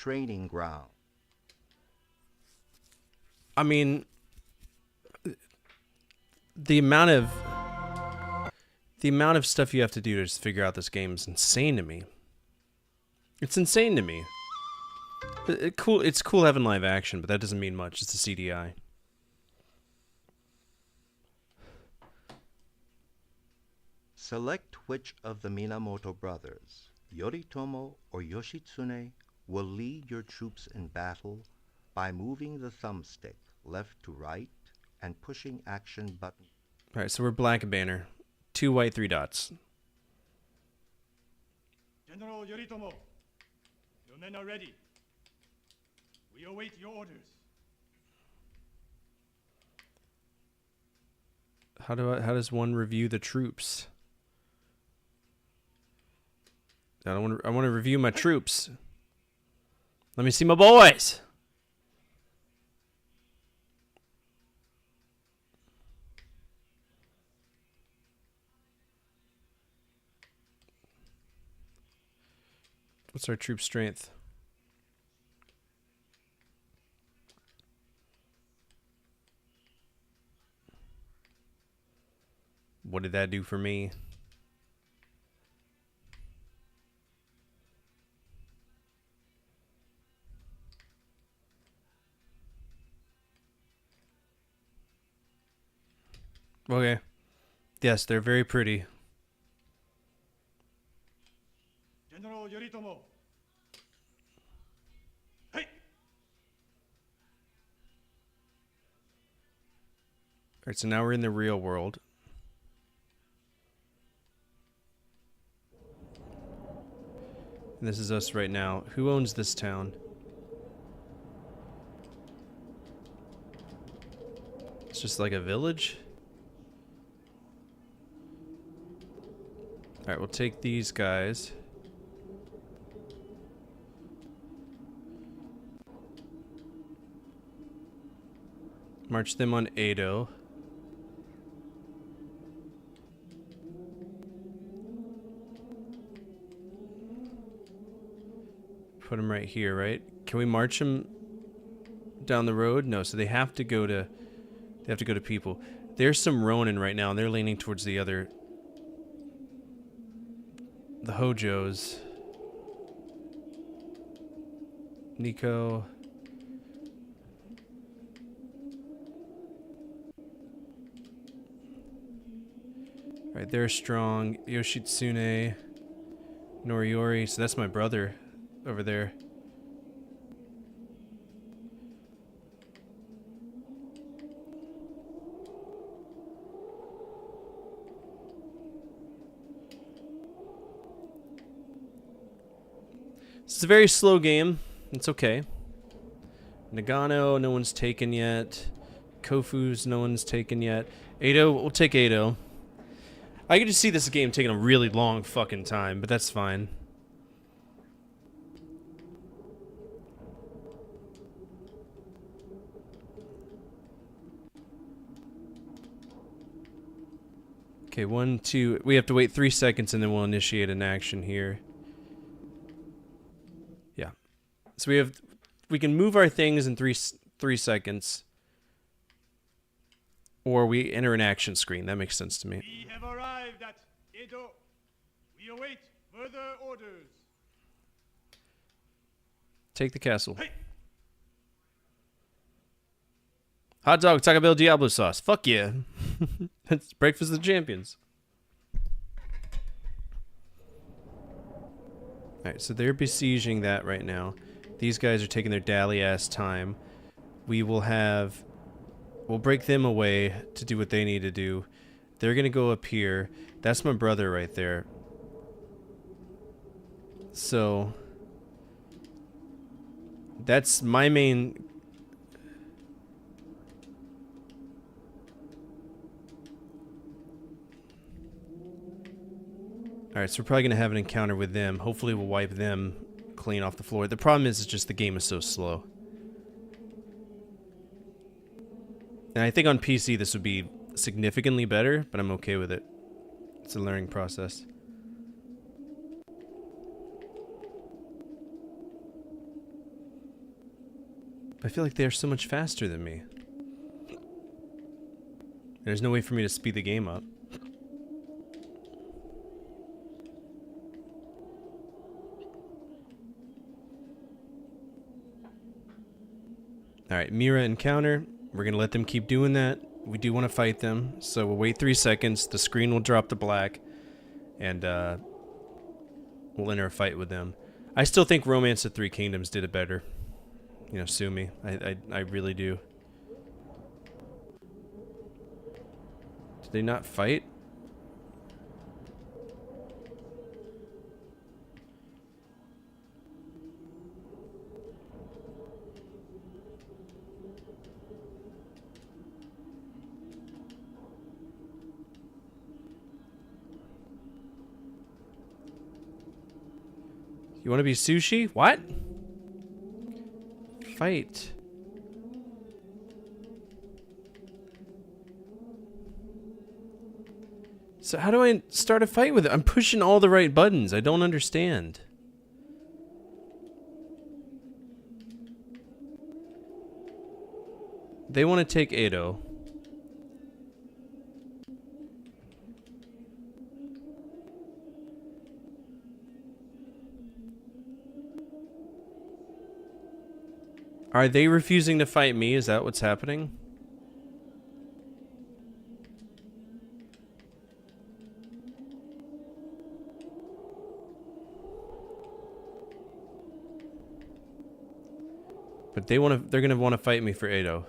training ground. I mean, the amount of stuff you have to do to just figure out this game is insane to me. It's insane to me. It's cool having live action, but that doesn't mean much. It's a CDI. Select which of the Minamoto brothers, Yoritomo or Yoshitsune, will lead your troops in battle by moving the thumbstick left to right and pushing action button. Alright, so we're Black Banner. 2 white, 3 dots. General Yoritomo, your men are ready. We await your orders. How does one review the troops? I want to review my troops. Let me see my boys. What's our troop strength? What did that do for me? Okay. Yes, they're very pretty. General Yoritomo. Hey! Alright, so now we're in the real world. And this is us right now. Who owns this town? It's just like a village? Alright, we'll take these guys. March them on Edo. Put them right here, right? Can we march them down the road? No, so they have to go to people. There's some Ronin right now, and they're leaning towards the Hojos. Nico. Alright, they're strong. Yoshitsune. Noriori. So that's my brother over there. It's a very slow game. It's okay. Nagano, no one's taken yet. Kofu's, no one's taken yet. Edo, we'll take Edo. I can just see this game taking a really long fucking time, but that's fine. Okay, 1, 2. We have to wait 3 seconds and then we'll initiate an action here. Yeah. So we can move our things in 3 seconds. Or we enter an action screen. That makes sense to me. We have arrived at Edo. We await further orders. Take the castle. Hey! Hot dog, Taco Bell, Diablo sauce. Fuck yeah. That's breakfast of the champions. Alright, so they're besieging that right now. These guys are taking their dally-ass time. We'll break them away to do what they need to do. They're gonna go up here. That's my brother right there. So that's my main... Alright, so we're probably gonna have an encounter with them. Hopefully we'll wipe them clean off the floor. The problem is just the game is so slow. And I think on PC this would be significantly better, but I'm okay with it. It's a learning process. I feel like they are so much faster than me. There's no way for me to speed the game up. Alright, Mira encounter. We're gonna let them keep doing that. We do want to fight them, so we'll wait 3 seconds. The screen will drop to black, and we'll enter a fight with them. I still think Romance of Three Kingdoms did it better. You know, sue me. I really do. Did they not fight? You want to be sushi? What? Fight. So how do I start a fight with it? I'm pushing all the right buttons. I don't understand. They want to take Edo. Are they refusing to fight me? Is that what's happening? But they're gonna want to fight me for Edo.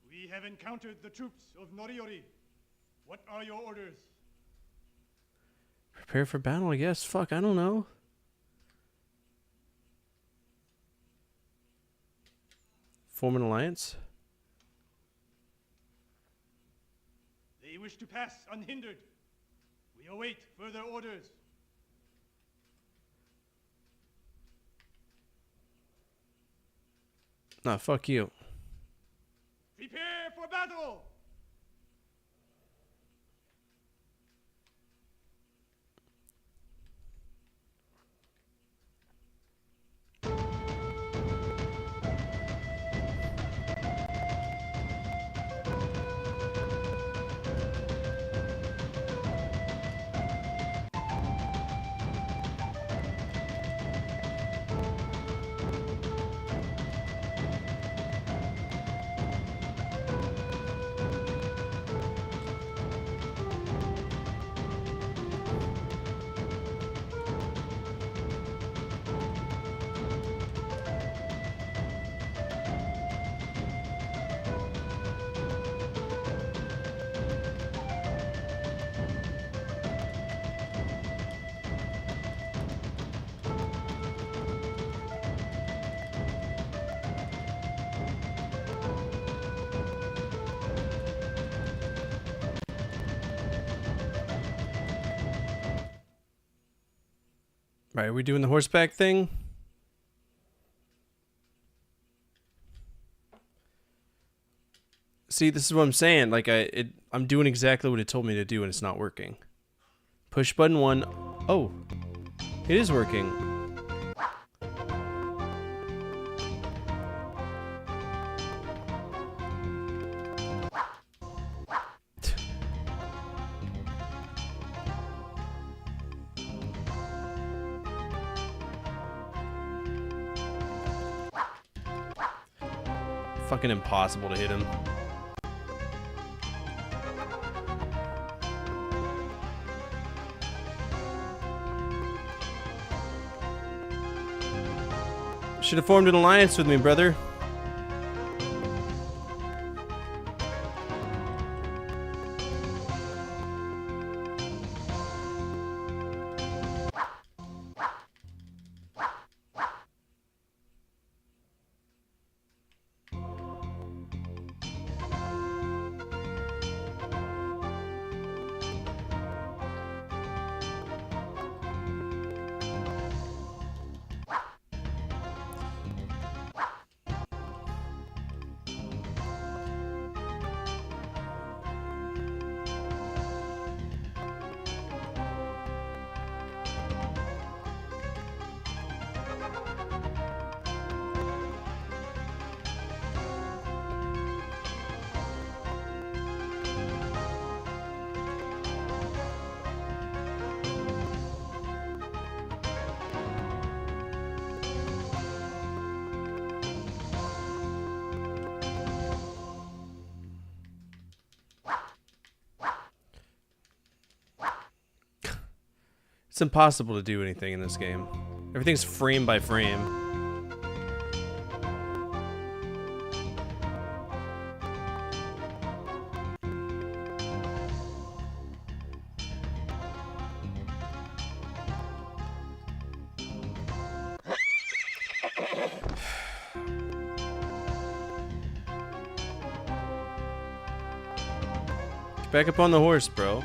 We have encountered the troops of Noriori. What are your orders? Prepare for battle, I guess. Fuck, I don't know. Form an alliance? They wish to pass unhindered. We await further orders. Nah, fuck you. Prepare for battle! Right, are we doing the horseback thing? See, this is what I'm saying. Like, I'm doing exactly what it told me to do, and it's not working. Push button 1. Oh, it is working. Fucking impossible to hit him. Should have formed an alliance with me, brother. It's impossible to do anything in this game. Everything's frame by frame. Get back up on the horse, bro.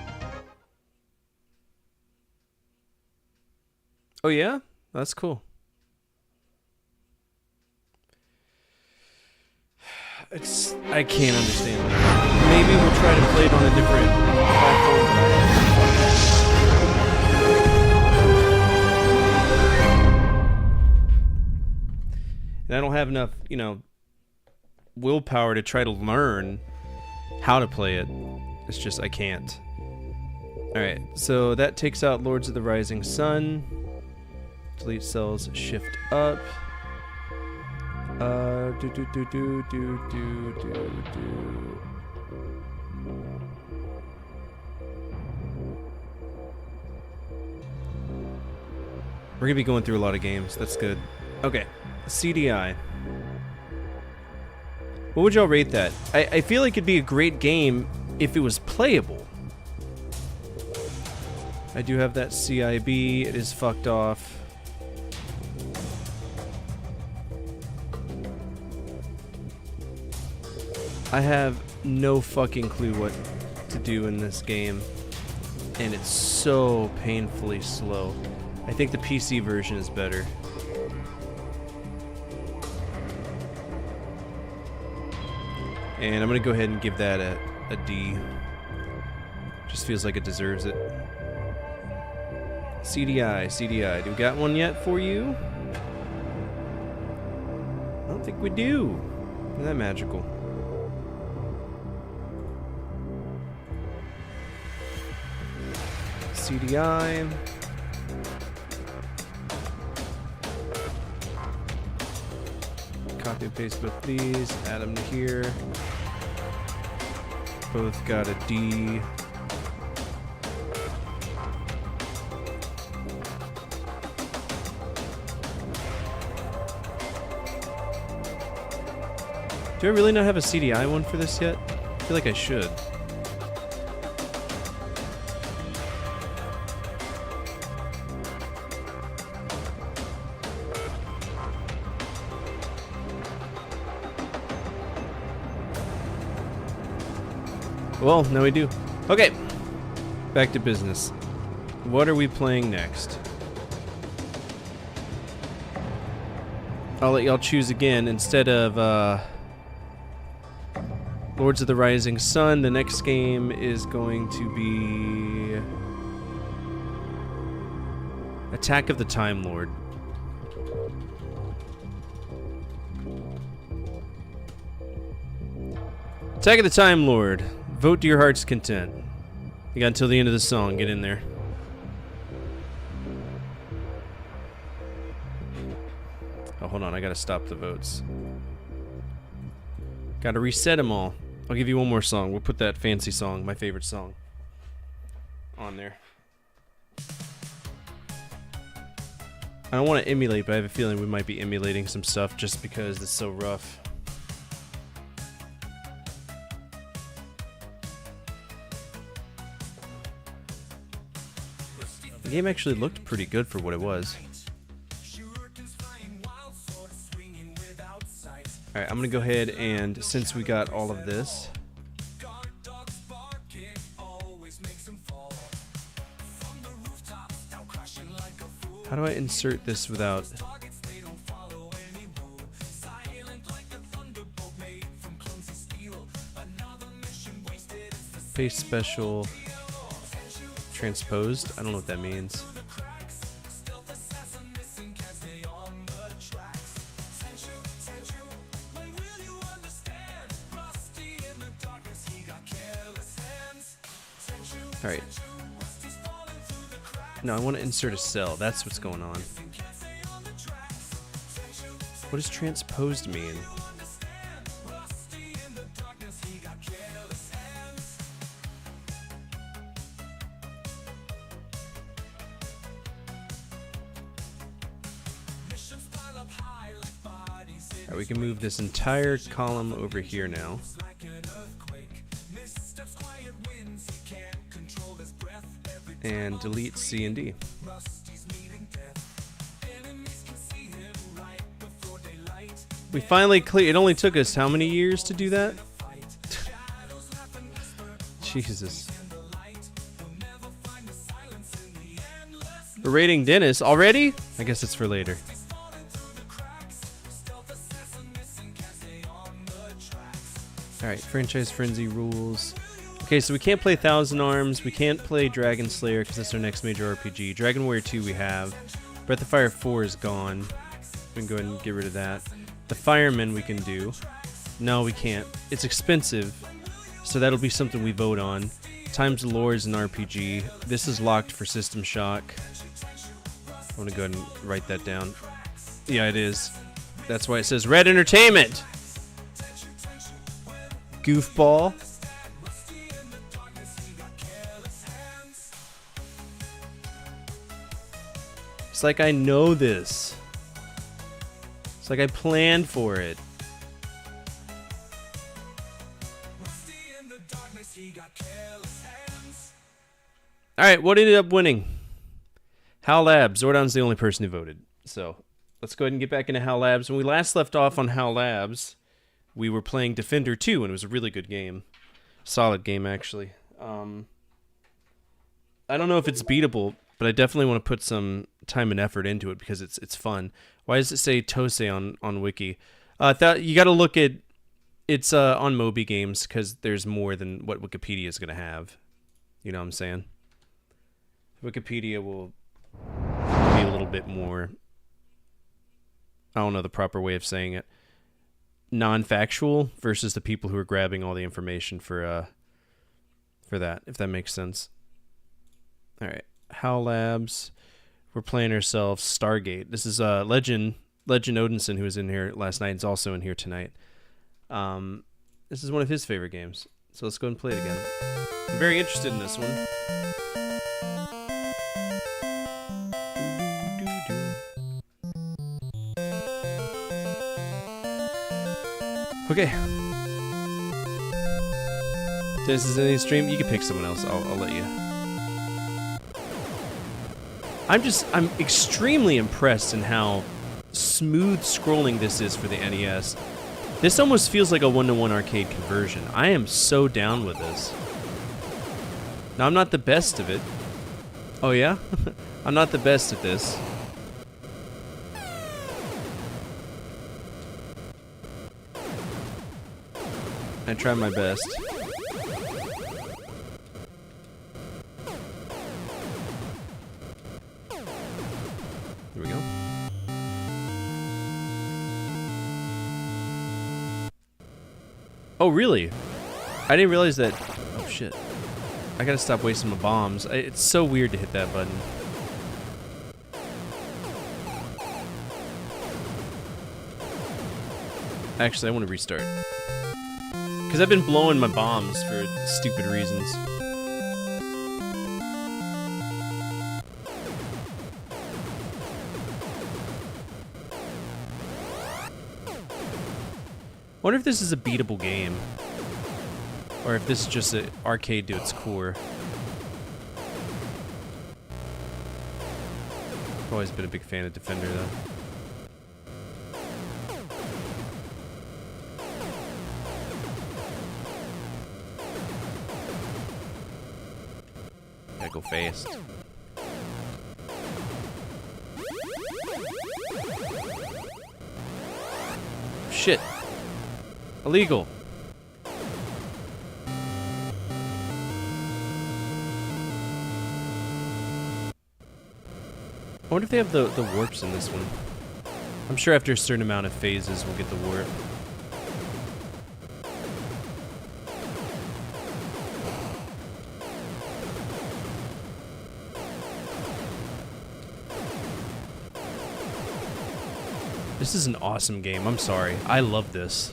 Oh yeah? That's cool. I can't understand that. Maybe we'll try to play it on a different platform. And I don't have enough, you know, willpower to try to learn how to play it. It's just I can't. Alright, so that takes out Lords of the Rising Sun. Delete cells, shift up. We're gonna be going through a lot of games. That's good. Okay, CDI. What would y'all rate that? I feel like it'd be a great game if it was playable. I do have that CIB. It is fucked off. I have no fucking clue what to do in this game, and it's so painfully slow. I think the PC version is better. And I'm gonna go ahead and give that a D. Just feels like it deserves it. CDI. Do we got one yet for you? I don't think we do. Isn't that magical? CDI. Copy and paste both these, add them to here. Both got a D. Do I really not have a CDI one for this yet? I feel like I should. Well, now we do. Okay, back to business. What are we playing next? I'll let y'all choose again. Instead of Lords of the Rising Sun, the next game is going to be Attack of the Time Lord. Attack of the Time Lord. Vote to your heart's content. You got until the end of the song. Get in there. Oh, hold on. I gotta stop the votes. Gotta reset them all. I'll give you one more song. We'll put that fancy song, my favorite song, on there. I don't want to emulate, but I have a feeling we might be emulating some stuff just because it's so rough. The game actually looked pretty good for what it was. Alright, I'm gonna go ahead and, since we got all of this, how do I insert this without... Paste special... Transposed? I don't know what that means. Alright. No, I want to insert a cell. That's what's going on. What does transposed mean? Alright, we can move this entire column over here now. And delete C and D. We finally clear. It only took us how many years to do that? Jesus. We're rating Dennis already? I guess it's for later. Alright, franchise frenzy rules. Okay, so we can't play Thousand Arms. We can't play Dragon Slayer because that's our next major RPG. Dragon Warrior 2 we have. Breath of Fire 4 is gone. We can go ahead and get rid of that. The Fireman we can do. No, we can't. It's expensive, so that'll be something we vote on. Times of Lore is an RPG. This is locked for System Shock. I want to go ahead and write that down. Yeah, it is. That's why it says Red Entertainment! Goofball. It's like I know this. It's like I planned for it. Alright, what ended up winning? HAL Labs. Zordon's the only person who voted. So, let's go ahead and get back into HAL Labs. When we last left off on HAL Labs, we were playing Defender 2, and it was a really good game. Solid game, actually. I don't know if it's beatable, but I definitely want to put some time and effort into it because it's fun. Why does it say Tosei on Wiki? You got to look at it's on Moby Games because there's more than what Wikipedia is going to have. You know what I'm saying? Wikipedia will be a little bit more, I don't know the proper way of saying it, non-factual versus the people who are grabbing all the information for that, if that makes sense. All right, HAL Labs. We're playing ourselves Stargate. This is Legend Odinson, who was in here last night, is also in here tonight. This is one of his favorite games, so let's go ahead and play it again. I'm very interested in this one. Okay. This is any stream. You can pick someone else. I'll let you. I'm extremely impressed in how smooth scrolling this is for the NES. This almost feels like a one-to-one arcade conversion. I am so down with this. Now, I'm not the best of it. Oh, yeah? I'm not the best at this. I try my best. Here we go. Oh, really? I didn't realize that. Oh, shit. I gotta stop wasting my bombs. It's so weird to hit that button. Actually, I want to restart. Because I've been blowing my bombs for stupid reasons. Wonder if this is a beatable game. Or if this is just an arcade to its core. I've always been a big fan of Defender, though. Gotta go fast. Shit. Illegal. I wonder if they have the warps in this one. I'm sure after a certain amount of phases we'll get the warp. This is an awesome game. I'm sorry. I love this.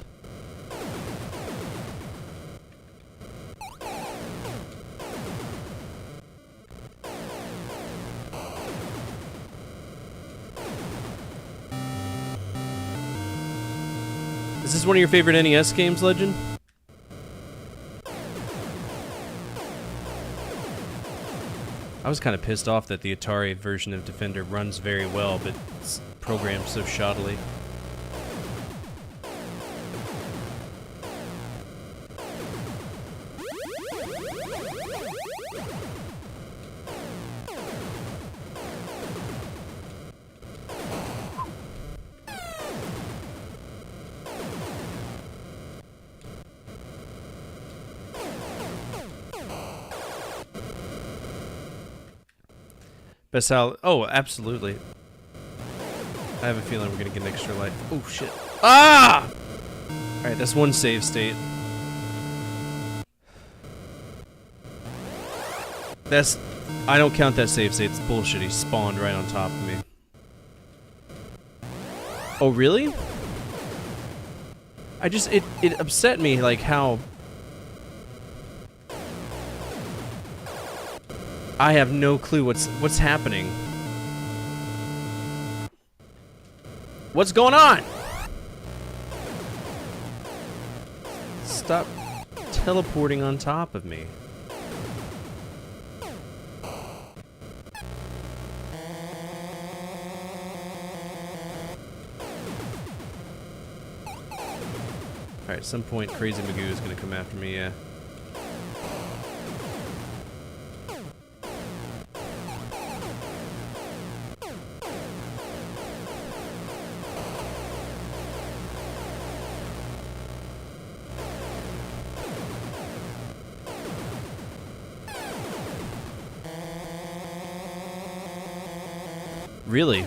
Is this one of your favorite NES games, Legend? I was kind of pissed off that the Atari version of Defender runs very well, but it's programmed so shoddily. Best how? Oh, absolutely. I have a feeling we're gonna get an extra life. Oh shit! Ah! All right, that's one save state. That's. I don't count that save state. It's bullshit. He spawned right on top of me. Oh really? I just it upset me like how. I have no clue what's happening. What's going on? Stop teleporting on top of me. Alright, at some point Crazy Magoo is gonna come after me, yeah. Really?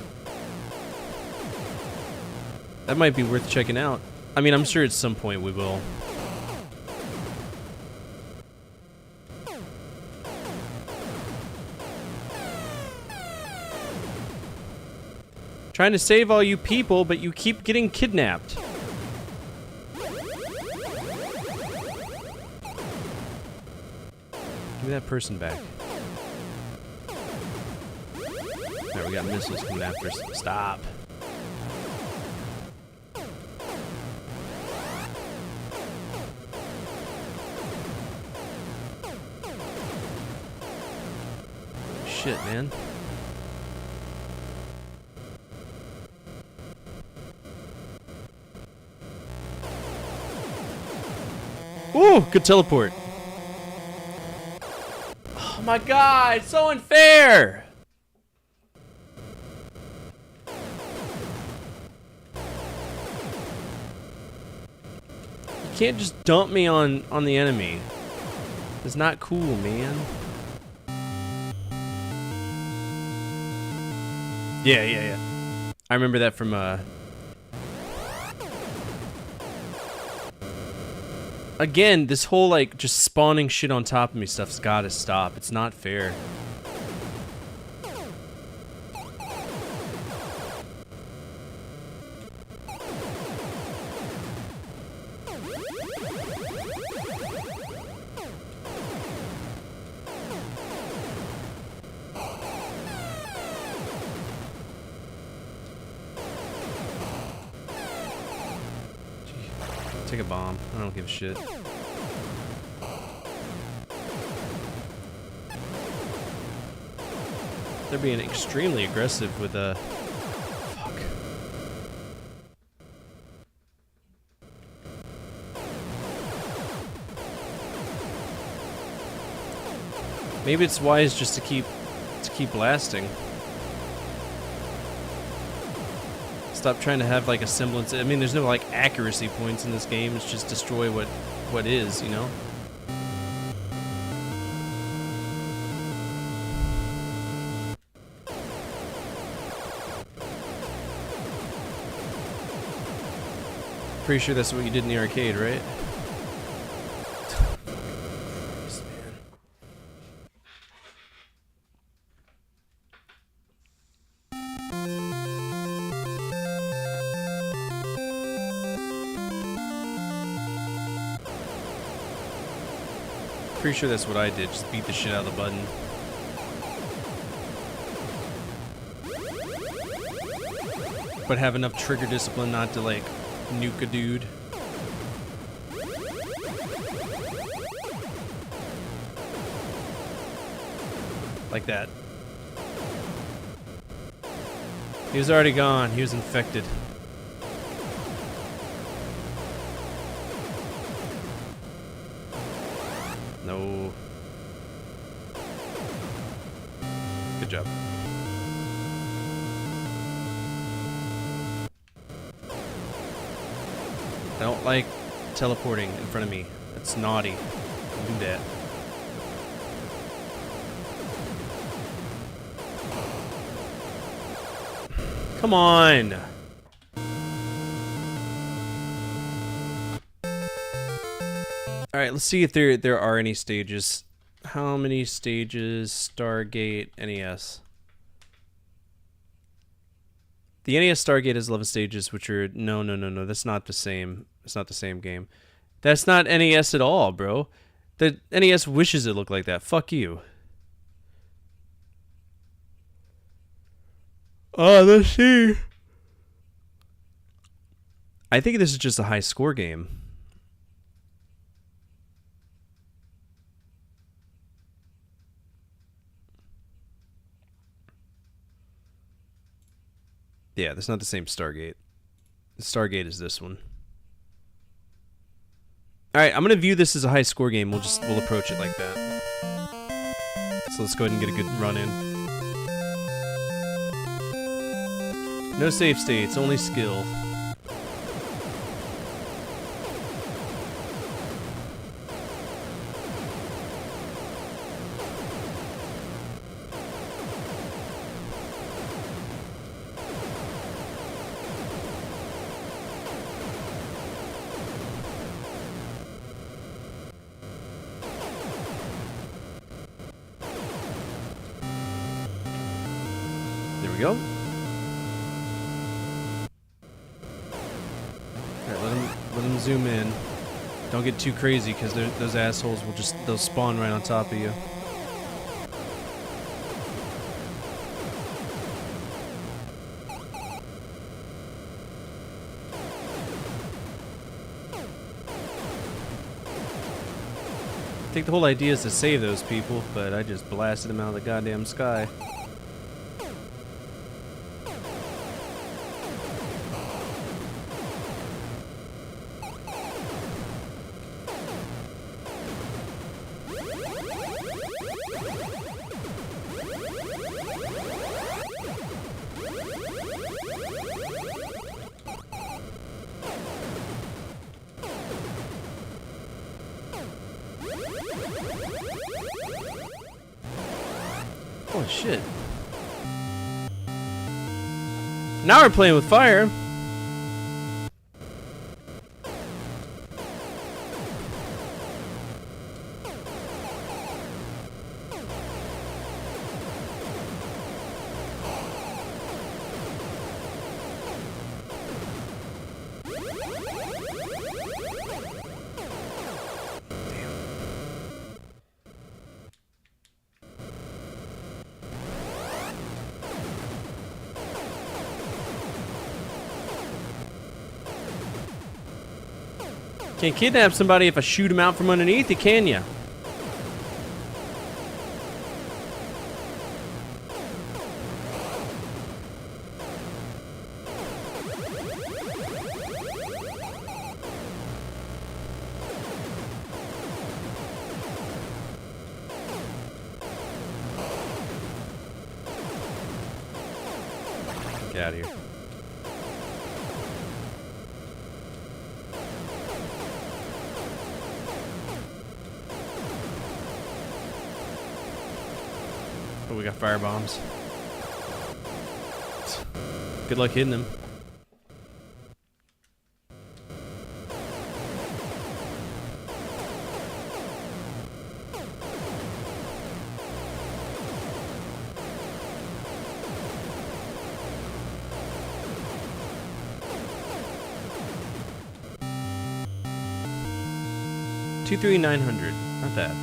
That might be worth checking out. I mean, I'm sure at some point we will. Trying to save all you people, but you keep getting kidnapped. Give me that person back. Alright, we got missiles coming after us. Stop. Shit, man. Ooh, good teleport. Oh my god, it's so unfair! You can't just dump me on the enemy. It's not cool, man. Yeah. I remember that from, Again, this whole, like, just spawning shit on top of me stuff's gotta stop. It's not fair. Take a bomb. I don't give a shit. They're being extremely aggressive with fuck. Maybe it's wise just to keep blasting. Stop trying to have like a semblance. I mean, there's no like accuracy points in this game. It's just destroy what is, you know? Pretty sure that's what you did in the arcade, right? Christ, man. Pretty sure that's what I did, just beat the shit out of the button. But have enough trigger discipline not to, like, nuke a dude. Like that. He was already gone. He was infected. No. Good job. I don't like teleporting in front of me. That's naughty. Don't do that. Come on! Alright, let's see if there are any stages. How many stages? Stargate, NES. The NES Stargate has 11 stages, which are... No, that's not the same. It's not the same game. That's not NES at all, bro. The NES wishes it looked like that. Fuck you. Oh, let's see. I think this is just a high score game. Yeah, that's not the same Stargate. The Stargate is this one. Alright, I'm gonna view this as a high score game. We'll approach it like that. So let's go ahead and get a good run in. No save states, only skill. There we go. Let them zoom in. Don't get too crazy, because those assholes they'll spawn right on top of you. I think the whole idea is to save those people, but I just blasted them out of the goddamn sky. Oh shit. Now we're playing with fire. Can't kidnap somebody if I shoot him out from underneath you, can ya? Get out of here. Oh, we got fire bombs. Good luck hitting them. $23900. Not bad.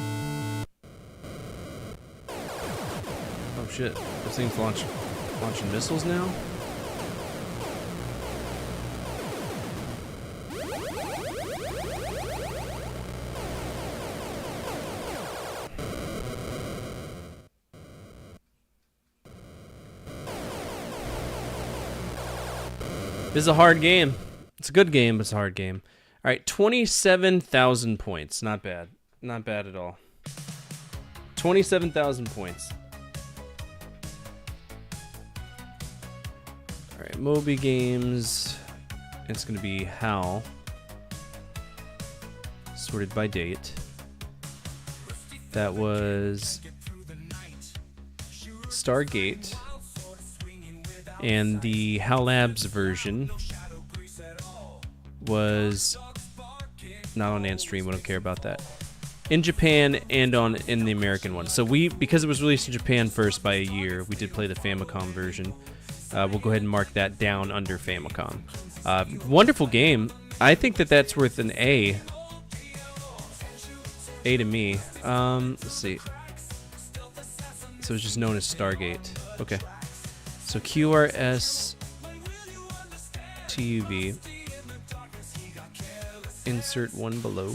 Oh shit! This thing's launching missiles now. This is a hard game. It's a good game, but it's a hard game. All right, 27,000 points. Not bad. Not bad at all. 27,000 points. All right, Moby Games. It's going to be HAL. Sorted by date. That was Stargate. And the HAL Labs version was not on Antstream. We don't care about that. In Japan and in the American one. So because it was released in Japan first by a year, we did play the Famicom version. We'll go ahead and mark that down under Famicom. Wonderful game. I think that's worth an A. A to me. Let's see. So it's just known as Stargate. Okay. So QRS TUV. Insert one below.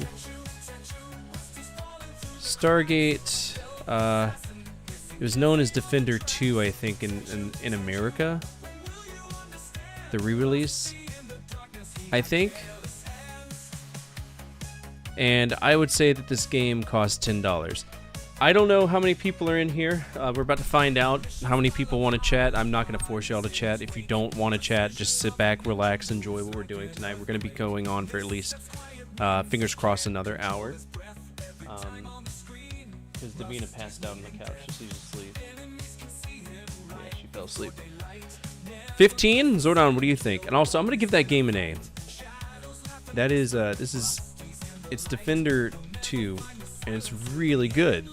Stargate. It was known as Defender 2, I think, in America. The re-release, I think. And I would say that this game costs $10. I don't know how many people are in here. We're about to find out how many people want to chat. I'm not going to force y'all to chat. If you don't want to chat, just sit back, relax, enjoy what we're doing tonight. We're going to be going on for at least, fingers crossed, another hour. Because Davina passed out on the couch. She's asleep. Yeah, she fell asleep. 15? Zordon, what do you think? And also, I'm going to give that game an A. That is, it's Defender 2, and it's really good.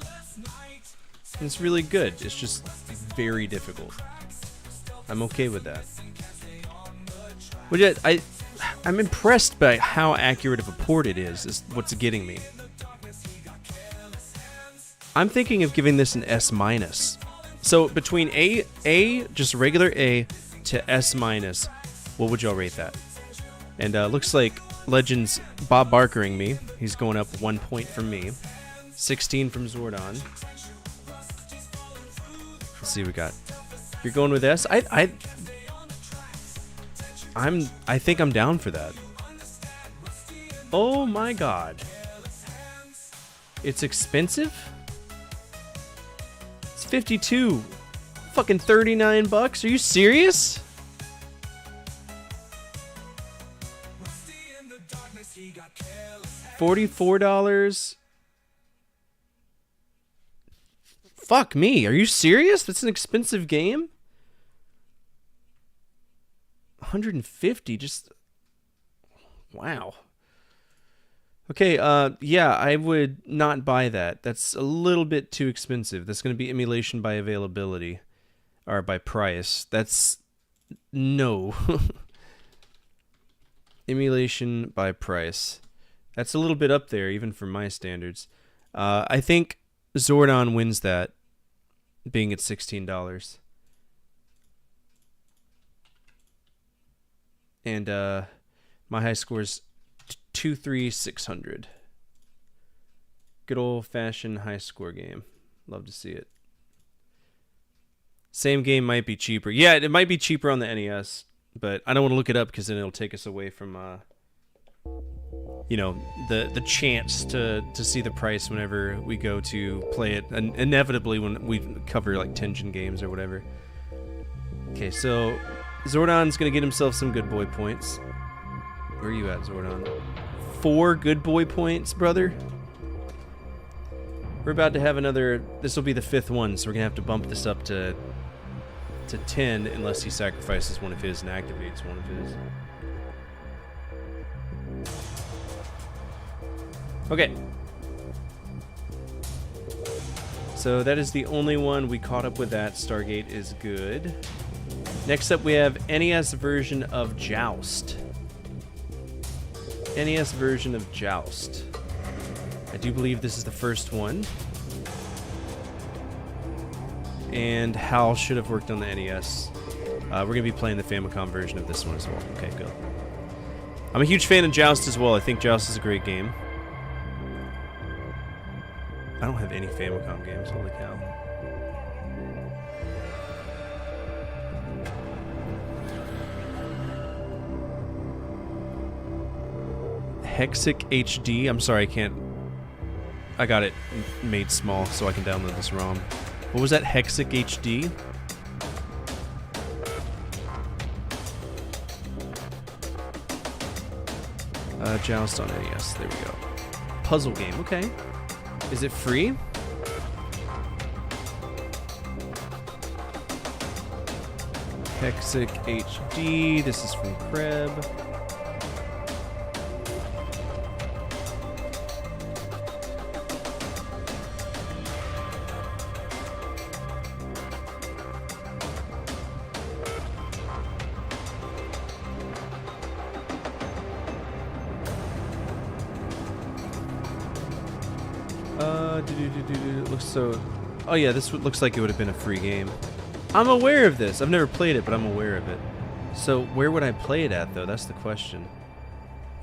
It's really good. It's just very difficult. I'm okay with that. But I'm impressed by how accurate of a port it is what's getting me. I'm thinking of giving this an S-. So between A, just regular A, to S-, what would y'all rate that? And looks like Legends Bob Barkering me. He's going up 1 point from me. 16 from Zordon. Let's see what we got. You're going with S? I think I'm down for that. Oh my god. It's expensive? It's 52. Fucking $39. Are you serious? $44. Fuck me. Are you serious? That's an expensive game? 150. Just wow. Okay, yeah, I would not buy that. That's a little bit too expensive. That's going to be emulation by availability. Or by price. That's... no. Emulation by price. That's a little bit up there, even for my standards. I think Zordon wins that, being at $16. And my high score is 23600. Good old-fashioned high score game. Love to see it. Same game might be cheaper. Yeah, it might be cheaper on the NES, but I don't want to look it up because then it'll take us away from, you know, the chance to see the price whenever we go to play it, and inevitably when we cover like Tengen games or whatever. Okay, so Zordon's gonna get himself some good boy points. Where are you at, Zordon? 4 good boy points, brother. We're about to have another. This will be the 5th one, so we're gonna have to bump this up to 10 unless he sacrifices one of his and activates one of his. Okay. So that is the only one we caught up with. That Stargate is good. Next up we have NES version of Joust. NES version of Joust. I do believe this is the first one. And HAL should have worked on the NES. We're going to be playing the Famicom version of this one as well. Okay, good. I'm a huge fan of Joust as well. I think Joust is a great game. I don't have any Famicom games, holy cow. Hexic HD. I'm sorry, I can't. I got it made small so I can download this ROM. What was that? Hexic HD? Joust on NES. There we go. Puzzle game. Okay. Is it free? Hexic HD. This is from Kreb. It looks so. Oh yeah, this looks like it would have been a free game. I'm aware of this. I've never played it, but I'm aware of it. So where would I play it at, though? That's the question.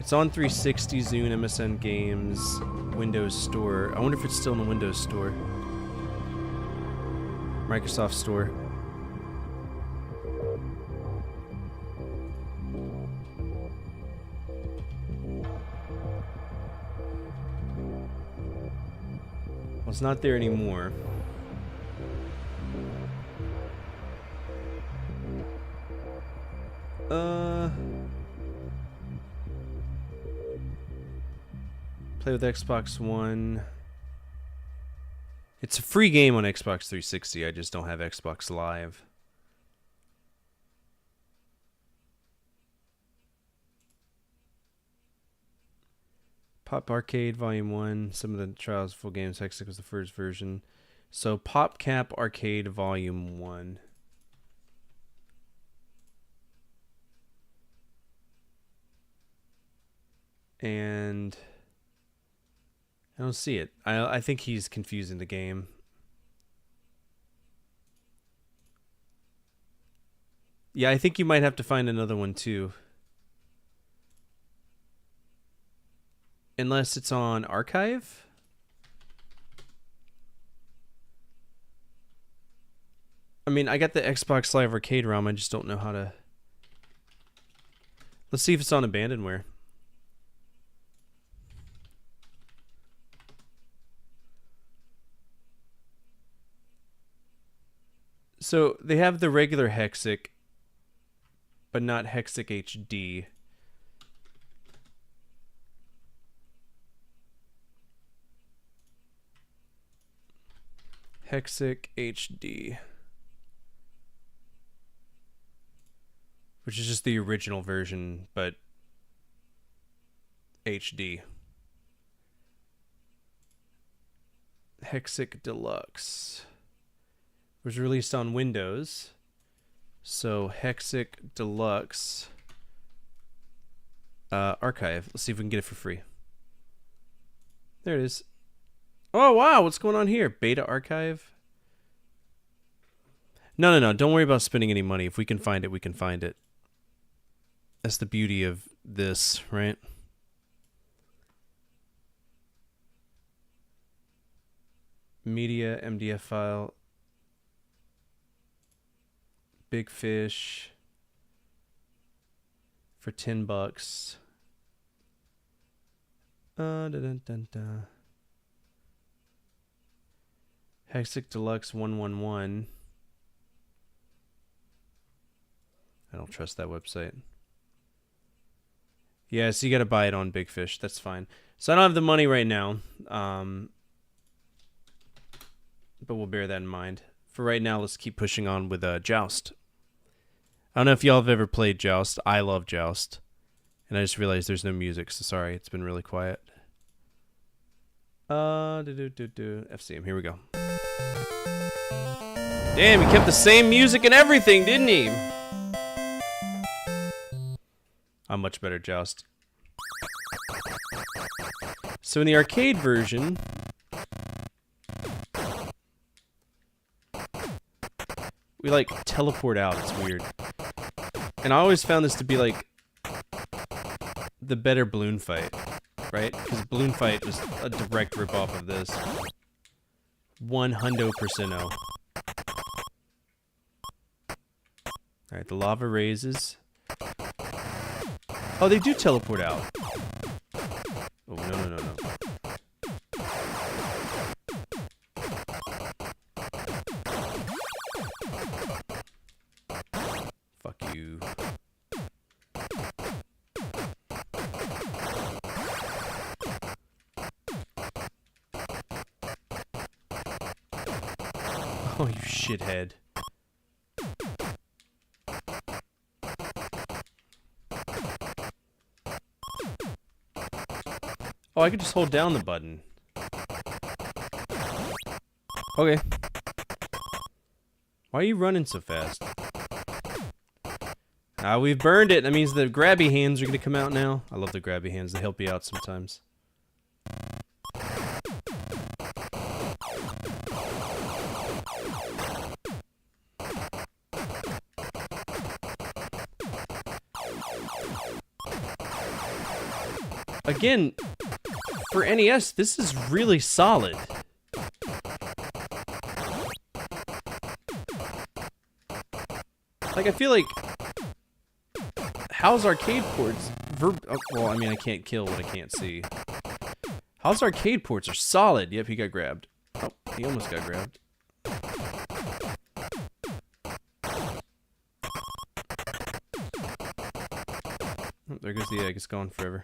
It's on 360, Zune, MSN Games, Windows Store. I wonder if it's still in the Windows Store. Microsoft Store. Well, it's not there anymore. Play with Xbox One. It's a free game on Xbox 360. I just don't have Xbox Live. Pop Arcade Volume 1. Some of the Trials full games. Hexic was the first version. So PopCap Arcade Volume 1. And I don't see it. I think he's confusing the game. Yeah, I think you might have to find another one too. Unless it's on Archive? I mean, I got the Xbox Live Arcade ROM. I just don't know how to... Let's see if it's on Abandonware. So they have the regular Hexic, but not Hexic HD. Hexic HD. Which is just the original version, but HD. Hexic Deluxe was released on Windows. So Hexic Deluxe Archive. Let's see if we can get it for free. There it is. Oh wow, what's going on here? Beta Archive? No. Don't worry about spending any money. If we can find it, we can find it. That's the beauty of this, right? Media, MDF file. Big Fish. For $10. Hexic Deluxe 111. I don't trust that website. Yeah, so you gotta buy it on Big Fish. That's fine. So I don't have the money right now. But we'll bear that in mind. For right now, let's keep pushing on with Joust. I don't know if y'all have ever played Joust. I love Joust. And I just realized there's no music, so sorry. It's been really quiet. FCM, here we go. Damn, he kept the same music and everything, didn't he? I'm much better at Joust. So in the arcade version, we like teleport out. It's weird. And I always found this to be like the better Balloon Fight, right? Because Balloon Fight was a direct ripoff of this. 100%. Alright, the lava raises. Oh, they do teleport out. you. Oh, you shithead. Oh, I could just hold down the button. Okay. Why are you running so fast? Ah, we've burned it. That means the grabby hands are gonna come out now. I love the grabby hands. They help you out sometimes. Again, for NES, this is really solid. Like, I feel like... How's arcade ports... well, I mean, I can't kill what I can't see. How's arcade ports are solid. Yep, he got grabbed. Oh, he almost got grabbed. Oh, there goes the egg. It's gone forever.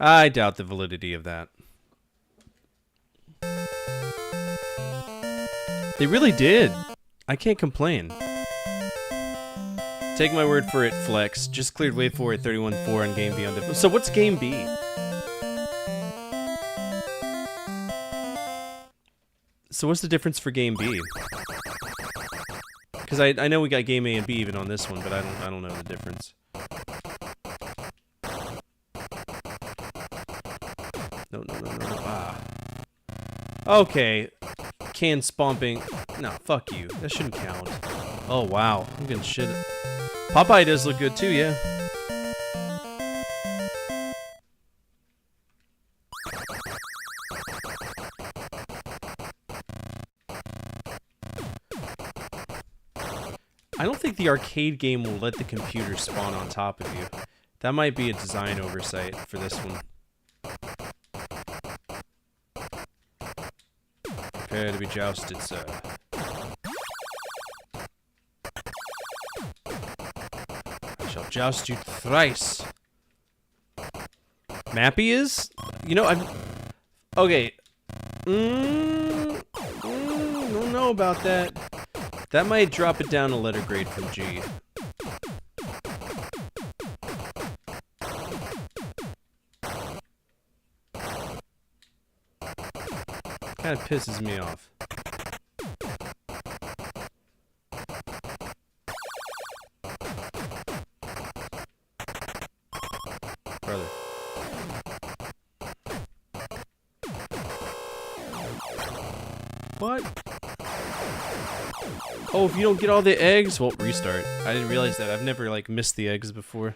I doubt the validity of that. They really did. I can't complain. Take my word for it, Flex. Just cleared wave 4 at 31.4 on Game Beyond. So what's Game B? So what's the difference for Game B? Because I know we got Game A and B even on this one, but I don't know the difference. No. Ah. Okay. Can spomping. No, fuck you. That shouldn't count. Oh, wow. I'm getting shit. Popeye does look good, too, yeah. I don't think the arcade game will let the computer spawn on top of you. That might be a design oversight for this one. Prepare to be jousted, sir. I shall joust you thrice. Mappy is? You know, I'm... Okay. Don't know about that. That might drop it down a letter grade from G. Kind of pisses me off. Brother. What? Oh, if you don't get all the eggs, well, restart. I didn't realize that. I've never, like, missed the eggs before.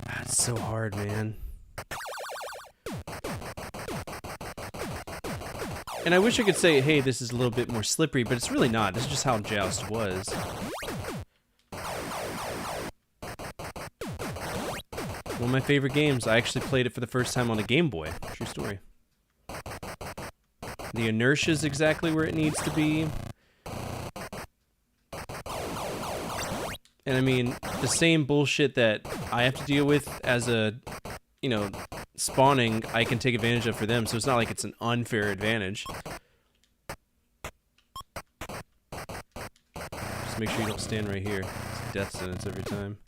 That's so hard, man. And I wish I could say, hey, this is a little bit more slippery, but it's really not. This is just how Joust was. One of my favorite games. I actually played it for the first time on a Game Boy. True story. The inertia is exactly where it needs to be. And I mean, the same bullshit that I have to deal with as a, you know, spawning, I can take advantage of for them, so it's not like it's an unfair advantage. Just make sure you don't stand right here. It's a death sentence every time.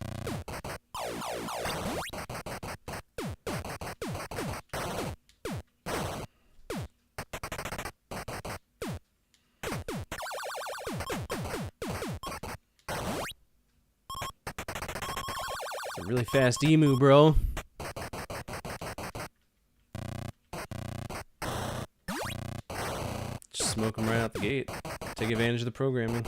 Really fast emu, bro. Just smoke them right out the gate. Take advantage of the programming.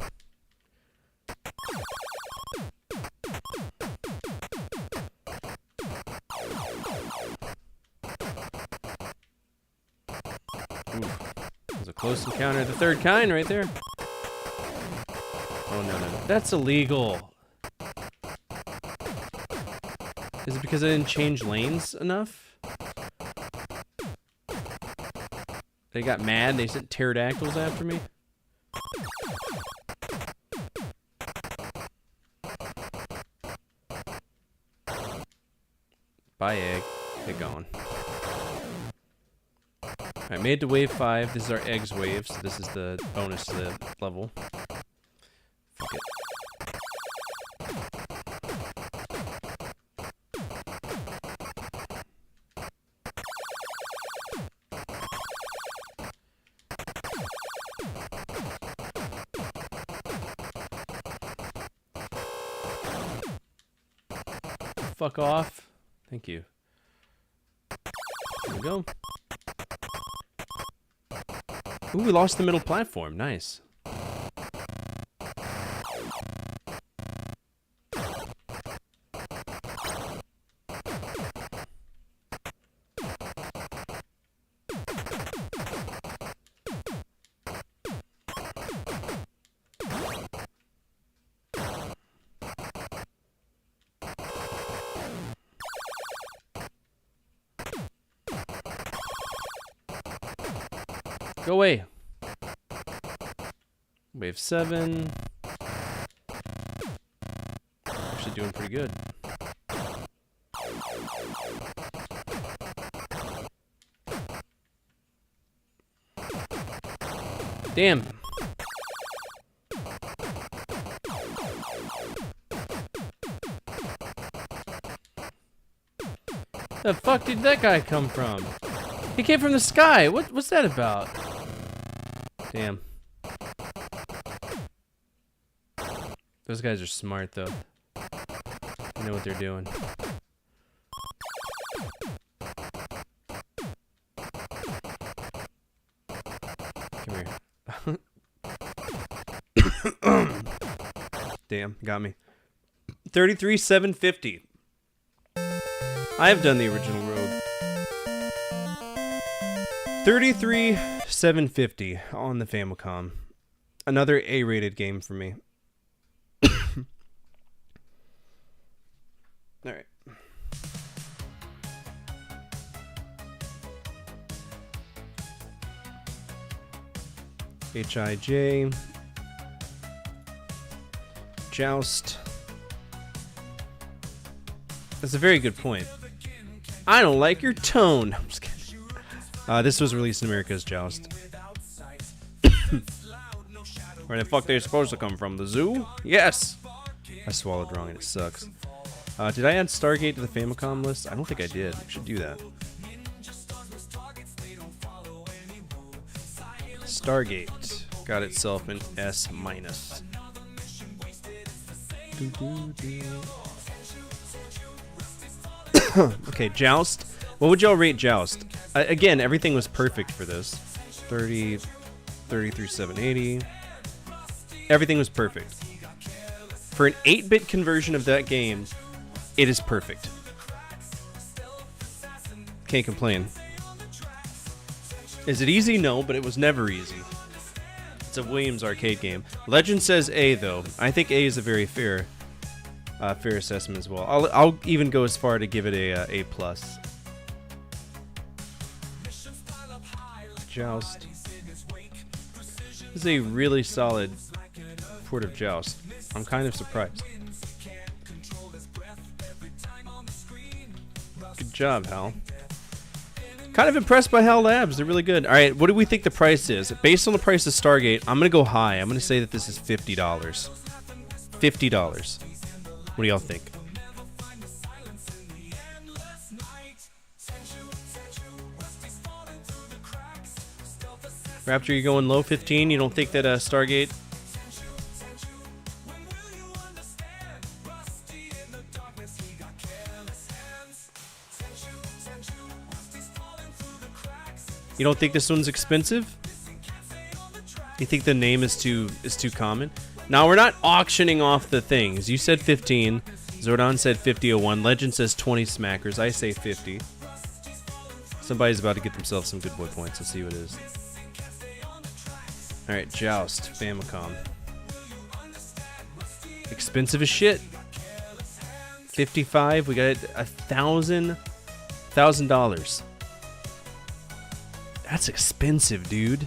Ooh, there's a close encounter of the third kind right there. Oh, no, no, no. That's illegal. Is it because I didn't change lanes enough? They got mad and they sent pterodactyls after me? Bye, egg. Get going. Alright, made it to wave 5. This is our eggs wave, so this is the bonus to the level. Fuck it. Fuck off. Thank you. There we go. Ooh, we lost the middle platform. Nice. Go away. Wave 7. Actually doing pretty good. Damn. The fuck did that guy come from? He came from the sky. What's that about? Damn. Those guys are smart, though. They know what they're doing. Come here. Damn, got me. 33,750. I have done the original road. 33,750 on the Famicom. Another A-rated game for me. All right. HIJ. Joust. That's a very good point. I don't like your tone. I'm just kidding. This was released in America as Joust. Where the fuck they supposed to come from? The zoo? Yes! I swallowed wrong and it sucks. Did I add Stargate to the Famicom list? I don't think I did. I should do that. Stargate got itself an S-. Okay, Joust. What would y'all rate Joust? Again, everything was perfect for this. 30, 33,780. Everything was perfect. For an 8-bit conversion of that game, it is perfect. Can't complain. Is it easy? No, but it was never easy. It's a Williams arcade game. Legend says A, though. I think A is a very fair assessment as well. I'll even go as far to give it a A+. Joust. This is a really solid port of Joust. I'm kind of surprised. Good job, Hal. Kind of impressed by HAL Labs. They're really good. All right, what do we think the price is? Based on the price of Stargate, I'm going to go high. I'm going to say that this is $50. $50. What do y'all think? Raptor, you going low 15? You don't think that Stargate? You don't think this one's expensive? You think the name is too common? Now, we're not auctioning off the things. You said 15. Zordon said 50-01. Legend says 20 smackers. I say 50. Somebody's about to get themselves some good boy points. Let's see what it is. Alright, Joust. Famicom. Expensive as shit. 55. We got $1,000. That's expensive, dude.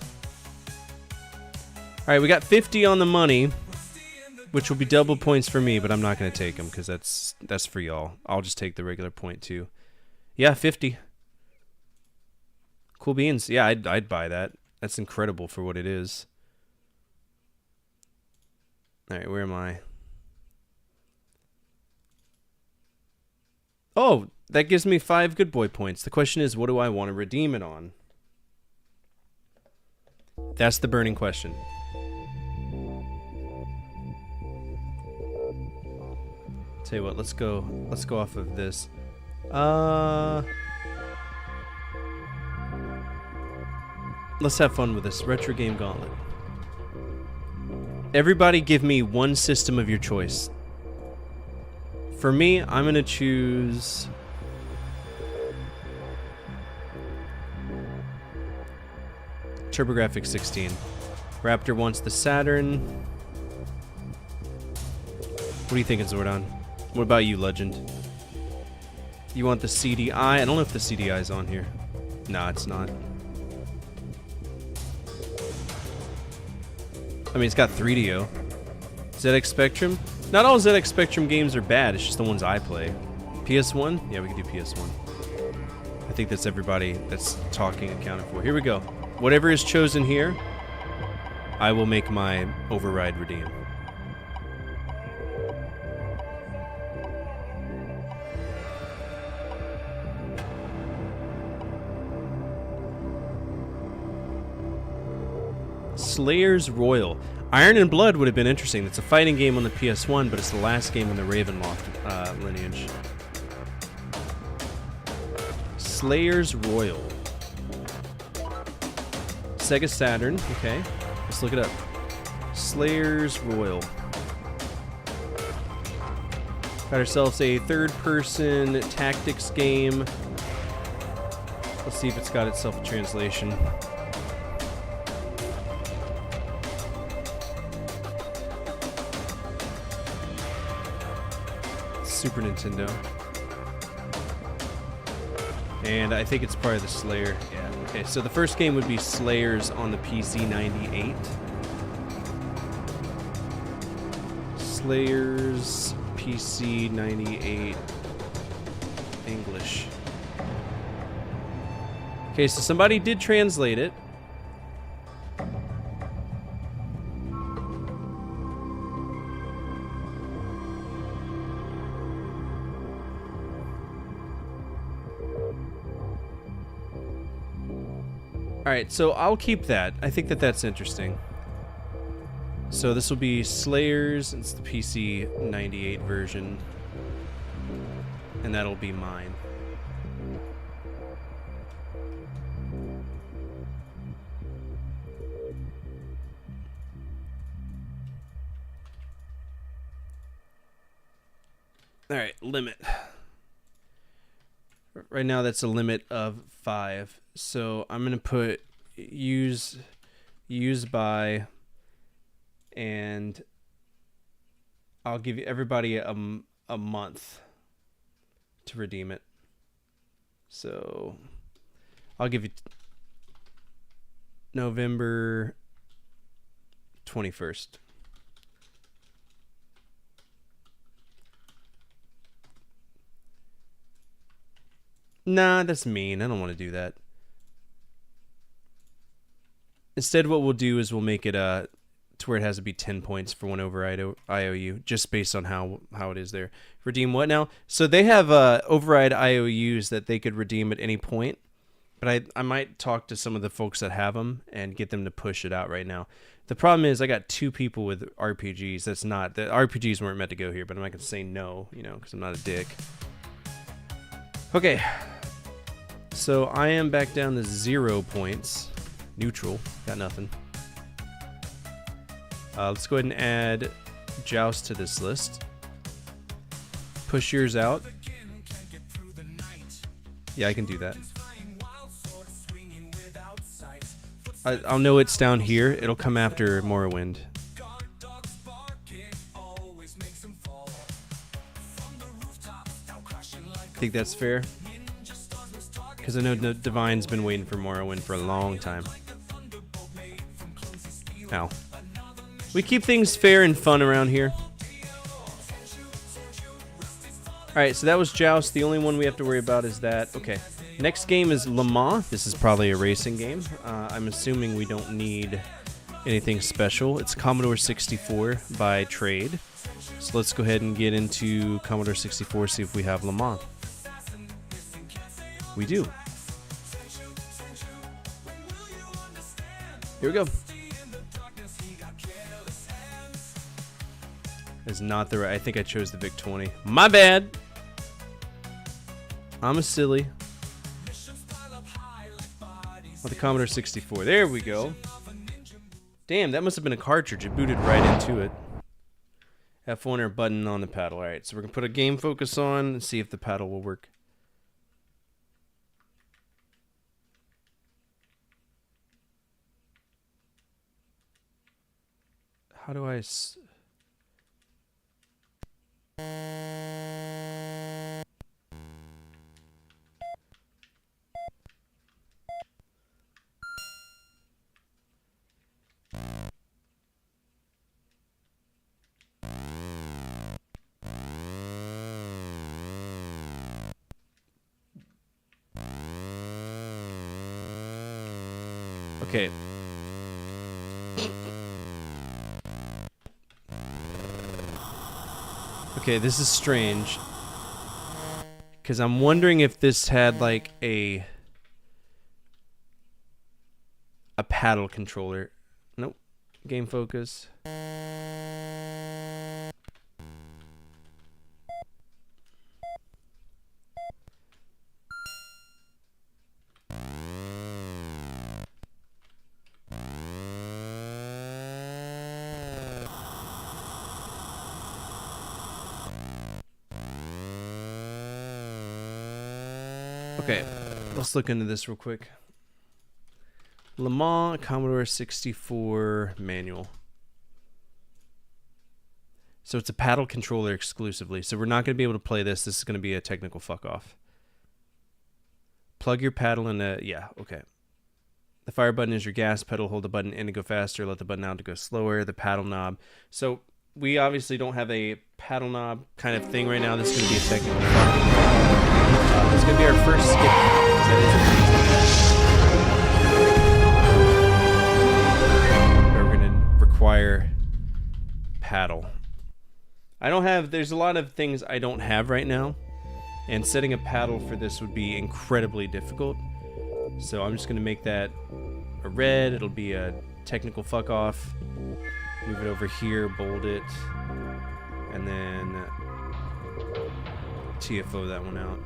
Alright, we got 50 on the money, which will be double points for me, but I'm not going to take them because that's for y'all. I'll just take the regular point too. Yeah, 50. Cool beans. Yeah, I'd buy that. That's incredible for what it is. Alright, where am I? Oh, that gives me 5 good boy points. The question is, what do I want to redeem it on? That's the burning question. Tell you what, let's go off of this. Let's have fun with this retro game gauntlet. Everybody give me one system of your choice. For me, I'm gonna choose TurboGrafx 16. Raptor wants the Saturn. What are you thinking, Zordon? What about you, Legend? You want the CDI? I don't know if the CDI is on here. Nah, it's not. I mean, it's got 3DO. ZX Spectrum? Not all ZX Spectrum games are bad, it's just the ones I play. PS1? Yeah, we can do PS1. I think that's everybody that's talking accounted for. Here we go. Whatever is chosen here, I will make my override redeem. Slayers Royal. Iron and Blood would have been interesting. It's a fighting game on the PS1, but it's the last game in the Ravenloft lineage. Slayers Royal. Sega Saturn. Okay, let's look it up. Slayers Royal. Got ourselves a third-person tactics game. Let's see if it's got itself a translation. Super Nintendo. And I think it's part of the Slayer. Yeah. Okay, so the first game would be Slayers on the PC 98. Slayers PC 98 English. Okay, so somebody did translate it. Alright, so I'll keep that. I think that that's interesting. So this will be Slayers. It's the PC 98 version. And that'll be mine. Alright, limit. Right now that's a limit of 5. So I'm going to put use by, and I'll give you everybody a month to redeem it. So I'll give you November 21st. Nah, that's mean. I don't want to do that. Instead, what we'll do is we'll make it to where it has to be 10 points for one override IOU, just based on how it is there. Redeem what now? So they have override IOUs that they could redeem at any point, but I might talk to some of the folks that have them and get them to push it out right now. The problem is I got 2 people with RPGs. The RPGs weren't meant to go here, but I'm not going to say no, because I'm not a dick. Okay. So I am back down to 0 points. Neutral. Got nothing. Let's go ahead and add Joust to this list. Push yours out. Yeah, I can do that. I'll know it's down here. It'll come after Morrowind. Think that's fair? Because I know Divine's been waiting for Morrowind for a long time. Ow. We keep things fair and fun around here. Alright, so that was Joust. The only one we have to worry about is that. Okay. Next game is Le Mans. This is probably a racing game. I'm assuming we don't need anything special. It's Commodore 64 by trade. So let's go ahead and get into Commodore 64, see if we have Le Mans. We do. Here we go. Is not the right. I think I chose the VIC 20. My bad. I'm a silly. With the Commodore 64. There we go. Damn, that must have been a cartridge. It booted right into it. F1 or button on the paddle. Alright, so we're going to put a game focus on and see if the paddle will work. How do I... Okay. Okay, this is strange. Because I'm wondering if this had like a paddle controller. Nope. Game focus. Okay, let's look into this real quick. Le Mans Commodore 64 manual. So it's a paddle controller exclusively. So we're not going to be able to play this. This is going to be a technical fuck off. Plug your paddle in a... Yeah, okay. The fire button is your gas pedal. Hold the button in to go faster. Let the button out to go slower. The paddle knob. So we obviously don't have a paddle knob kind of thing right now. This is going to be a technical fuck off. It's going to be our first skip. We're going to require paddle. I don't have... There's a lot of things I don't have right now. And setting a paddle for this would be incredibly difficult. So I'm just going to make that a red. It'll be a technical fuck off. Move it over here, bold it. And then TFO that one out.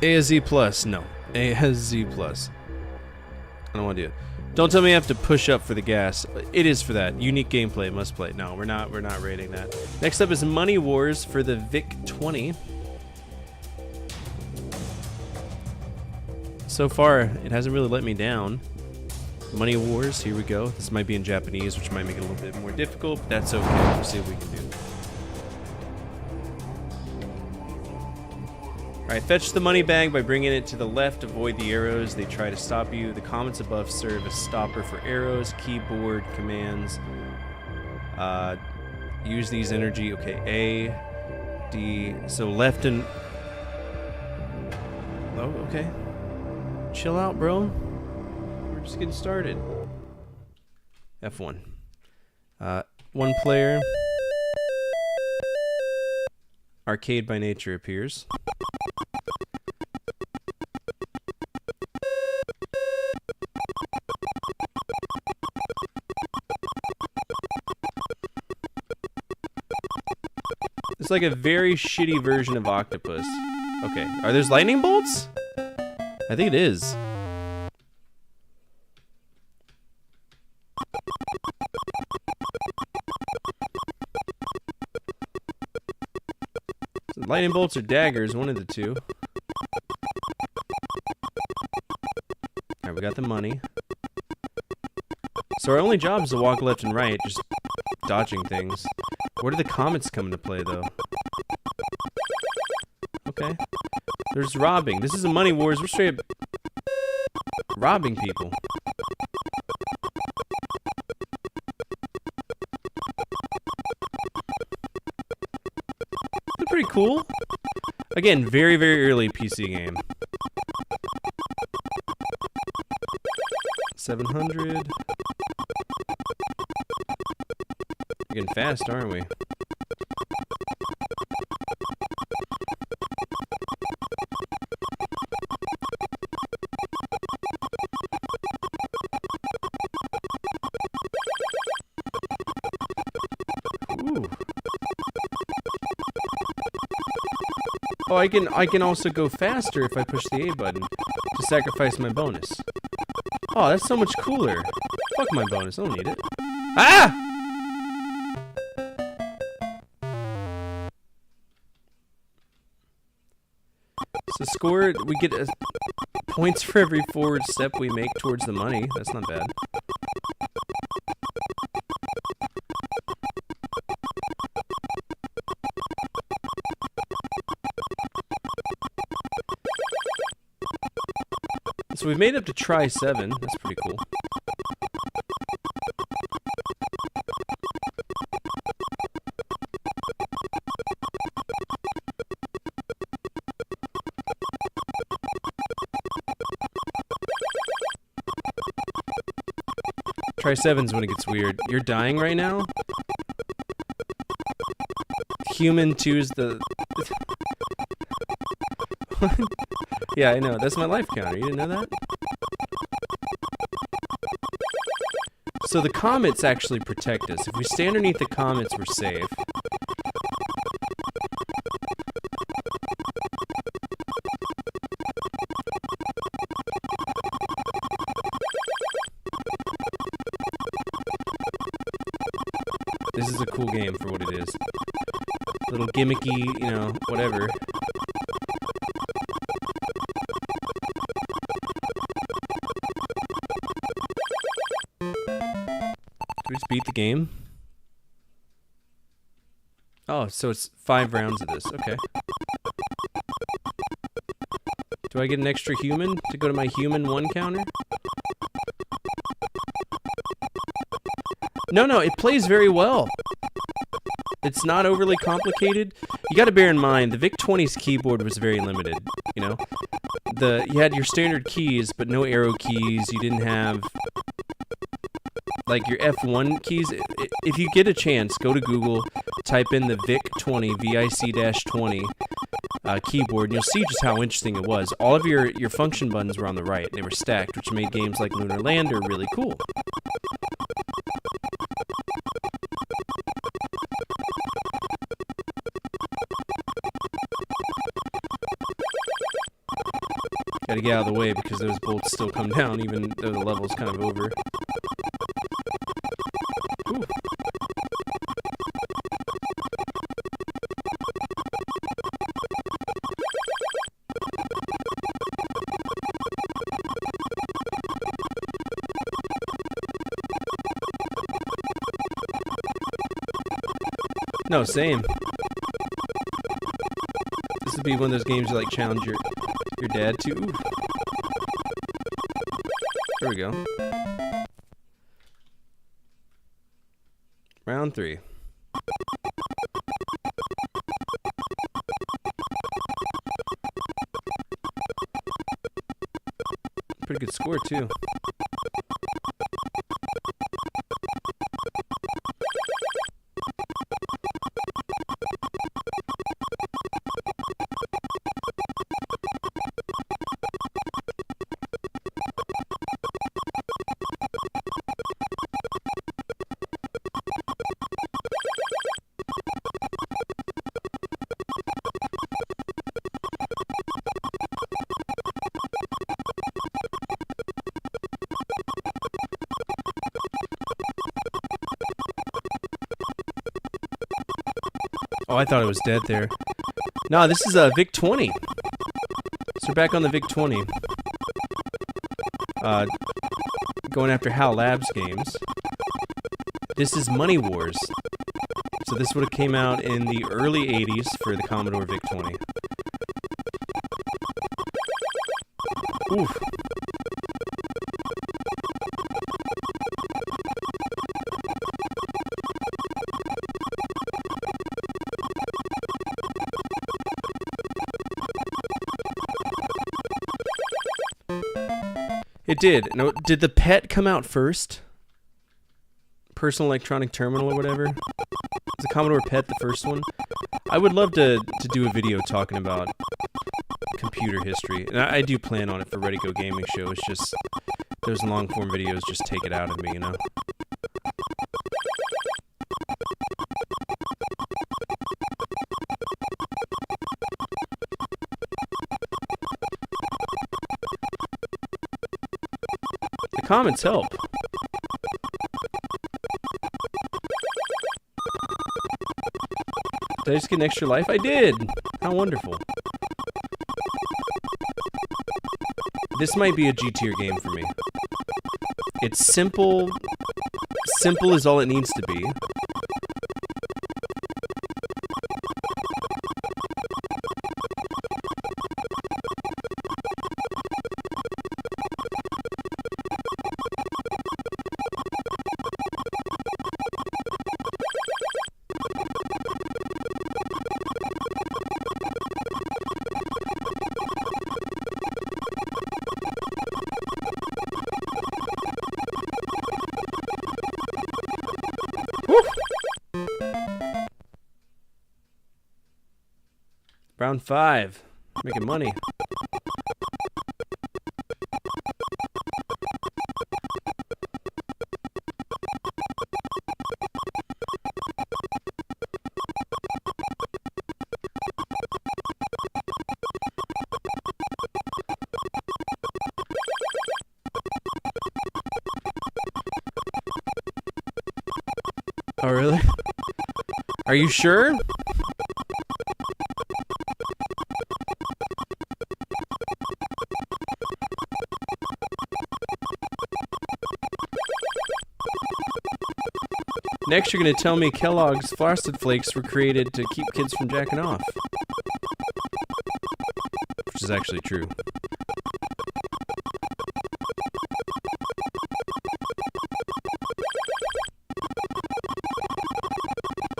A as Z plus. No. A as Z plus. I don't want to do it. Don't tell me I have to push up for the gas. It is for that. Unique gameplay, must play. No, we're not rating that. Next up is Money Wars for the VIC 20. So far, it hasn't really let me down. Money Wars, here we go. This might be in Japanese, which might make it a little bit more difficult, but that's okay. We'll see what we can do. Alright, fetch the money bag by bringing it to the left. Avoid the arrows. They try to stop you. The comments above serve as stopper for arrows. Keyboard commands. Use these energy. Okay, A, D. So left and... Oh, okay. Chill out, bro. We're just getting started. F1. One player. Arcade by nature appears. It's like a very shitty version of Octopus. Okay, are those lightning bolts? I think it is. Lightning bolts or daggers, one of the two. Alright, we got the money. So our only job is to walk left and right, just dodging things. Where do the comets come into play, though? Okay. There's robbing. This is a money wars. We're straight up robbing people. Pretty cool. Again, very, very early PC game. 700. We're getting fast, aren't we? Ooh. Oh, I can also go faster if I push the A button to sacrifice my bonus. Oh, that's so much cooler. Fuck my bonus, I don't need it. Ah! So score, we get points for every forward step we make towards the money. That's not bad. So we've made it up to try 7. That's pretty cool. Try 7's when it gets weird. You're dying right now? Human 2 is the... Yeah, I know. That's my life counter. You didn't know that? So the comets actually protect us. If we stay underneath the comets, we're safe. This is a cool game for what it is. Little gimmicky, you know, whatever. Did we just beat the game? Oh, so it's 5 rounds of this. Okay. Do I get an extra human to go to my human 1 counter? No, it plays very well. It's not overly complicated. You gotta bear in mind, the VIC-20's keyboard was very limited, you know? You had your standard keys, but no arrow keys. You didn't have... like your F1 keys. If you get a chance, go to Google, type in the VIC-20, VIC-20 keyboard, and you'll see just how interesting it was. All of your function buttons were on the right. They were stacked, which made games like Lunar Lander really cool. Gotta get out of the way because those bolts still come down even though the level's kind of over. Ooh. No, same. This would be one of those games you like challenge your dad to. Ooh. There we go. Round 3. Pretty good score too. Oh, I thought it was dead there. No, this is a VIC-20. So we're back on the VIC-20. Going after HAL Labs games. This is Money Wars. So this would have came out in the early 80s for the Commodore VIC-20. Oof. It did. No, did the PET come out first? Personal Electronic Terminal or whatever? Is the Commodore PET the first one? I would love to do a video talking about computer history. And I do plan on it for Ready Go Gaming Show. It's just, those long form videos just take it out of me, you know? The comments help. Did I just get an extra life? I did! How wonderful. This might be a G-tier game for me. It's simple. Simple is all it needs to be. Round 5. Making money. Oh, really? Are you sure? Next, you're going to tell me Kellogg's Frosted Flakes were created to keep kids from jacking off. Which is actually true.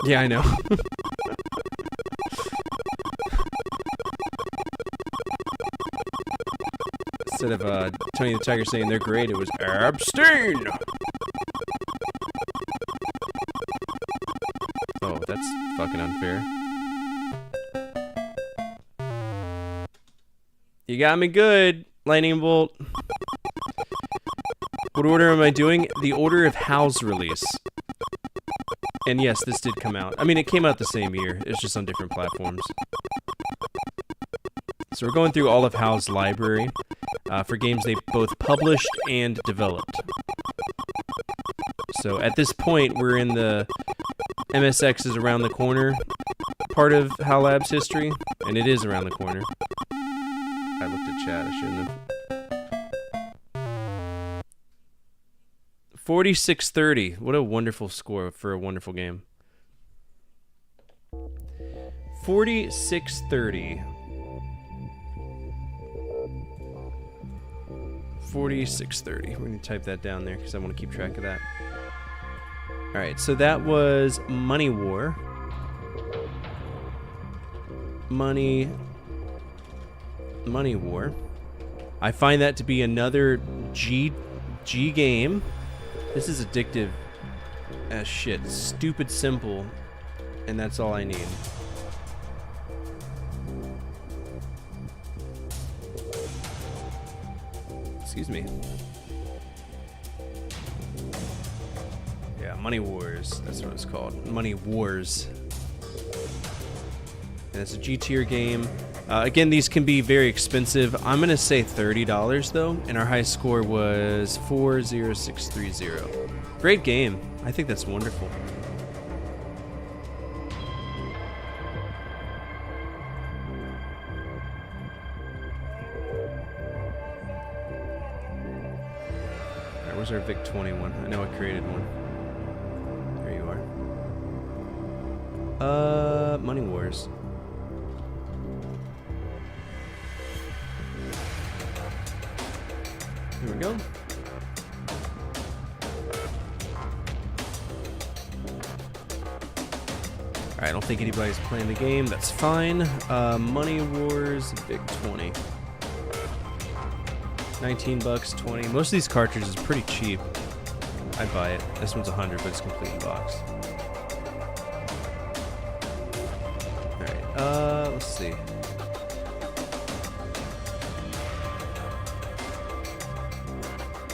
Yeah, I know. Instead of Tony the Tiger saying they're great, it was abstain! Oh, that's fucking unfair. You got me good, Lightning Bolt. What order am I doing? The order of HAL's release. And yes, this did come out. I mean, it came out the same year. It's just on different platforms. So we're going through all of HAL's library for games they both published and developed. So at this point, we're in the MSX is around the corner part of HAL Labs history, and it is around the corner. I looked at chat, I shouldn't have. 4630. What a wonderful score for a wonderful game. 4630. 4630. We're going to type that down there because I want to keep track of that. Alright, so that was Money War. Money War. I find that to be another G game. This is addictive as shit. Stupid simple, and that's all I need. Excuse me. Yeah, Money Wars. That's what it's called. Money Wars. And it's a G-tier game. Again, these can be very expensive. I'm going to say $30 though, and our highest score was 40630. Great game. I think that's wonderful. Where's our VIC-20 one? I know I created one. There you are. Money Wars. Here we go. Alright, I don't think anybody's playing the game. That's fine. Money Wars VIC-20. 19 bucks, 20. Most of these cartridges are pretty cheap. I'd buy it. This one's 100, but it's complete in box. Alright, let's see.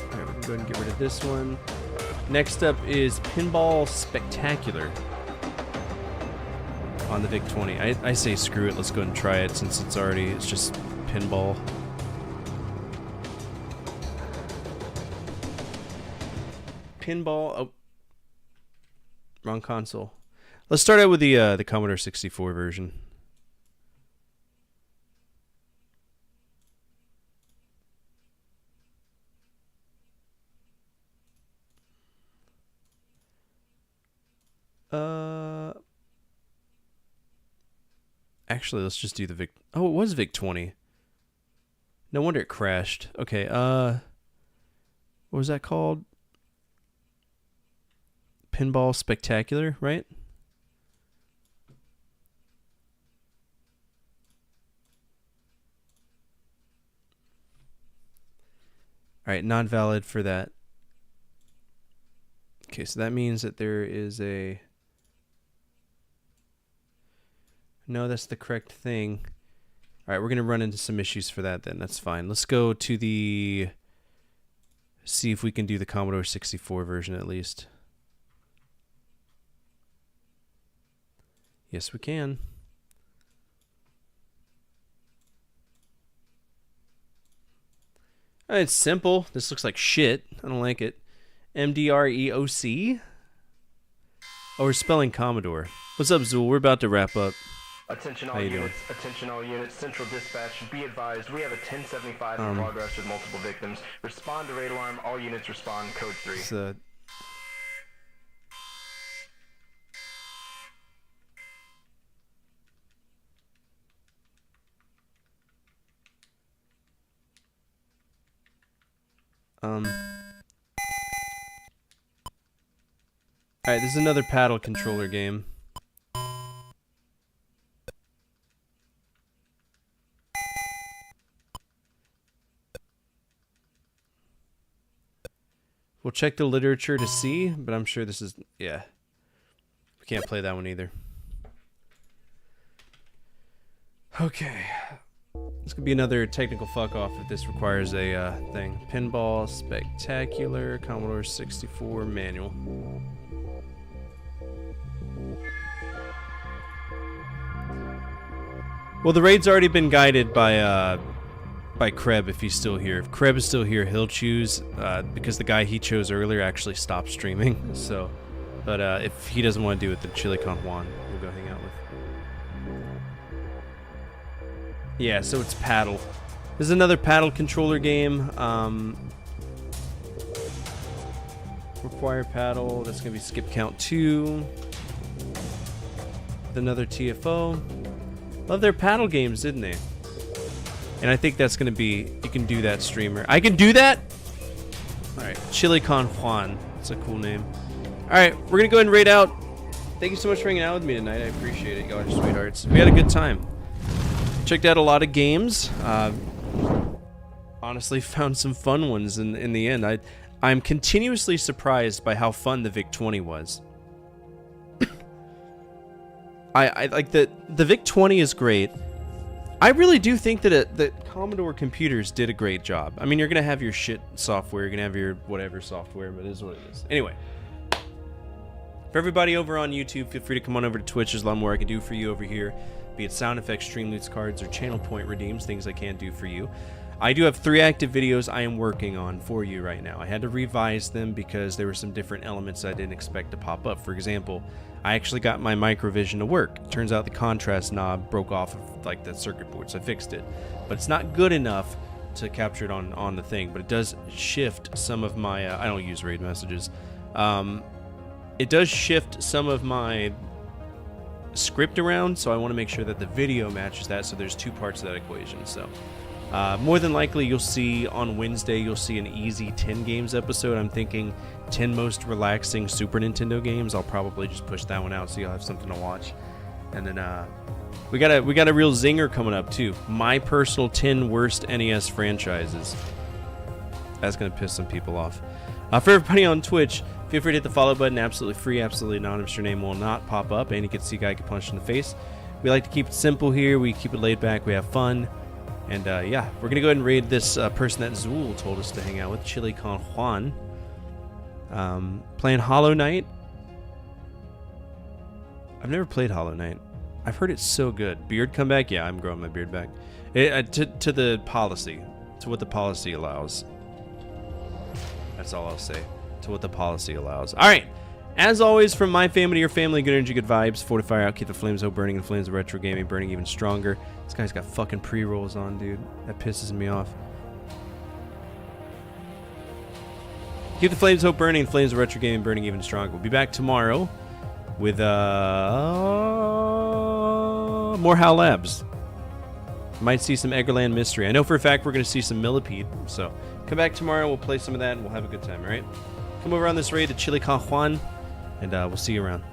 Alright, we can go ahead and get rid of this one. Next up is Pinball Spectacular on the VIC-20. I say screw it, let's go ahead and try it since it's just pinball. Pinball, oh, wrong console. Let's start out with the Commodore 64 version. Actually, let's just do the Vic. Oh, it was VIC-20. No wonder it crashed. Okay, what was that called? Pinball Spectacular, right? Alright, not valid for that. Okay, so that means that there is a... No, that's the correct thing. Alright, we're going to run into some issues for that then. That's fine. Let's go to the... See if we can do the Commodore 64 version at least. Yes, we can. It's simple. This looks like shit. I don't like it. MDREOC? Oh, we're spelling Commodore. What's up, Zool? We're about to wrap up. Attention How all you units, attention all units, Central Dispatch, be advised, we have a 1075 in progress with multiple victims. Respond to raid alarm, all units respond, code 3. It's, Alright, this is another paddle controller game. We'll check the literature to see, but I'm sure this is... Yeah. We can't play that one either. Okay. This could be another technical fuck-off if this requires a thing. Pinball Spectacular, Commodore 64 manual. Well, the raid's already been guided by Kreb if he's still here. If Kreb is still here, he'll choose, because the guy he chose earlier actually stopped streaming. So, but if he doesn't want to do it, then Chili Con Juan we'll go hang out with. Yeah, so it's paddle. This is another paddle controller game. Require paddle. That's gonna be skip count 2. With another TFO. Love their paddle games, didn't they? And I think that's gonna be, you can do that, streamer. I can do that? Alright, Chili Con Juan. That's a cool name. Alright, we're gonna go ahead and raid out. Thank you so much for hanging out with me tonight. I appreciate it, y'all are sweethearts. We had a good time. Checked out a lot of games. Honestly, found some fun ones in the end. I'm continuously surprised by how fun the VIC-20 was. I like the VIC-20 is great. I really do think that Commodore computers did a great job. I mean, you're gonna have your shit software, you're gonna have your whatever software, but it is what it is. Anyway, for everybody over on YouTube, feel free to come on over to Twitch. There's a lot more I can do for you over here, be it sound effects, stream loots, cards, or channel point redeems, things I can't do for you. I do have 3 active videos I am working on for you right now. I had to revise them because there were some different elements I didn't expect to pop up. For example, I actually got my Microvision to work. Turns out the contrast knob broke off of like the circuit board, so I fixed it. But it's not good enough to capture it on the thing, but it does shift some of my I don't use raid messages. It does shift some of my script around, so I want to make sure that the video matches that, so there's two parts of that equation. So more than likely you'll see on Wednesday, you'll see an easy 10 games episode. I'm thinking 10 most relaxing Super Nintendo games. I'll probably just push that one out so you'll have something to watch. And then we got a real zinger coming up too. My personal 10 worst NES franchises. That's gonna piss some people off. For everybody on Twitch, feel free to hit the follow button. Absolutely free, absolutely anonymous. Your name will not pop up, and you can see a guy get punched in the face. We like to keep it simple here. We keep it laid back. We have fun. And yeah, we're gonna go ahead and raid this person that Zool told us to hang out with, Chili Con Juan. Playing Hollow Knight. I've never played Hollow Knight. I've heard it's so good. Beard come back? Yeah, I'm growing my beard back. To the policy. To what the policy allows. That's all I'll say. To what the policy allows. Alright. As always, from my family to your family, good energy, good vibes. Fortify out, keep the flames hope burning, and flames of retro gaming burning even stronger. This guy's got fucking pre-rolls on, dude. That pisses me off. Keep the flames hope burning, and flames of retro gaming burning even stronger. We'll be back tomorrow with more HAL Labs. Might see some Eggerland Mystery. I know for a fact we're going to see some Millipede. So come back tomorrow, we'll play some of that, and we'll have a good time, alright? Come over on this raid to Chili Con Juan, and we'll see you around.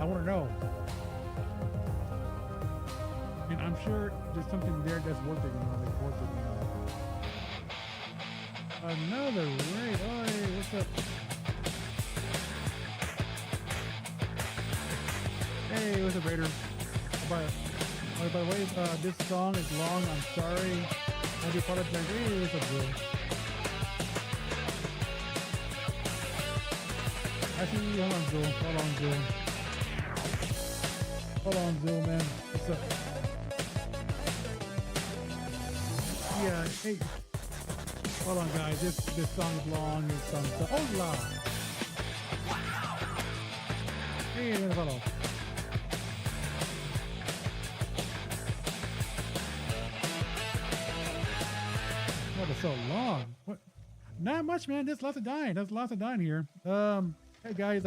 I want to know. And I'm sure there's something there that's worth it, like worth it, Another raid. Oh, hey, what's up? Hey, what's up, Raider? By the way, this song is long. I'm sorry. I do apologize. Hey, what's up, bro? Actually, hold on, Zool. Hold on, Zool, man. What's up? Yeah, hey. Hold on, guys. This song is long. This song is hola. Hey, hold on. What is so long? What? Not much, man. There's lots of dying. There's lots of dying here. Hey guys,